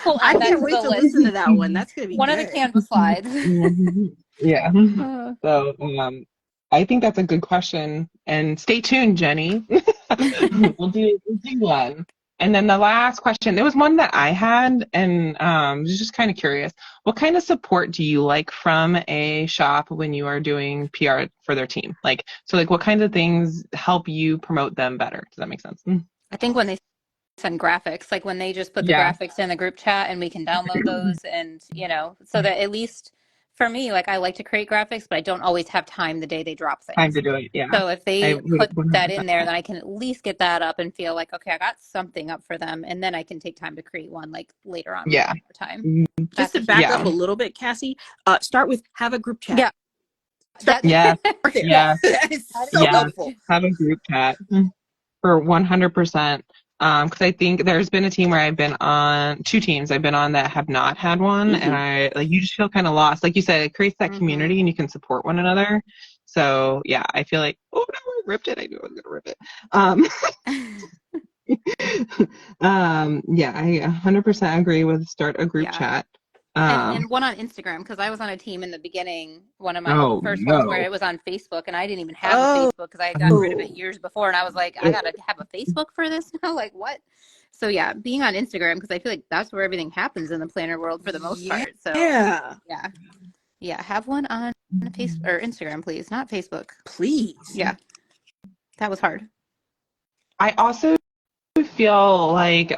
Well, I can't wait to listen to that one. That's gonna be one of the Canva slides. Yeah. So I think that's a good question. And stay tuned, Jenny. we'll do one. And then the last question, there was one that I had, and I was just kind of curious. What kind of support do you like from a shop when you are doing PR for their team? Like, so like what kinds of things help you promote them better? Does that make sense? I think when they send graphics, like when they just put the graphics in the group chat and we can download those, and so that at least for me, like I like to create graphics, but I don't always have time the day they drop things. Time to do it, yeah. So if they put that in there, then I can at least get that up and feel like, okay, I got something up for them, and then I can take time to create one like later on. Yeah. Time. Just to back up a little bit, Cassie, start with have a group chat. Yeah. Yeah. That is so helpful. Have a group chat for 100%. Because I think there's been a team where I've been on, 2 teams I've been on that have not had one, and I like you just feel kind of lost. Like you said, it creates that community, and you can support one another. So yeah, I feel like no, I ripped it. I knew I was gonna rip it. Yeah, I 100% agree with start a group chat. And one on Instagram, because I was on a team in the beginning, one of my first ones where it was on Facebook, and I didn't even have a Facebook because I had gotten rid of it years before, and I was like, I gotta have a Facebook for this now, like what? So yeah, being on Instagram, because I feel like that's where everything happens in the planner world for the most part. So yeah, have one on Facebook or Instagram, please, not Facebook, please. Yeah, that was hard. I also feel like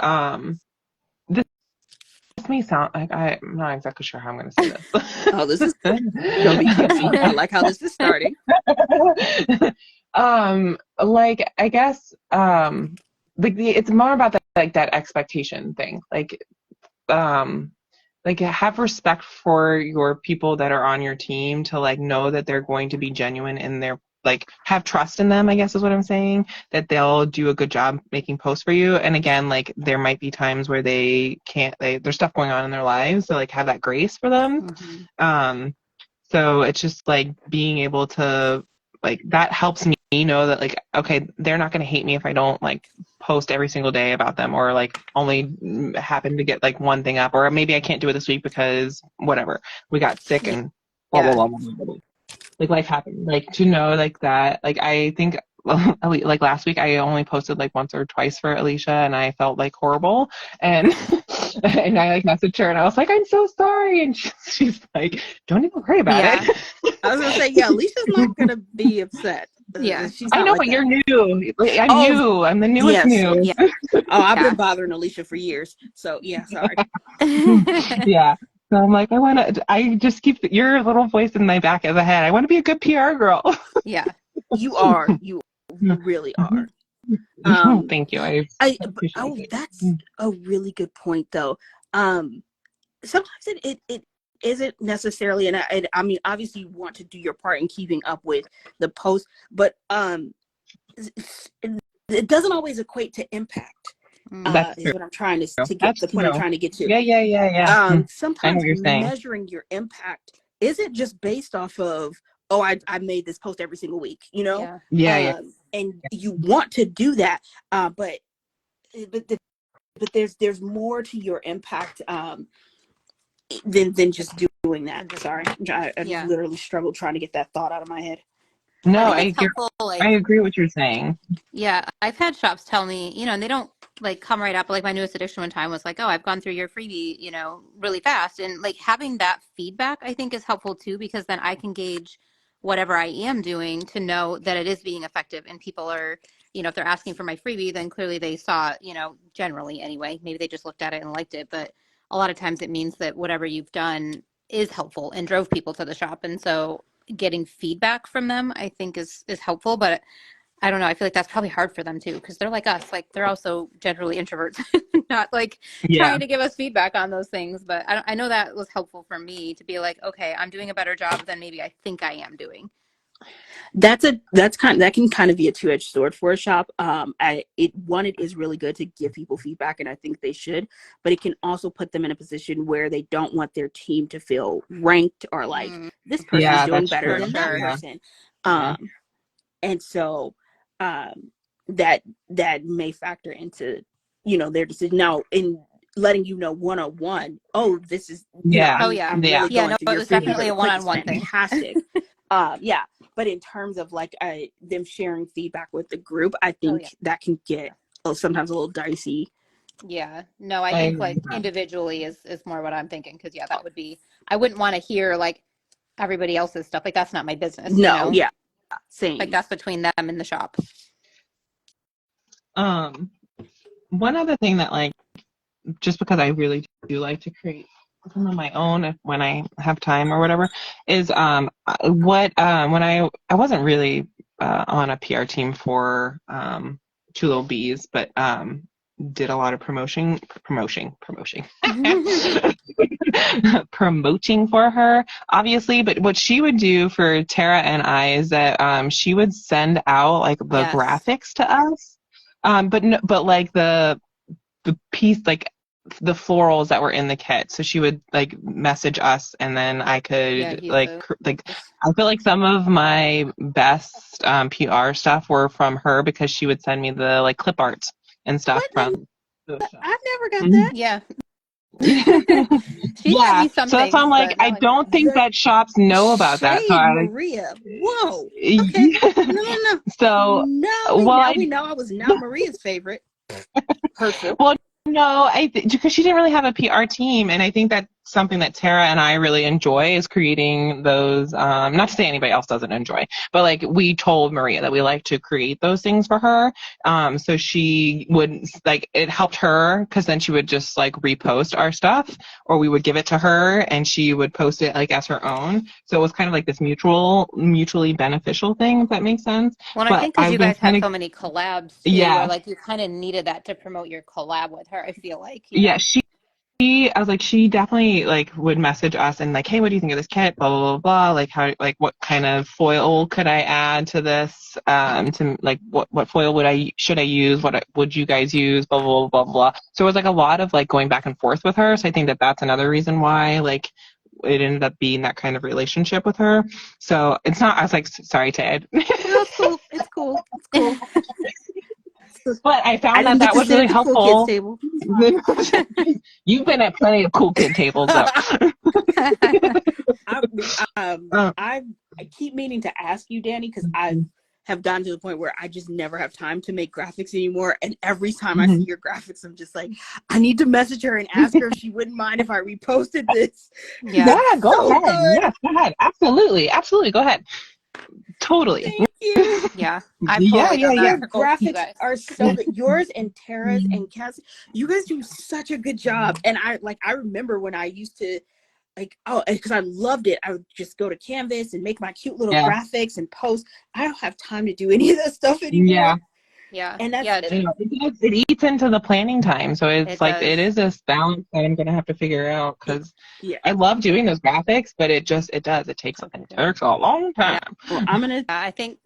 this may sound like I'm not exactly sure how I'm going to say this. Oh, this is gonna be juicy. I like how this is starting. Like I guess like it's more about that like that expectation thing. Like have respect for your people that are on your team, to like know that they're going to be genuine in their, like have trust in them, I guess is what I'm saying, that they'll do a good job making posts for you. And again, like there might be times where there's stuff going on in their lives, so like have that grace for them. So it's just like being able to, like, that helps me know that like, okay, they're not going to hate me if I don't like post every single day about them, or like only happen to get like one thing up, or maybe I can't do it this week because whatever, we got sick and blah, blah, blah, blah, blah, blah. like life happened, like to know like that, like I think like last week I only posted like once or twice for Alicia and I felt like horrible and and I like messaged her and I was like, I'm so sorry, and she's like, don't even worry about Yeah. it. I was gonna say, yeah, Alicia's not gonna be upset. Yeah. She's I not know, like but that. you're new. Like, I'm Oh, new. I'm the newest yes, new. yeah. Oh, I've Yeah. been bothering Alicia for years. So yeah, sorry. Yeah. So I'm like, I just keep your little voice in my back of the head. I want to be a good PR girl. Yeah. You are. You really are. Thank you. Appreciate it. That's a really good point though. Sometimes it isn't necessarily, and I mean, obviously you want to do your part in keeping up with the post, but it doesn't always equate to impact. That's Is true. what I'm trying to get, That's the point I'm true. trying to get to. Yeah. I know Sometimes what you're saying. measuring your impact isn't just based off of, oh, I made this post every single week, Yeah. Yeah. and you want to do that, but there's more to your impact than just doing that. Sorry, I just Yeah. literally struggled trying to get that thought out of my head. I No, think it's helpful, I like, agree what you're saying. yeah, I've had shops tell me, and they don't like come right up. Like my newest addiction one time was like, oh, I've gone through your freebie, really fast. And like having that feedback, I think is helpful too, because then I can gauge whatever I am doing to know that it is being effective and people are, if they're asking for my freebie, then clearly they saw, generally anyway, maybe they just looked at it and liked it. But a lot of times it means that whatever you've done is helpful and drove people to the shop. And so getting feedback from them, I think is helpful. But I don't know. I feel like that's probably hard for them too, because they're like us. Like they're also generally introverts, not like Yeah. trying to give us feedback on those things. But I know that was helpful for me to be like, okay, I'm doing a better job than maybe I think I am doing. That can kind of be a two-edged sword for a shop. It is really good to give people feedback, and I think they should, but it can also put them in a position where they don't want their team to feel ranked or like this person's Yeah, doing that's better true. For than that sure. Yeah. person. Yeah. And so that may factor into their decision. Now, in letting you know one-on-one, oh, this is, Yeah. Oh yeah. I'm Yeah. really Yeah, going no, through it your was freebie definitely really a quick is one-on-one thing. fantastic. Yeah, but in terms of like them sharing feedback with the group, I Oh think yeah. that can get sometimes a little dicey. Yeah. No, I I think agree like with that. individually is more what I'm thinking. Because yeah, that would be, I wouldn't want to hear like everybody else's stuff. Like that's not my business, No, yeah, Like same. that's between them and the shop. Um, One other thing that like just because I really do like to create some of my own when I have time or whatever is when I wasn't really on a PR team for Two Little Bees, but did a lot of promoting for her, obviously. But what she would do for Tara and I is that she would send out like the Yes. graphics to us, but no, but like the piece like the florals that were in the kit. So she would like message us, and then I Yeah, could use like those. I feel like some of my best PR stuff were from her because she would send me the like clip art and stuff What? from those shops. I've never got Mhm. that. Yeah. She sent Yeah, me some so that's why I'm things, like, but I not like don't think The that shops know about that. So shade, I Maria. Whoa. Okay. like, No. so well, Now we know I was not Maria's favorite. Hurtful. well, no, because she didn't really have a PR team, and I think that's something that Tara and I really enjoy is creating those. Not to say anybody else doesn't enjoy, but like we told Maria that we like to create those things for her. So she would like it helped her because then she would just like repost our stuff, or we would give it to her and she would post it like as her own. So it was kind of like this mutually beneficial thing, if that makes sense. well, I But think because I've you been guys kind had of so many collabs too, where yeah. like you kind of needed that to promote your collab with her. I feel like. Yeah, I was like, she definitely like would message us and like, hey, what do you think of this kit? Blah blah blah blah. Like how like what kind of foil could I add to this? To like what foil should I use? What would you guys use? Blah blah blah blah blah. So it was like a lot of like going back and forth with her. So I think that that's another reason why like it ended up being that kind of relationship with her. So it's not. I was like, sorry, Ted. No, it's cool. It's cool. It's cool. But I I found didn't that get that to was sit really at the cool kids helpful. table. It's fine. You've been at plenty of cool kid tables though. I, Uh, I've I keep meaning to ask you, Dani, because I have gotten to the point where I just never have time to make graphics anymore. And every time I see your graphics, I'm just like, I need to message her and ask her if she wouldn't mind if I reposted this. Yeah. Yeah, go So ahead. good. Yes, go ahead. Absolutely. Absolutely. Go ahead. Totally. Thank you. Yeah. I've Yeah, totally yeah, done yeah. that Your for both of you graphics guys. are so good. Yours and Tara's and Cassie, you guys do such a good job. And I remember when I used to because I loved it. I would just go to Canvas and make my cute little Yeah. graphics and post. I don't have time to do any of that stuff Yeah. anymore. Yeah. And that's Yeah. You know, it eats into the planning time. So it's It like, it does. is this balance that I'm going to have to figure out because yeah. I love doing those graphics, but it takes a long Yeah. time. Well, I'm gonna. I think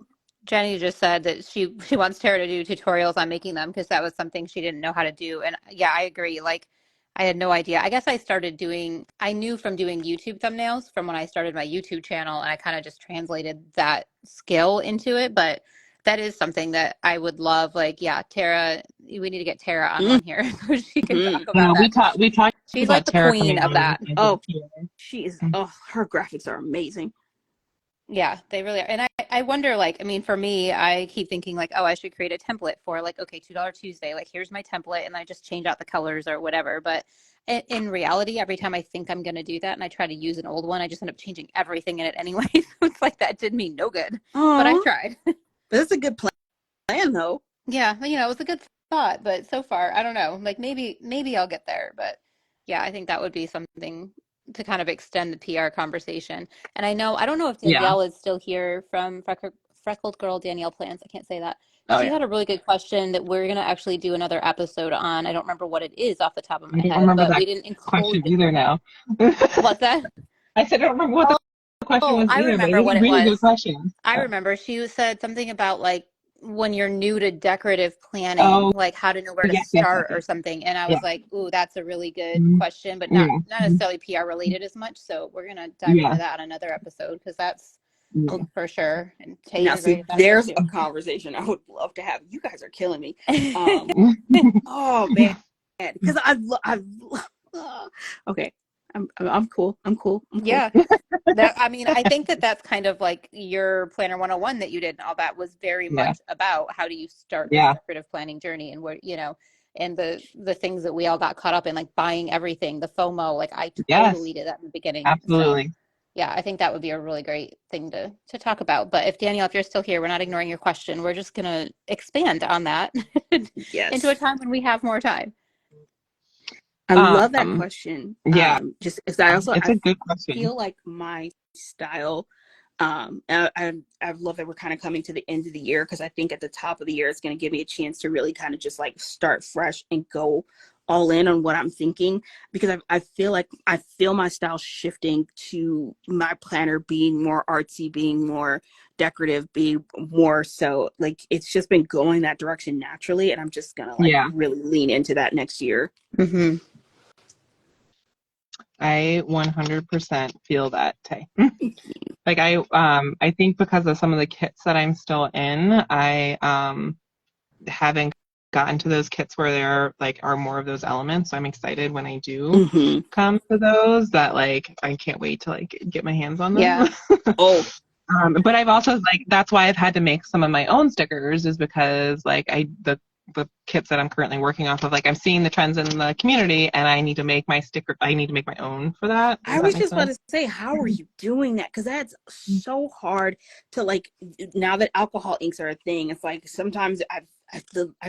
Jenny just said that she wants Tara to do tutorials on making them because that was something she didn't know how to do. And yeah, I agree. Like I had no idea. I guess I knew from doing YouTube thumbnails from when I started my YouTube channel and I kind of just translated that skill into it. But that is something that I would love. Like, yeah, Tara, we need to get Tara on one here so she can talk Mm-hmm. about that because We talked she's like about the Tara queen coming of on that. as a Oh, peer. she is. Oh, her graphics are amazing. Yeah, they really are. And I wonder, like, I mean, for me, I keep thinking like, oh, I should create a template for like, okay, $2 Tuesday, like here's my template and I just change out the colors or whatever. But in reality, every time I think I'm going to do that and I try to use an old one, I just end up changing everything in it anyway. So it's like that did me no good, but I Oh, tried. but that's a good plan though. Yeah, it was a good thought, but so far, I don't know. Like maybe I'll get there, but yeah, I think that would be something to kind of extend the PR conversation. And I don't know if Yeah. Danielle is still here from Freckled Girl Danielle Plans. I can't say that. Oh She yeah. had a really good question that we're gonna actually do another episode on. I don't remember what it is off the top of I my don't head, remember but that we didn't include question either now. what's that? I said, I don't remember what the question Oh, was I either, but it remember was what a it really good was. question. I remember she said something about like when you're new to decorative planning, Oh, like how to know where to yes, yes, yes, start or yes. something. And I Yeah. was like, ooh, that's a really good Mhm. question, but not Yeah. not necessarily PR related as much. So we're gonna dive into Yeah. that on another episode because that's Yeah. for sure. And Now Tay's a great see, example there's too. a conversation I would love to have. You guys are killing me. Oh man, because okay. I'm cool. I'm cool. I'm cool. Yeah. I think that's kind of like your Planner 101 that you did and all that was very Yeah. much about how do you start this Yeah. decorative planning journey and and the things that we all got caught up in, like buying everything, the FOMO, like I Yes. totally did that in the beginning. So Absolutely. yeah, I think that would be a really great thing to talk about. But if Danielle, if you're still here, we're not ignoring your question. We're just gonna expand on that into a Yes. time when we have more time. I love that Um, question. yeah, Just because I it's a good question. feel like my style. I love that we're kind of coming to the end of the year because I think at the top of the year it's going to give me a chance to really kind of just like start fresh and go all in on what I'm thinking because I feel like I feel my style shifting to my planner being more artsy, being more decorative, being more so like it's just been going that direction naturally, and I'm just gonna like Yeah, really lean into that next year. Mm-hmm. I 100% feel that, Tay. Like I think because of some of the kits that I'm still in, I haven't gotten to those kits where there are more of those elements. So I'm excited when I do Mm-hmm. come to those that like I can't wait to like get my hands on them. Yeah. Oh, But I've also like that's why I've had to make some of my own stickers is because like the kits that I'm currently working off of, like I'm seeing the trends in the community and I need to make my sticker. I need to make my own for that. I Does that was make just about sense? to say, how are you doing that? Because that's so hard to like. Now that alcohol inks are a thing, it's like sometimes I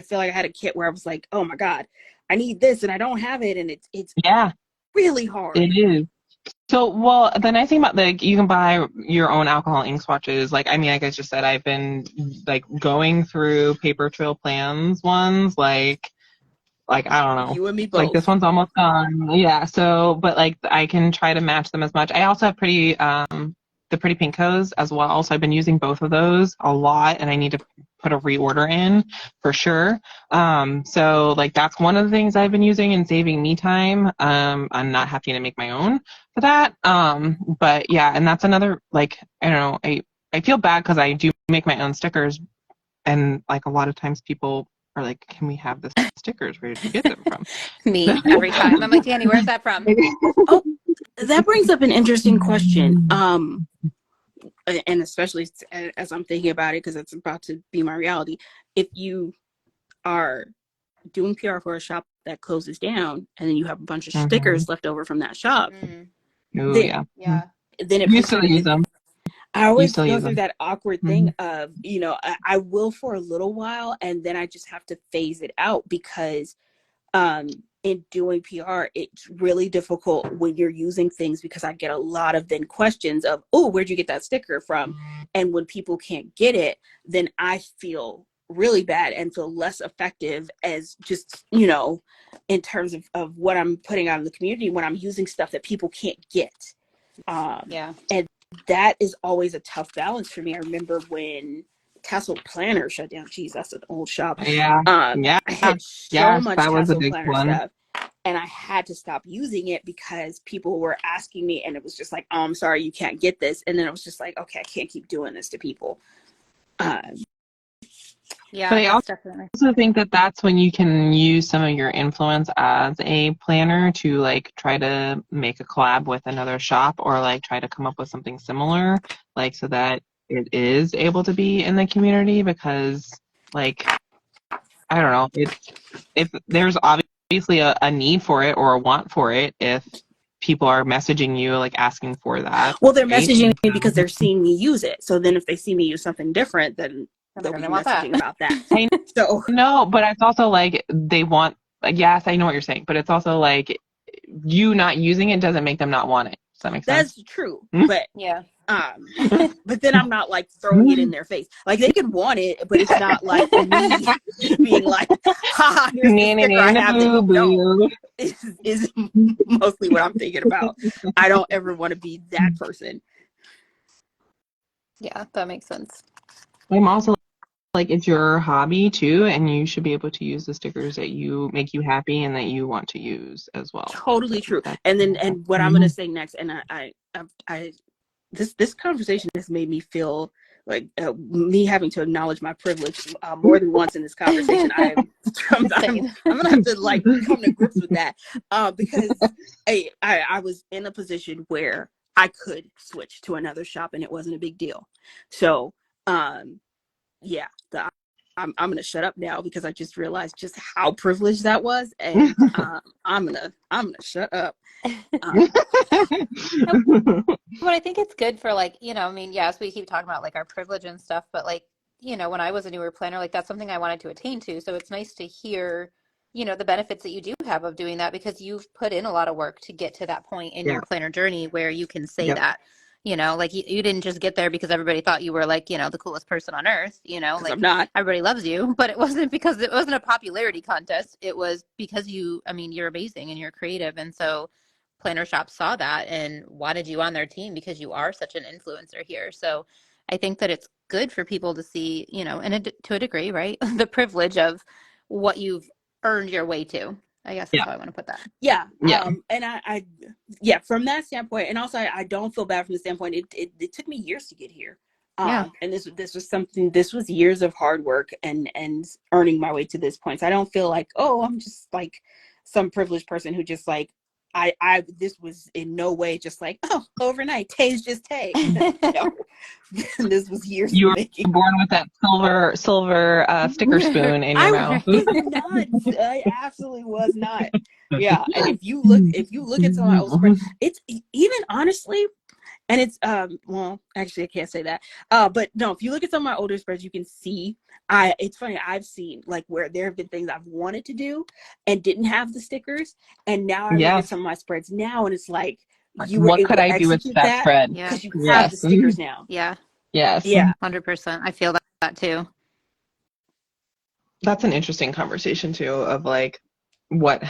feel like I had a kit where I was like, oh my god, I need this and I don't have it, and it's Yeah, really hard. it is. So, well, the nice thing about like you can buy your own alcohol ink swatches. Like, I mean, like I just said, I've been like going through paper trail plans ones, like I don't know, You and me like this both. one's almost done. Yeah. So, but like I can try to match them as much. I also have the pretty pinkos as well. So I've been using both of those a lot, and I need to put a reorder in for sure. So like that's one of the things I've been using and saving me time. I'm not having to make my own for that. But yeah, and that's another like I don't know. I feel bad because I do make my own stickers, and like a lot of times people are like, "Can we have the stickers? Where did you get them from?" Me every time. I'm like, Danny, where's that from? Oh, that brings up an interesting question. and especially as I'm thinking about it, because it's about to be my reality, if you are doing PR for a shop that closes down and then you have a bunch of Mm-hmm. stickers left over from that shop, Oh then yeah. Yeah. then it You puts still it use them. I You always still go use through them. that awkward Mm-hmm. thing of, I will for a little while and then I just have to phase it out, because in doing PR, it's really difficult when you're using things, because I get a lot of then questions of, oh, where'd you get that sticker from? And when people can't get it, then I feel really bad and feel less effective as just, in terms of what I'm putting out in the community when I'm using stuff that people can't get. Yeah. And that is always a tough balance for me. I remember when Tassel Planner shut down. Geez, that's an old shop. Yeah. Yeah. I had so Yes, much that was a Tassel big Planner one. stuff, and I had to stop using it because people were asking me, and it was just like, oh, I'm sorry, you can't get this. And then it was just like, okay, I can't keep doing this to people. Um, But Yeah, I that's definitely. also think that that's when you can use some of your influence as a planner to like try to make a collab with another shop, or like try to come up with something similar, like so that it is able to be in the community, because like I don't know, if there's obviously a need for it or a want for it, if people are messaging you like asking for that, well, they're right? messaging me because they're seeing me use it. So then if they see me use something different, then And they're they'll be gonna want that. messaging about that. I So know, but it's also like they want, like, yes, I know what you're saying, but it's also like you not using it doesn't make them not want it. Does that make sense? that's true. But Yeah. Um, but then I'm not like throwing it in their face. Like they can want it, but it's not like me being like, "Ha, here's the sticker I have that Boo you don't." boo. Is mostly what I'm thinking about. I don't ever want to be that person. Yeah, that makes sense. I'm also like, it's your hobby too, and you should be able to use the stickers that you make you happy and that you want to use as well. So Totally true. that's And what I'm gonna say next, and I this conversation has made me feel like me having to acknowledge my privilege more than once in this conversation. Same. I'm gonna have to like come to grips with that, because I was in a position where I could switch to another shop and it wasn't a big deal. So yeah, I'm gonna shut up now because I just realized just how privileged that was, and I'm gonna shut up. Um, But I think it's good for like, I mean, yes, we keep talking about like our privilege and stuff, but like, when I was a newer planner, like that's something I wanted to attain to. So it's nice to hear, the benefits that you do have of doing that because you've put in a lot of work to get to that point in Yeah. your planner journey where you can say Yep. that, like you didn't just get there because everybody thought you were like, the coolest person on earth, because I'm like not. everybody loves you, but it wasn't because it wasn't a popularity contest. It was because I mean, you're amazing and you're creative. And so, planner shops saw that and wanted you on their team because you are such an influencer here. So I think that it's good for people to see, and to a degree, right? The privilege of what you've earned your way to. I guess is Yeah. how I want to put that. Yeah. Yeah. And yeah, from that standpoint, and also I don't feel bad from the standpoint it took me years to get here. Yeah. And this was years of hard work and earning my way to this point. So I don't feel like, oh, I'm just like some privileged person who just like this was in no way just like, oh, overnight. Tay's just Tay. No. This was years in You the were making. born with that silver sticker spoon in your I mouth. Right. was not. I absolutely was not. Yeah, and if you look at some of my old spreads, it's even honestly, and it's well, actually I can't say that. But no, if you look at some of my older spreads, you can see it's funny, I've seen like where there have been things I've wanted to do and didn't have the stickers, and now I look at Yes. some of my spreads now and it's like you were What able could to I do with execute that that spread? Yeah. because you have the Yes. stickers now. Yeah. Yes. Yeah. 100%. I feel that too. That's an interesting conversation too, of like what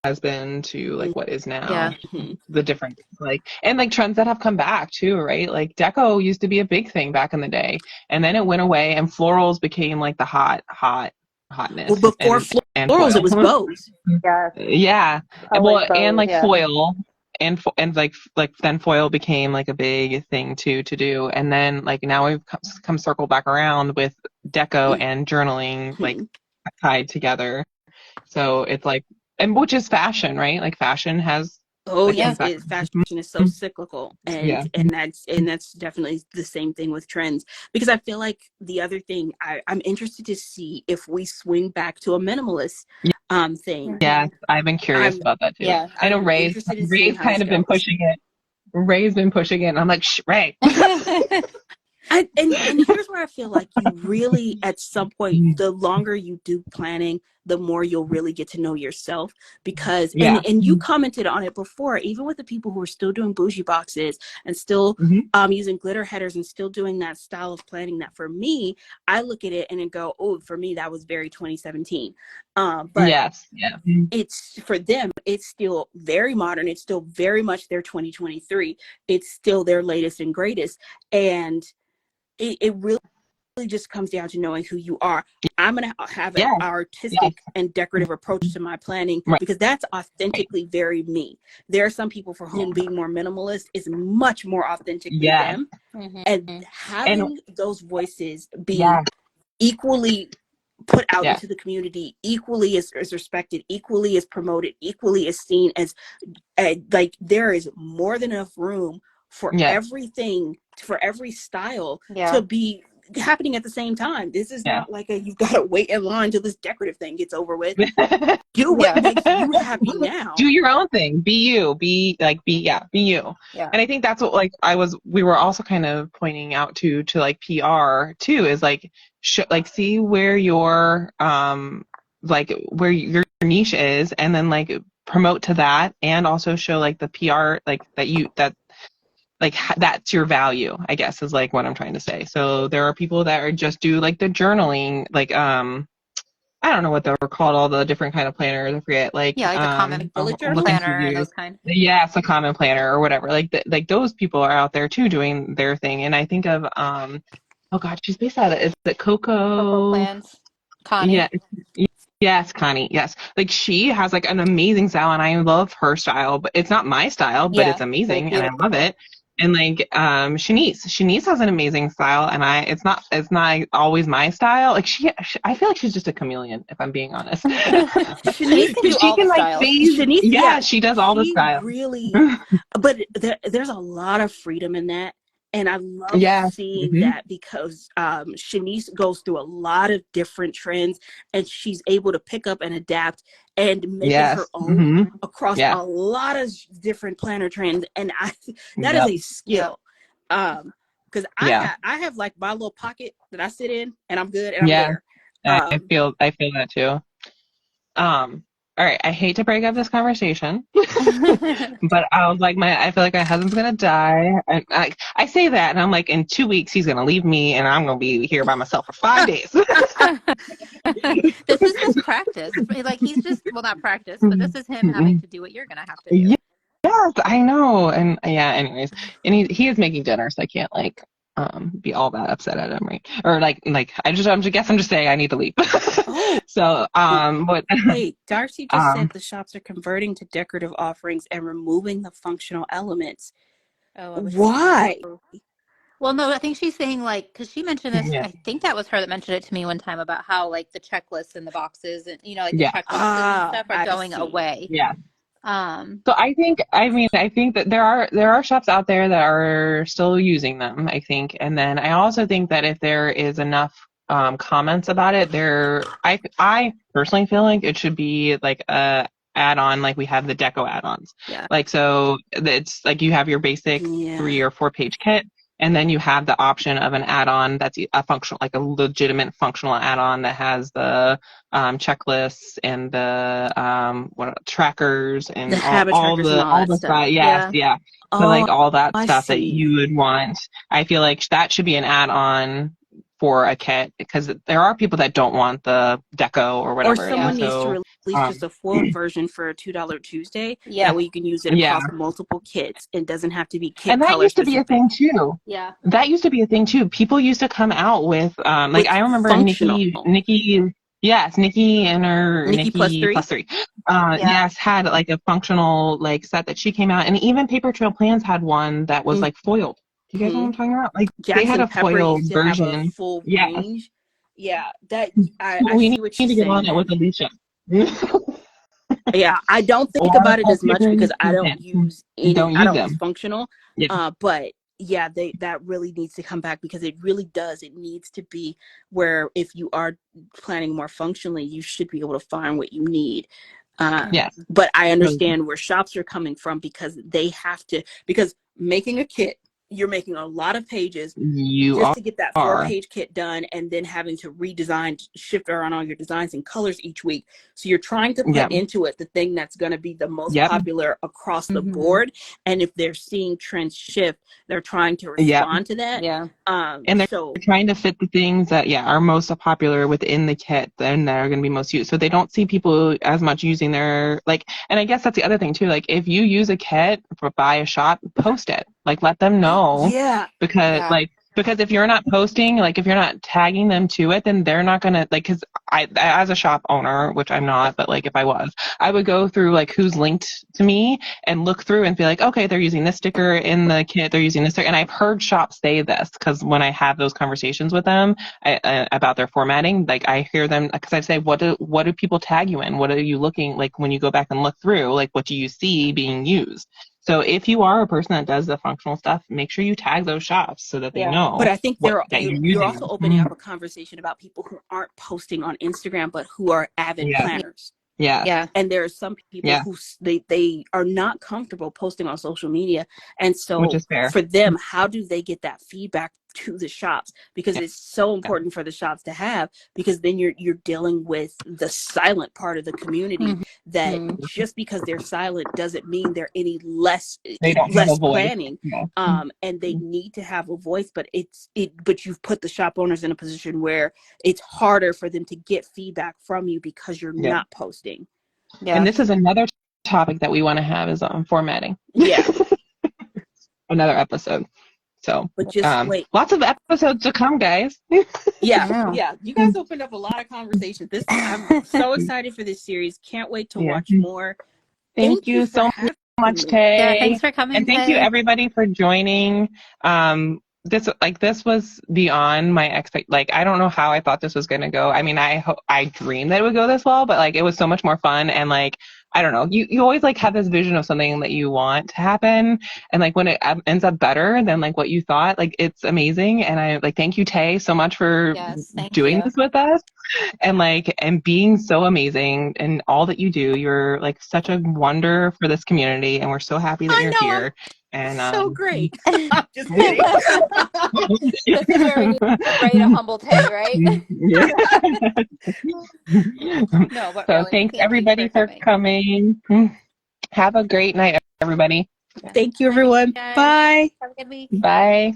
has been to like what is Yeah. now, Mhm. the different like, and like trends that have come back too, right? Like deco used to be a big thing back in the day, and then it went away and florals became like the Well, hotness, before and florals, it foil. was bows. Yeah. Yeah. Colored Well, and bows. like Yeah. foil, and like then foil became like a big thing too to do, and then like now we've come circle back around with deco and journaling like Mhm. tied together. So it's like, and which is fashion, right? Like fashion has Oh Like yes, Yeah. fashion is so cyclical, Yeah. and that's definitely the same thing with trends. Because I feel like the other thing I'm interested to see if we swing back to a minimalist thing. Yes, Hmm. I've been curious I'm about that too. Yeah. I know I'm interested in seeing Ray's how this kind of been goes. pushing it. Ray's been pushing it, and I'm like, Shh, Ray. And here's where I feel like you really, at some point, the longer you do planning, the more you'll really get to know yourself. Because Yeah. and you commented on it before, even with the people who are still doing bougie boxes and still Hmm. using glitter headers and still doing that style of planning, that for me, I look at it and then go, oh, for me that was very 2017. But Yes. Yeah. it's for them, it's still very modern, it's still very much their 2023, it's still their latest and greatest. And it really just comes down to knowing who you are. I'm going to have an Yeah. Yes. artistic and decorative approach to my planning Right. because that's authentically very me. There are some people for Yeah. whom being more minimalist is much more authentically Yes. them. Hmm. And And having those voices be yeah. equally put out Yeah. into the community, equally as respected, equally as promoted, equally as seen as like there is more than enough room for Yes. everything, for every style to Yeah. be happening at the same time. This is Yeah. not like you've got to wait in line till this decorative thing gets over with. Yeah. Do what Yeah. makes you happy now. Do your own thing. Be you. Be you. Yeah. And I think that's what like we were also kind of pointing out to like PR too is like like see where your like where your niche is and then like promote to that and also show like the PR like that like that's your value, I guess is like what I'm trying to say. So there are people that are just do like the journaling like I don't know what they were called, all the different kind of planners. I forget, like, Yeah, like the common Bullet I'll look journals. into planner and reviews. those kind. Yeah, it's a common planner or whatever. Like, like those people are out there too doing their thing. And I think of, oh God, she's based out of, is it Cocoa Coco? plans. Connie. Yeah, yes, Connie. Yes, like she has like an amazing style, and I love her style. But it's not my style, but it's Yeah. But it's amazing, and I love beautiful. it. And like Shanice has an amazing style, and it's not always my style. Like I feel like she's just a chameleon, if I'm being honest. Shanice can do She all the can like styles. phase. Shanice, Yeah, yeah, she does all the she styles. really, but there's a lot of freedom in that. And I love Yes. seeing Hmm. that because Shanice goes through a lot of different trends and she's able to pick up and adapt and make it her Yes. own Hmm. across Yeah. a lot of different planner trends. And that is Yep. a Yep. skill. Because Yeah. I have like my little pocket that I sit in and I'm good and I'm Yeah. there. I Um, feel that too. All right, I hate to break up this conversation, but I feel like my husband's gonna die. And I say that, and I'm like, in 2 weeks he's gonna leave me, and I'm gonna be here by myself for 5 days. This is his practice. Like he's just, well, not practice, but this is him having to do what you're gonna have to do. Yes, I know, and yeah. Anyways, and he is making dinner, so I can't like be all that upset at him, right? Or like I guess I'm just saying I need to leave. oh, So but wait, Darcy just um said the shops are converting to decorative offerings and removing the functional elements. Oh, I wish I could Why? know. Well, no, I think she's saying like, because she mentioned this, yeah, I think that was her that mentioned it to me one time about how like the checklists and the boxes and like the yeah, check boxes and Ah, stuff are I going see. away. yeah. Um, So I think that there are shops out there that are still using them, I think. And then I also think that if there is enough comments about it, I personally feel like it should be like a add-on like we have the deco add-ons. yeah. Like so it's like you have your basic Yeah. 3 or 4 page kit and then you have the option of an add-on that's a functional like a legitimate functional add-on that has the checklists and the what trackers The and habit trackers and all all that the stuff. stuff. Yes, Yeah. yeah. So like Oh, all that I stuff that see. you would want. I feel like that should be an add-on for a kit because there are people that don't want the deco or Or whatever. And Yeah. someone needs so to release just um a foiled version for a $2 Tuesday. That Yeah. way you can use it yeah. across multiple kits. It doesn't have to be kit And that color used to be a specific. thing too. Yeah. That used to be a thing too. People used to come out with like With I remember functional. Nikki plus Nikki three. plus three. Yeah. Yes, had like a functional like set that she came out and even Paper Trail Plans had one that was like foiled. Do you guys know what Mm-hmm. I'm talking about? Like they had Jackson a Pepper foiled used to have a version. full Yes. range. Yeah, that I We see need what to you're get on saying it there. with Alicia. Yeah, I don't think or about it as much because appearance I don't content. use any. Don't I use don't use them. functional. Yeah. But yeah, that really needs to come back because it really does. It needs to be where if you are planning more functionally, you should be able to find what you need. Yes. But I understand where shops are coming from because they have to, because making a kit, you're making a lot of pages You just to get that are. 4-page kit done and then having to redesign, shift around all your designs and colors each week. So you're trying to put Yep. into it the thing that's going to be the most Yep. popular across the Mhm. board. And if they're seeing trends shift, they're trying to Yep. respond to that. Yeah. And they're So trying to fit the things that are most popular within the kit and that are going to be most used. So they don't see people as much using their and I guess that's the other thing too. Like if you use a kit by a shop, post it. Like let them know yeah, because Yeah. because if you're not posting, like if you're not tagging them to it, then they're not gonna because I as a shop owner, which I'm not, but like if I was, I would go through like who's linked to me and look through and be like, okay, they're using this sticker in the kit, they're using this sticker. And I've heard shops say this because when I have those conversations with them about their formatting, like I hear them because I say, what do people tag you in? What are you looking like when you go back and look through? Like what do you see being used? So if you are a person that does the functional stuff, make sure you tag those shops so that they Yeah. but know I think that you're you're using also them. opening up a conversation about people who aren't posting on Instagram but who are avid Yeah. planners. Yeah. Yeah. And there are some people Yeah. who they are not comfortable posting on social media, and Which so is fair. for them, how do they get that feedback to the shops? Because Yeah. it's so important for the shops to have, because then you're dealing with the silent part of the community, that Mhm. just because they're silent doesn't mean they're any less They don't have a voice. planning. Yeah. And they need to have a voice, but but you've put the shop owners in a position where it's harder for them to get feedback from you because you're Yeah. not posting. And Yeah. this is another topic that we want to have is on formatting. Yeah, Another episode. So but just wait. lots of episodes to come, guys. Yeah, I know. yeah. You guys opened up a lot of conversations. I'm so excited for this series. Can't wait to Yeah. watch more. Thank Thank you you for so having much, me. Yeah. Tay. Thanks for coming, And thank you Tay. everybody for joining. This was beyond my like I don't know how I thought this was going to go. I mean, I dreamed that it would go this well, but like it was so much more fun and like I don't know. You always like have this vision of something that you want to happen and like when it ends up better than like what you thought, like it's amazing and I like thank you Tay so much for Yes. Thank doing you. this with us and being so amazing in all that you do. You're like such a wonder for this community and we're so happy that I you're know, I'm here. And so great. I'm just kidding. This is where we need right a humble Tay, right? yeah. No, but So really, thanks thank you everybody for for coming. coming. Have a great night, everybody. Yeah. Thank you, Good night, everyone. guys. Bye. Have a good week. Bye.